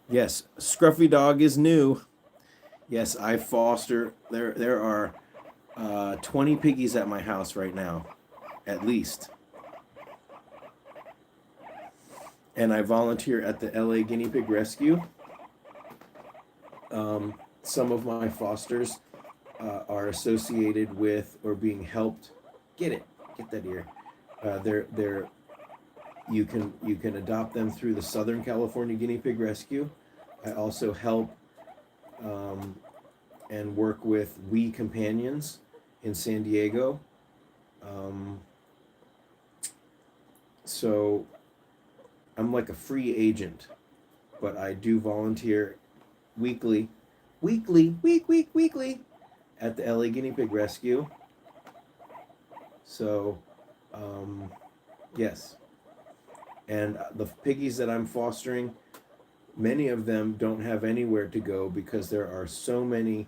Yes, Scruffy Dog is new. Yes, I foster. There are 20 piggies at my house right now, at least. And I volunteer at the LA Guinea Pig Rescue. Some of my fosters are associated with or being helped. Get that ear. You can adopt them through the Southern California Guinea Pig Rescue. I also help and work with We Companions in San Diego. So I'm like a free agent, but I do volunteer weekly at the LA Guinea Pig Rescue. So, yes. And the piggies that I'm fostering, many of them don't have anywhere to go because there are so many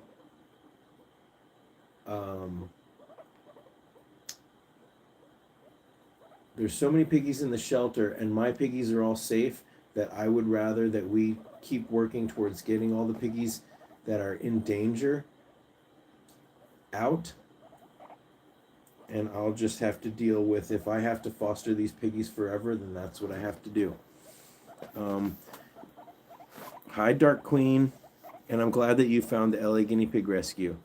there's so many piggies in the shelter, and my piggies are all safe, that I would rather that we keep working towards getting all the piggies that are in danger out. And I'll just have to deal with, if I have to foster these piggies forever, then that's what I have to do. Hi, Dark Queen, and I'm glad that you found the LA Guinea Pig Rescue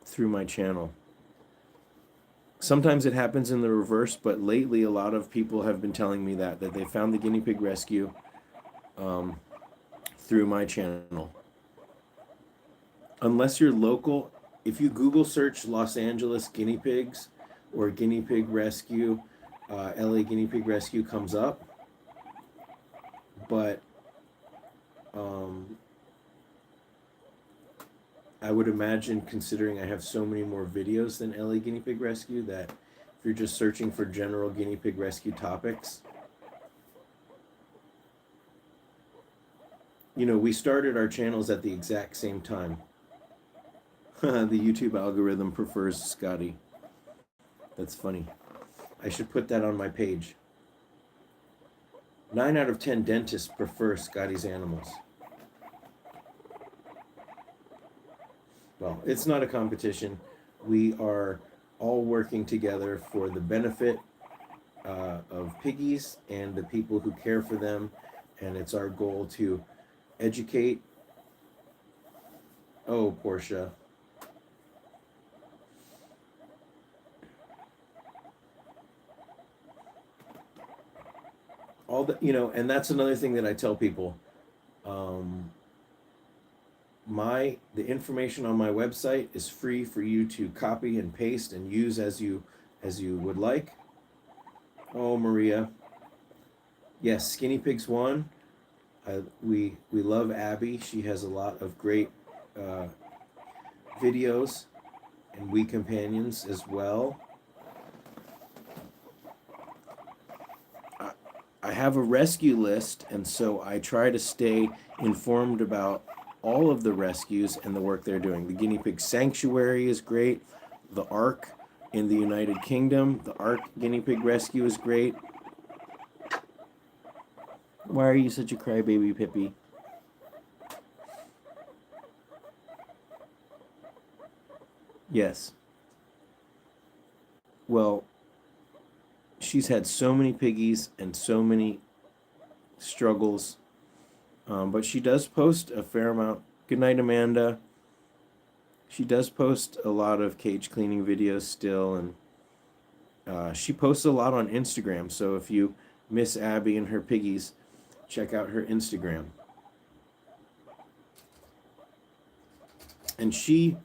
through my channel. Sometimes it happens in the reverse, but lately a lot of people have been telling me that they found the Guinea Pig Rescue through my channel. Unless you're local, if you Google search Los Angeles guinea pigs or guinea pig rescue, LA Guinea Pig Rescue comes up. But I would imagine, considering I have so many more videos than LA Guinea Pig Rescue, that if you're just searching for general guinea pig rescue topics, you know, we started our channels at the exact same time. The YouTube algorithm prefers Scotty. That's funny. I should put that on my page. 9 out of 10 dentists prefer Scotty's animals. Well, it's not a competition. We are all working together for the benefit of piggies and the people who care for them. And it's our goal to educate. Oh, Portia. All the, you know, and that's another thing that I tell people. The information on my website is free for you to copy and paste and use as you would like. Oh, Maria. Yes, Skinny Pigs 1. We love Abby. She has a lot of great videos, and We Companions as well. I have a rescue list, and so I try to stay informed about all of the rescues and the work they're doing. The Guinea Pig Sanctuary is great. The Ark in the United Kingdom, the Ark Guinea Pig Rescue is great. Why are you such a crybaby, Pippi? Yes. Well, she's had so many piggies and so many struggles, but she does post a fair amount. Good night, Amanda. She does post a lot of cage cleaning videos still, and she posts a lot on Instagram. So if you miss Abby and her piggies, check out her Instagram. And she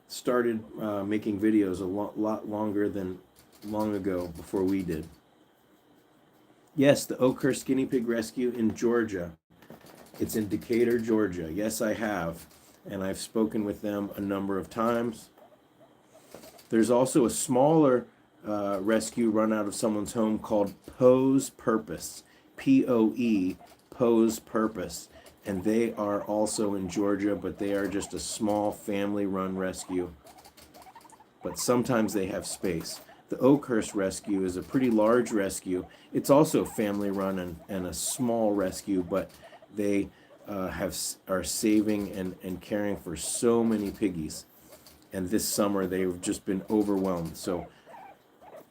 started making videos a lot longer than long ago, before we did. Yes, the Oakhurst Guinea Pig Rescue in Georgia. It's in Decatur, Georgia. Yes, I have. And I've spoken with them a number of times. There's also a smaller rescue run out of someone's home called Pose Purpose. P-O-E, Pose Purpose. And they are also in Georgia, but they are just a small family-run rescue. But sometimes they have space. The Oakhurst Rescue is a pretty large rescue. It's also family-run and a small rescue, but they are saving and caring for so many piggies. And this summer they've just been overwhelmed. So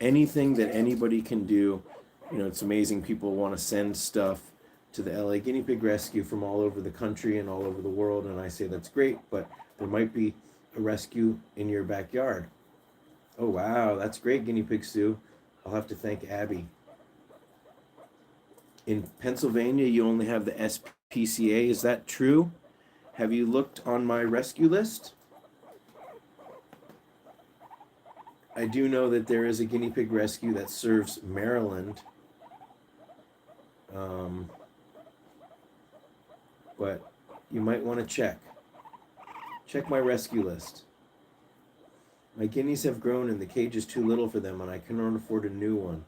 anything that anybody can do, it's amazing. People want to send stuff to the LA Guinea Pig Rescue from all over the country and all over the world, and I say that's great, but there might be a rescue in your backyard. Oh wow, that's great, Guinea Pig Sue. I'll have to thank Abby. In Pennsylvania, you only have the SPCA. Is that true? Have you looked on my rescue list? I do know that there is a guinea pig rescue that serves Maryland. But you might want to check. Check my rescue list. My guineas have grown and the cage is too little for them, and I cannot afford a new one.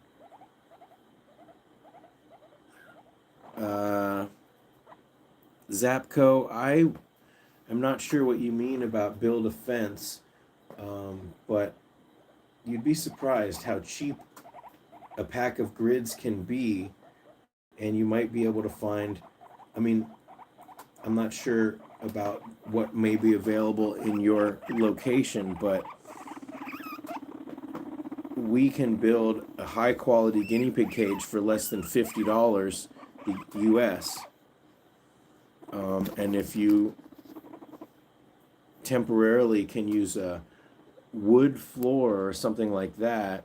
Zapco, I am not sure what you mean about build a fence, but you'd be surprised how cheap a pack of grids can be, and you might be able to find, I'm not sure about what may be available in your location, but we can build a high quality guinea pig cage for less than $50 US. And if you temporarily can use a wood floor or something like that,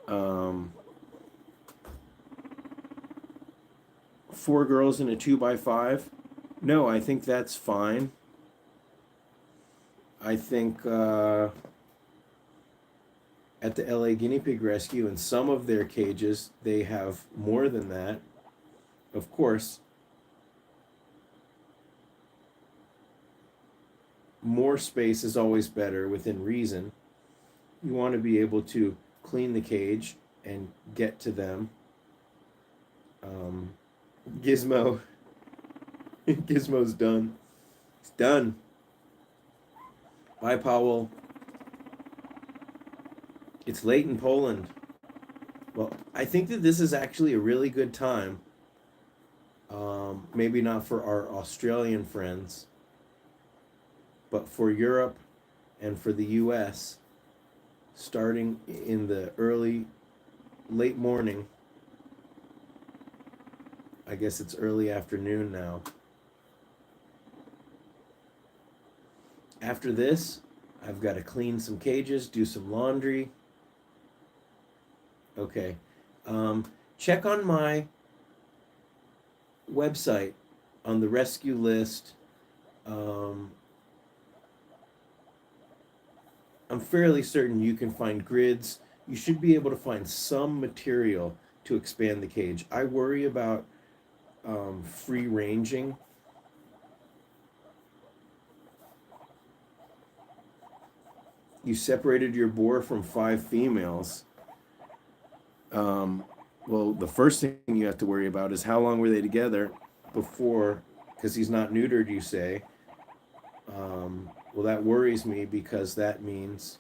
4 girls in a 2x5. No, I think that's fine. I think at the LA Guinea Pig Rescue, in some of their cages, they have more than that. Of course, more space is always better within reason. You want to be able to clean the cage and get to them. Gizmo. Gizmo's done. It's done. Bye, Powell. It's late in Poland. Well, I think that this is actually a really good time. Maybe not for our Australian friends, but for Europe and for the US, starting in the late morning. I guess it's early afternoon now. After this, I've got to clean some cages, do some laundry. Okay. Check on my website on the rescue list. I'm fairly certain you can find grids. You should be able to find some material to expand the cage. I worry about free ranging. You separated your boar from 5 females. Well, the first thing you have to worry about is how long were they together before, because he's not neutered, you say. Well, that worries me, because that means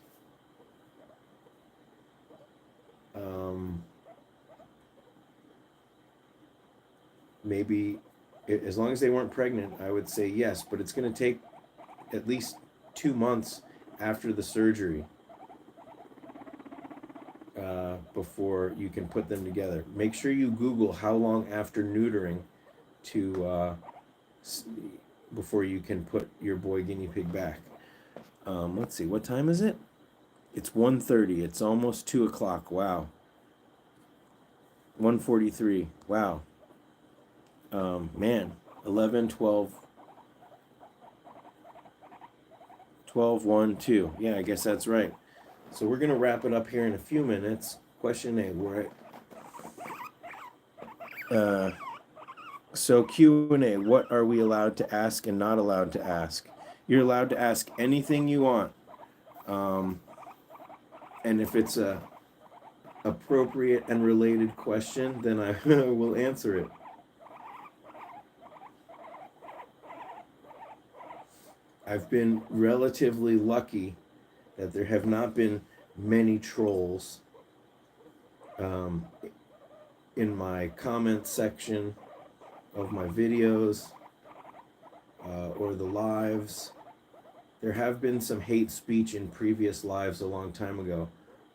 maybe as long as they weren't pregnant, I would say yes, but it's going to take at least 2 months after the surgery before you can put them together. Make sure you Google how long after neutering before you can put your boy guinea pig back. Let's see, what time is it? It's 1:30. It's almost 2 o'clock. Wow. 1:43. Wow. Man, 11, 12, 12, 1, 2. Yeah, I guess that's right. So we're going to wrap it up here in a few minutes. Question 8. We're at, so Q&A, what are we allowed to ask and not allowed to ask? You're allowed to ask anything you want. And if it's a appropriate and related question, then I will answer it. I've been relatively lucky that there have not been many trolls in my comment section of my videos or the lives. There have been some hate speech in previous lives a long time ago.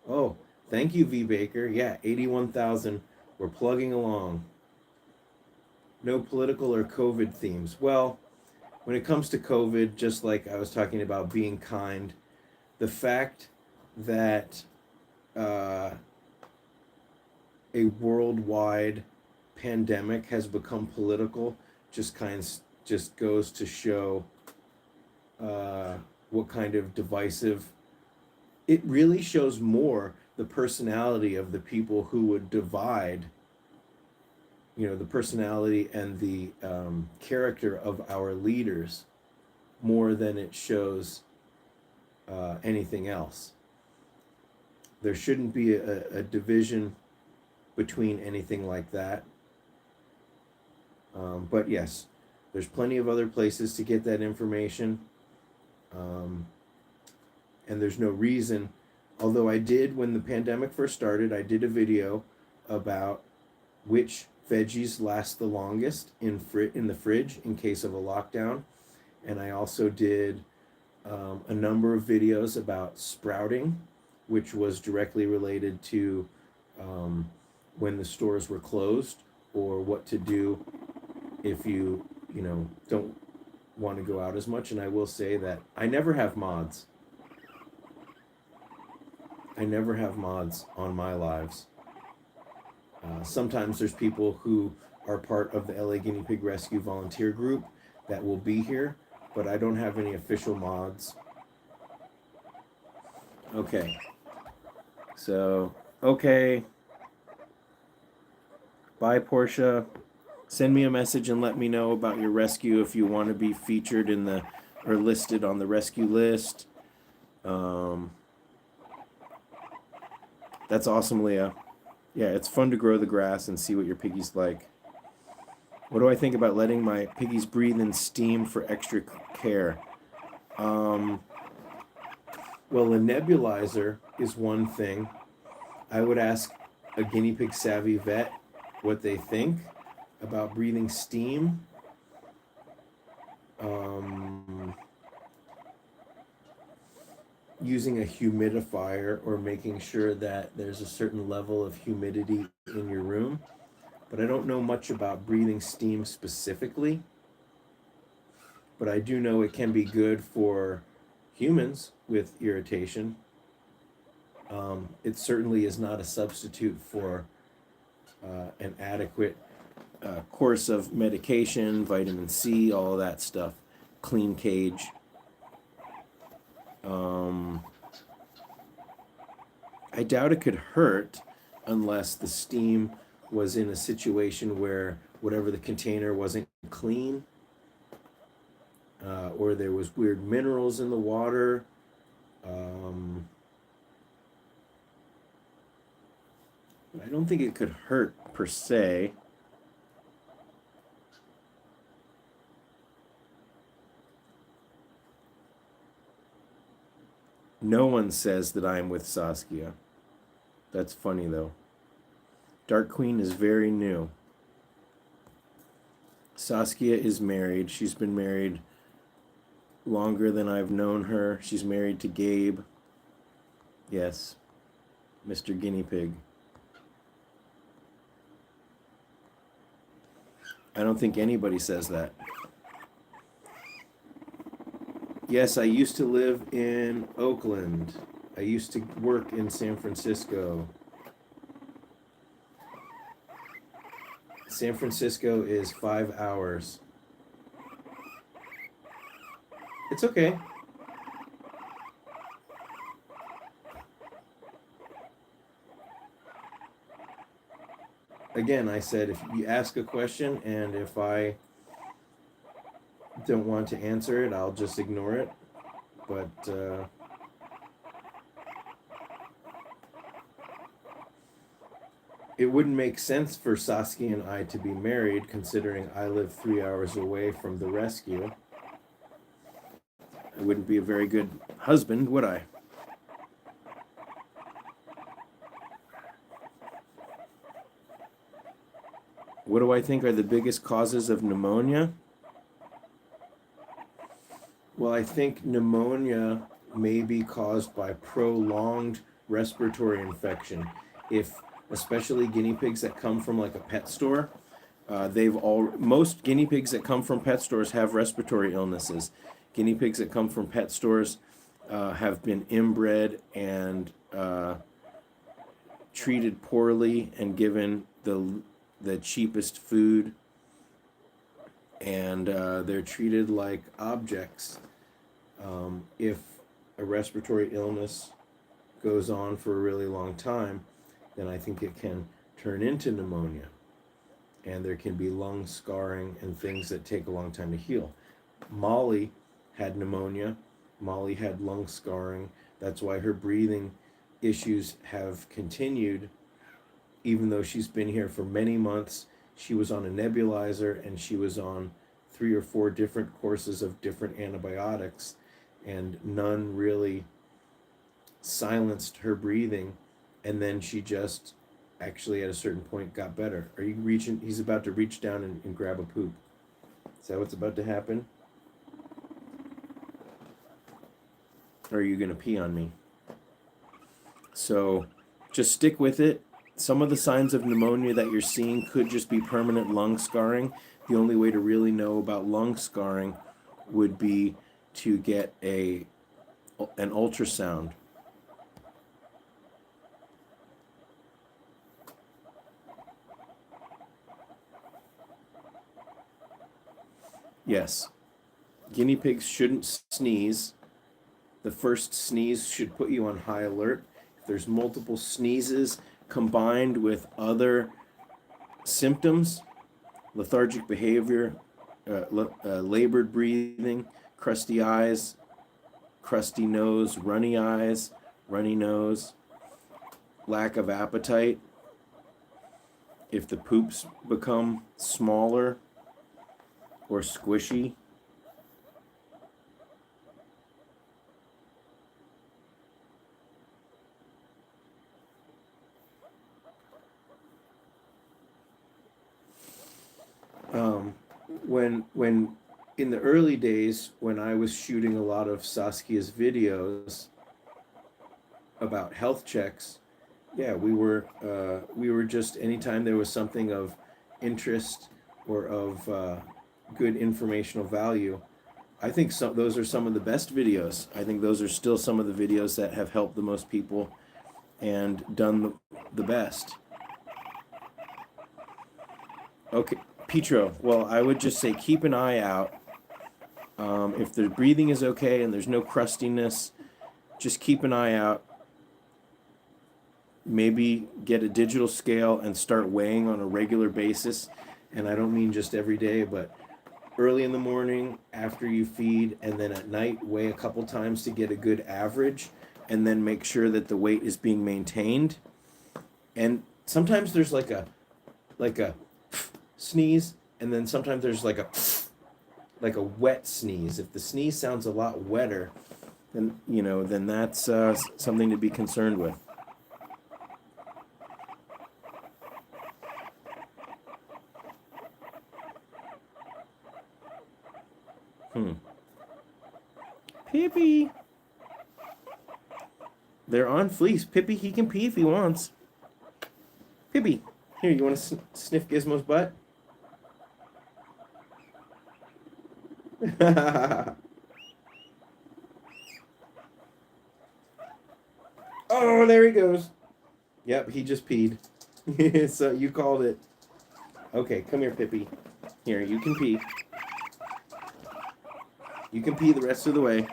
Oh, thank you, V. Baker. Yeah, 81,000. We're plugging along. No political or COVID themes. Well, when it comes to COVID, just like I was talking about being kind, the fact that a worldwide pandemic has become political just goes to show what kind of divisive. It really shows more the personality of the people who would divide, the personality and the character of our leaders more than it shows anything else. There shouldn't be a division between anything like that. But yes, there's plenty of other places to get that information. And there's no reason, although I did, when the pandemic first started, I did a video about which veggies last the longest in the fridge in case of a lockdown. And I also did a number of videos about sprouting, which was directly related to when the stores were closed, or what to do if you don't want to go out as much. And I will say that I never have mods. I never have mods on my lives. Sometimes there's people who are part of the LA Guinea Pig Rescue volunteer group that will be here, but I don't have any official mods. Okay. So, okay. Bye, Portia. Send me a message and let me know about your rescue if you want to be featured or listed on the rescue list. That's awesome, Leah. Yeah, it's fun to grow the grass and see what your piggies like. What do I think about letting my piggies breathe in steam for extra care? Well, a nebulizer is one thing. I would ask a guinea pig savvy vet what they think about breathing steam. Using a humidifier or making sure that there's a certain level of humidity in your room. But I don't know much about breathing steam specifically. But I do know it can be good for humans with irritation. It certainly is not a substitute for an adequate course of medication, vitamin C, all of that stuff, clean cage. I doubt it could hurt unless the steam was in a situation where whatever the container wasn't clean, or there was weird minerals in the water. I don't think it could hurt per se. No one says that I'm with Saskia. That's funny, though. Dark Queen is very new. Saskia is married. She's been married longer than I've known her. She's married to Gabe. Yes, Mr. Guinea Pig. I don't think anybody says that. Yes, I used to live in Oakland. I used to work in San Francisco. San Francisco is 5 hours. It's okay. Again, I said if you ask a question and if I don't want to answer it, I'll just ignore it. But it wouldn't make sense for Saskia and I to be married, considering I live 3 hours away from the rescue. I wouldn't be a very good husband, would I? What do I think are the biggest causes of pneumonia? Well, I think pneumonia may be caused by prolonged respiratory infection. If, especially guinea pigs that come from like a pet store, most guinea pigs that come from pet stores have respiratory illnesses. Guinea pigs that come from pet stores have been inbred and treated poorly and given the cheapest food, and they're treated like objects. If a respiratory illness goes on for a really long time, then I think it can turn into pneumonia, and there can be lung scarring and things that take a long time to heal. Molly had pneumonia. Molly had lung scarring. That's why her breathing issues have continued even though she's been here for many months. She was on a nebulizer and she was on 3 or 4 different courses of different antibiotics, and none really silenced her breathing. And then she just actually at a certain point got better. Are you reaching? He's about to reach down and grab a poop. Is that what's about to happen? Or are you going to pee on me? So just stick with it. Some of the signs of pneumonia that you're seeing could just be permanent lung scarring. The only way to really know about lung scarring would be to get an ultrasound. Yes, guinea pigs shouldn't sneeze. The first sneeze should put you on high alert. If there's multiple sneezes combined with other symptoms, lethargic behavior, labored breathing, crusty eyes, crusty nose, runny eyes, runny nose, lack of appetite, if the poops become smaller or squishy, when in the early days when I was shooting a lot of Saskia's videos about health checks, yeah, we were just, anytime there was something of interest or of good informational value, I think those are some of the best videos. I think those are still some of the videos that have helped the most people and done the best. Okay, Petro, well, I would just say keep an eye out. If the breathing is okay and there's no crustiness, just keep an eye out. Maybe get a digital scale and start weighing on a regular basis. And I don't mean just every day, but early in the morning, after you feed, and then at night, weigh a couple times to get a good average, and then make sure that the weight is being maintained. And sometimes there's like a sneeze, and then sometimes there's like a wet sneeze. If the sneeze sounds a lot wetter, then that's something to be concerned with. Pippi. They're on Fleece. Pippi, he can pee if he wants. Pippi, here, you want to sniff Gizmo's butt? Oh, there he goes. Yep, he just peed. So you called it. Okay, come here, Pippi. Here, you can pee. You can pee the rest of the way.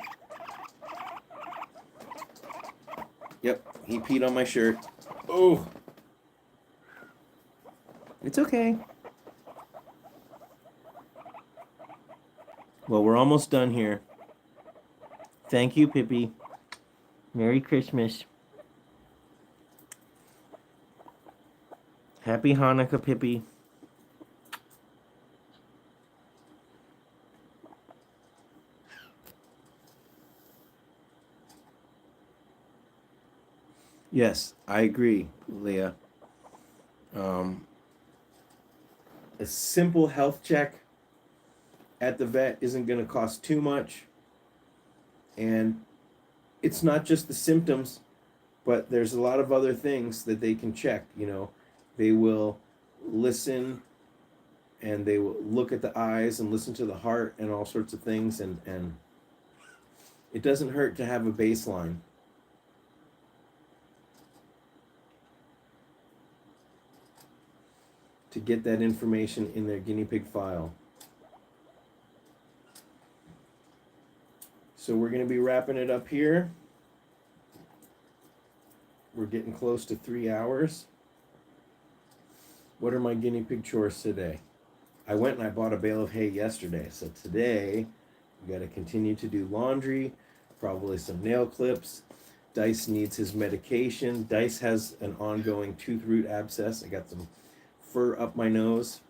Yep, he peed on my shirt. Oh. It's okay. Well, we're almost done here. Thank you, Pippi. Merry Christmas. Happy Hanukkah, Pippi. Yes, I agree, Leah. A simple health check at the vet isn't going to cost too much. And it's not just the symptoms, but there's a lot of other things that they can check. You know, they will listen and they will look at the eyes and listen to the heart and all sorts of things. And it doesn't hurt to have a baseline. To get that information in their guinea pig file. So we're going to be wrapping it up here. We're getting close to 3 hours. What are my guinea pig chores today? I went and I bought a bale of hay yesterday. So today, we got to continue to do laundry, probably some nail clips. Dice needs his medication. Dice has an ongoing tooth root abscess. I got some fur up my nose.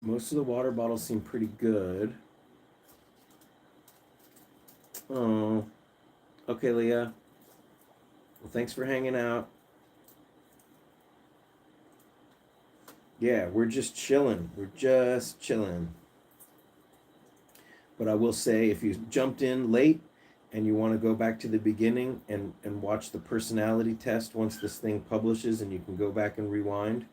Most of the water bottles seem pretty good. Oh, okay, Leah. Well, thanks for hanging out. Yeah, we're just chilling. We're just chilling. But I will say, if you jumped in late and you want to go back to the beginning and watch the personality test once this thing publishes and you can go back and rewind,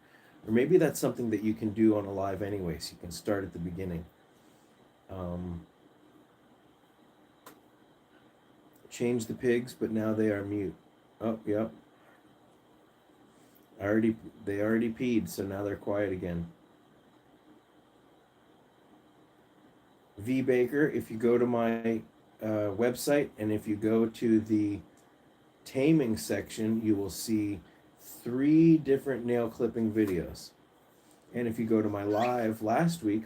or maybe that's something that you can do on a live anyway, so you can start at the beginning. Change the pigs, but now they are mute. Oh, yep. They already peed, so now they're quiet again. V Baker, if you go to my website and if you go to the taming section, you will see 3 different nail clipping videos. And if you go to my live last week,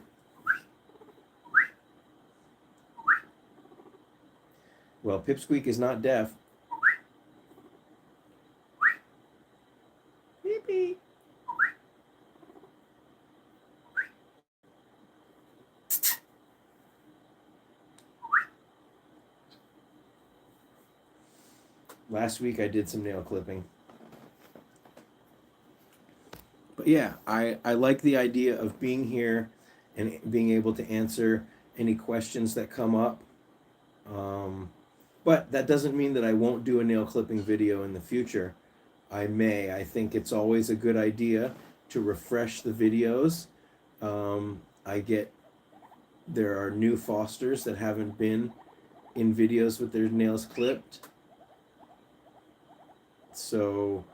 well, Pipsqueak is not deaf. Beep beep. Last week I did some nail clipping. But yeah, I like the idea of being here and being able to answer any questions that come up. But that doesn't mean that I won't do a nail clipping video in the future. I may. I think it's always a good idea to refresh the videos. There are new fosters that haven't been in videos with their nails clipped. So,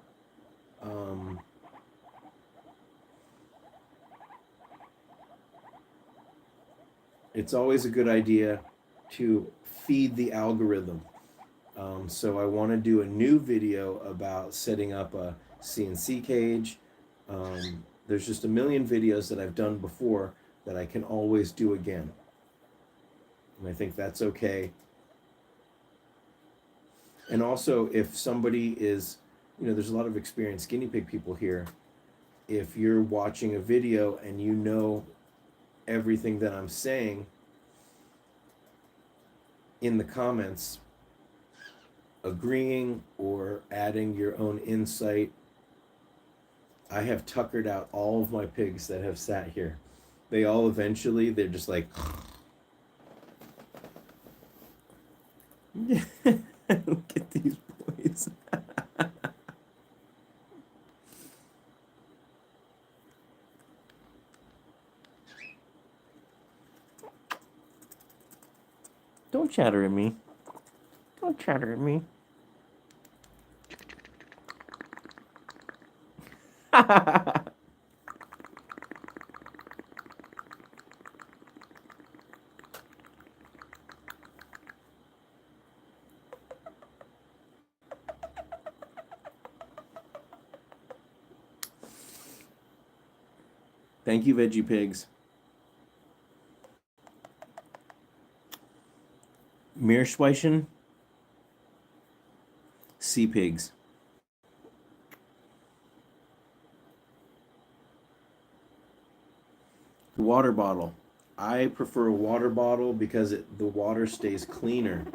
it's always a good idea to feed the algorithm. So I want to do a new video about setting up a CNC cage. There's just a million videos that I've done before that I can always do again. And I think that's okay. And also, if somebody is, there's a lot of experienced guinea pig people here. If you're watching a video and you know everything that I'm saying, in the comments, agreeing or adding your own insight. I have tuckered out all of my pigs that have sat here. They all eventually, they're just like, look at these boys. Don't chatter at me. Don't chatter at me. Thank you, Veggie Pigs. Meerschweichen. Sea pigs. The water bottle. I prefer a water bottle because the water stays cleaner.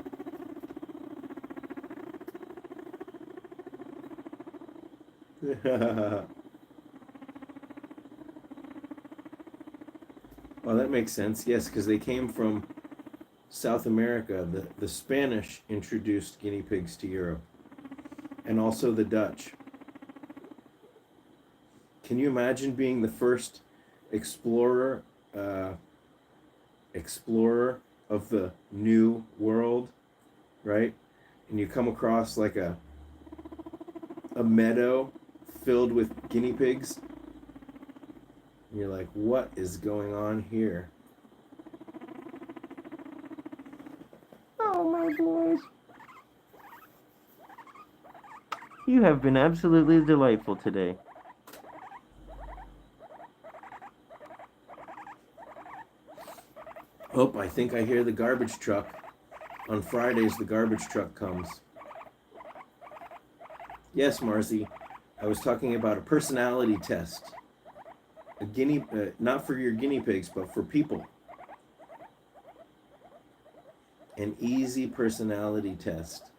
Well, that makes sense. Yes, because they came from South America. The Spanish introduced guinea pigs to Europe, and also the Dutch. Can you imagine being the first explorer of the new world, right? And you come across like a meadow filled with guinea pigs. And you're like, what is going on here? Oh, my boys. You have been absolutely delightful today. Oh, I think I hear the garbage truck. On Fridays, the garbage truck comes. Yes, Marcy. I was talking about a personality test. Not for your guinea pigs, but for people. An easy personality test.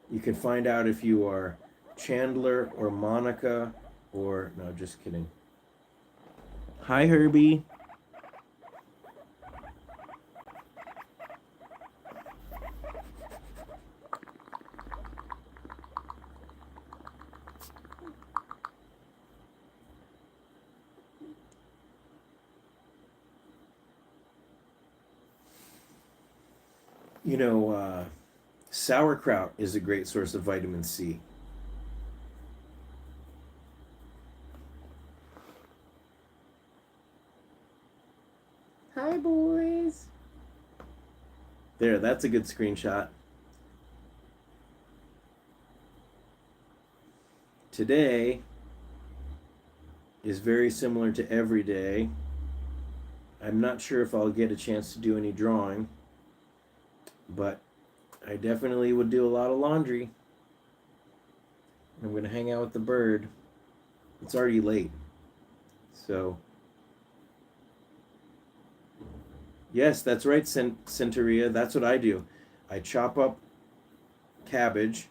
You can find out if you are Chandler or Monica or... No, just kidding. Hi, Herbie. You know, sauerkraut is a great source of vitamin C. Hi, boys. There, that's a good screenshot. Today is very similar to every day. I'm not sure if I'll get a chance to do any drawing, but I definitely would do a lot of laundry. I'm going to hang out with the bird. It's already late. So, yes, that's right, Centauria. That's what I do. I chop up cabbage.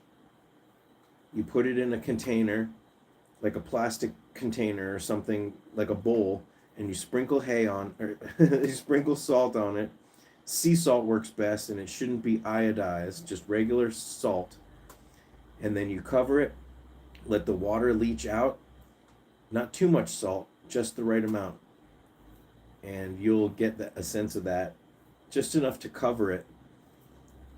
You put it in a container, like a plastic container or something, like a bowl, and you sprinkle hay on, or you sprinkle salt on it. Sea salt works best, and it shouldn't be iodized, just regular salt. And then you cover it, let the water leach out. Not too much salt, just the right amount. And you'll get a sense of that, just enough to cover it.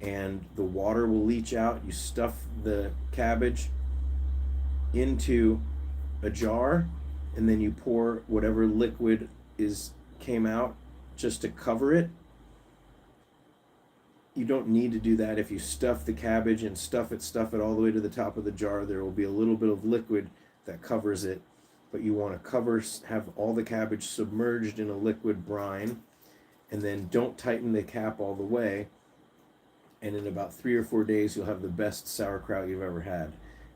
And the water will leach out. You stuff the cabbage into a jar, and then you pour whatever liquid came out just to cover it. You don't need to do that. If you stuff the cabbage and stuff it all the way to the top of the jar, there will be a little bit of liquid that covers it. But you want to have all the cabbage submerged in a liquid brine, and then don't tighten the cap all the way. And in about 3 or 4 days, you'll have the best sauerkraut you've ever had.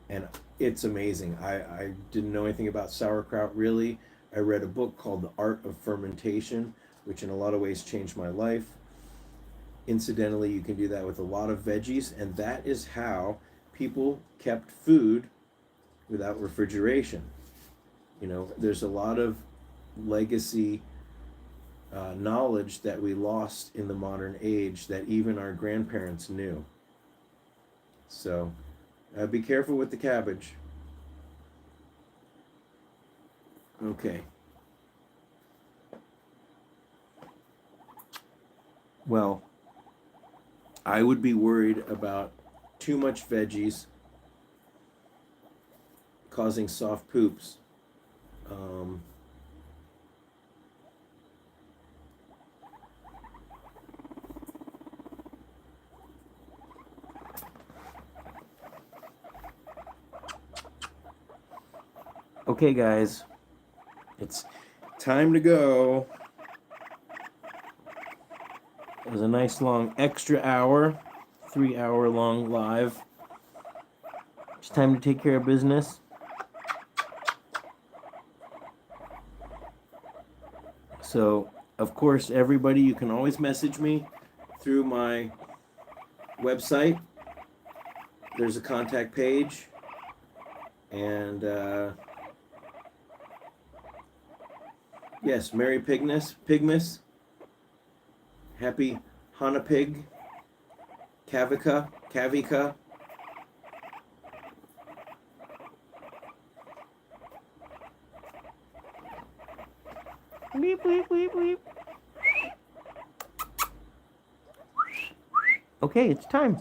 And it's amazing. I didn't know anything about sauerkraut, really. I read a book called The Art of Fermentation, which in a lot of ways changed my life. Incidentally, you can do that with a lot of veggies, and that is how people kept food without refrigeration. You know, there's a lot of legacy knowledge that we lost in the modern age that even our grandparents knew. So be careful with the cabbage. Okay. Well, I would be worried about too much veggies causing soft poops. Okay, guys, it's time to go. It was a nice long extra hour, 3-hour long live. It's time to take care of business. So, of course, everybody, you can always message me through my website. There's a contact page. And, yes, Merry Pigmas. Happy Hanapig. Kavika. Bleep, bleep, bleep, bleep. Okay, it's time.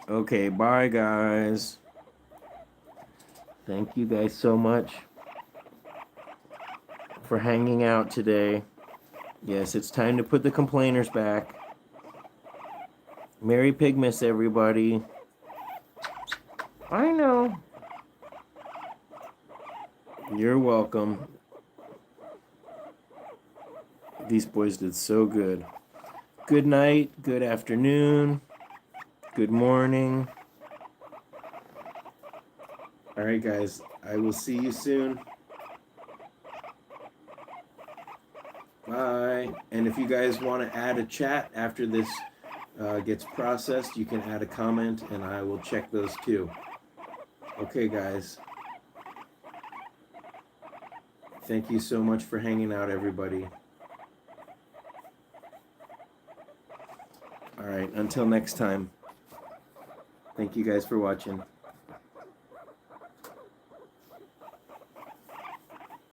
Okay, bye, guys. Thank you guys so much for hanging out today. Yes, it's time to put the complainers back. Merry Pigmas, everybody. I know. You're welcome. These boys did so good. Good night, good afternoon, good morning. All right, guys, I will see you soon. Bye. And if you guys want to add a chat after this gets processed, you can add a comment and I will check those too. Okay, guys. Thank you so much for hanging out, everybody. All right, until next time. Thank you guys for watching.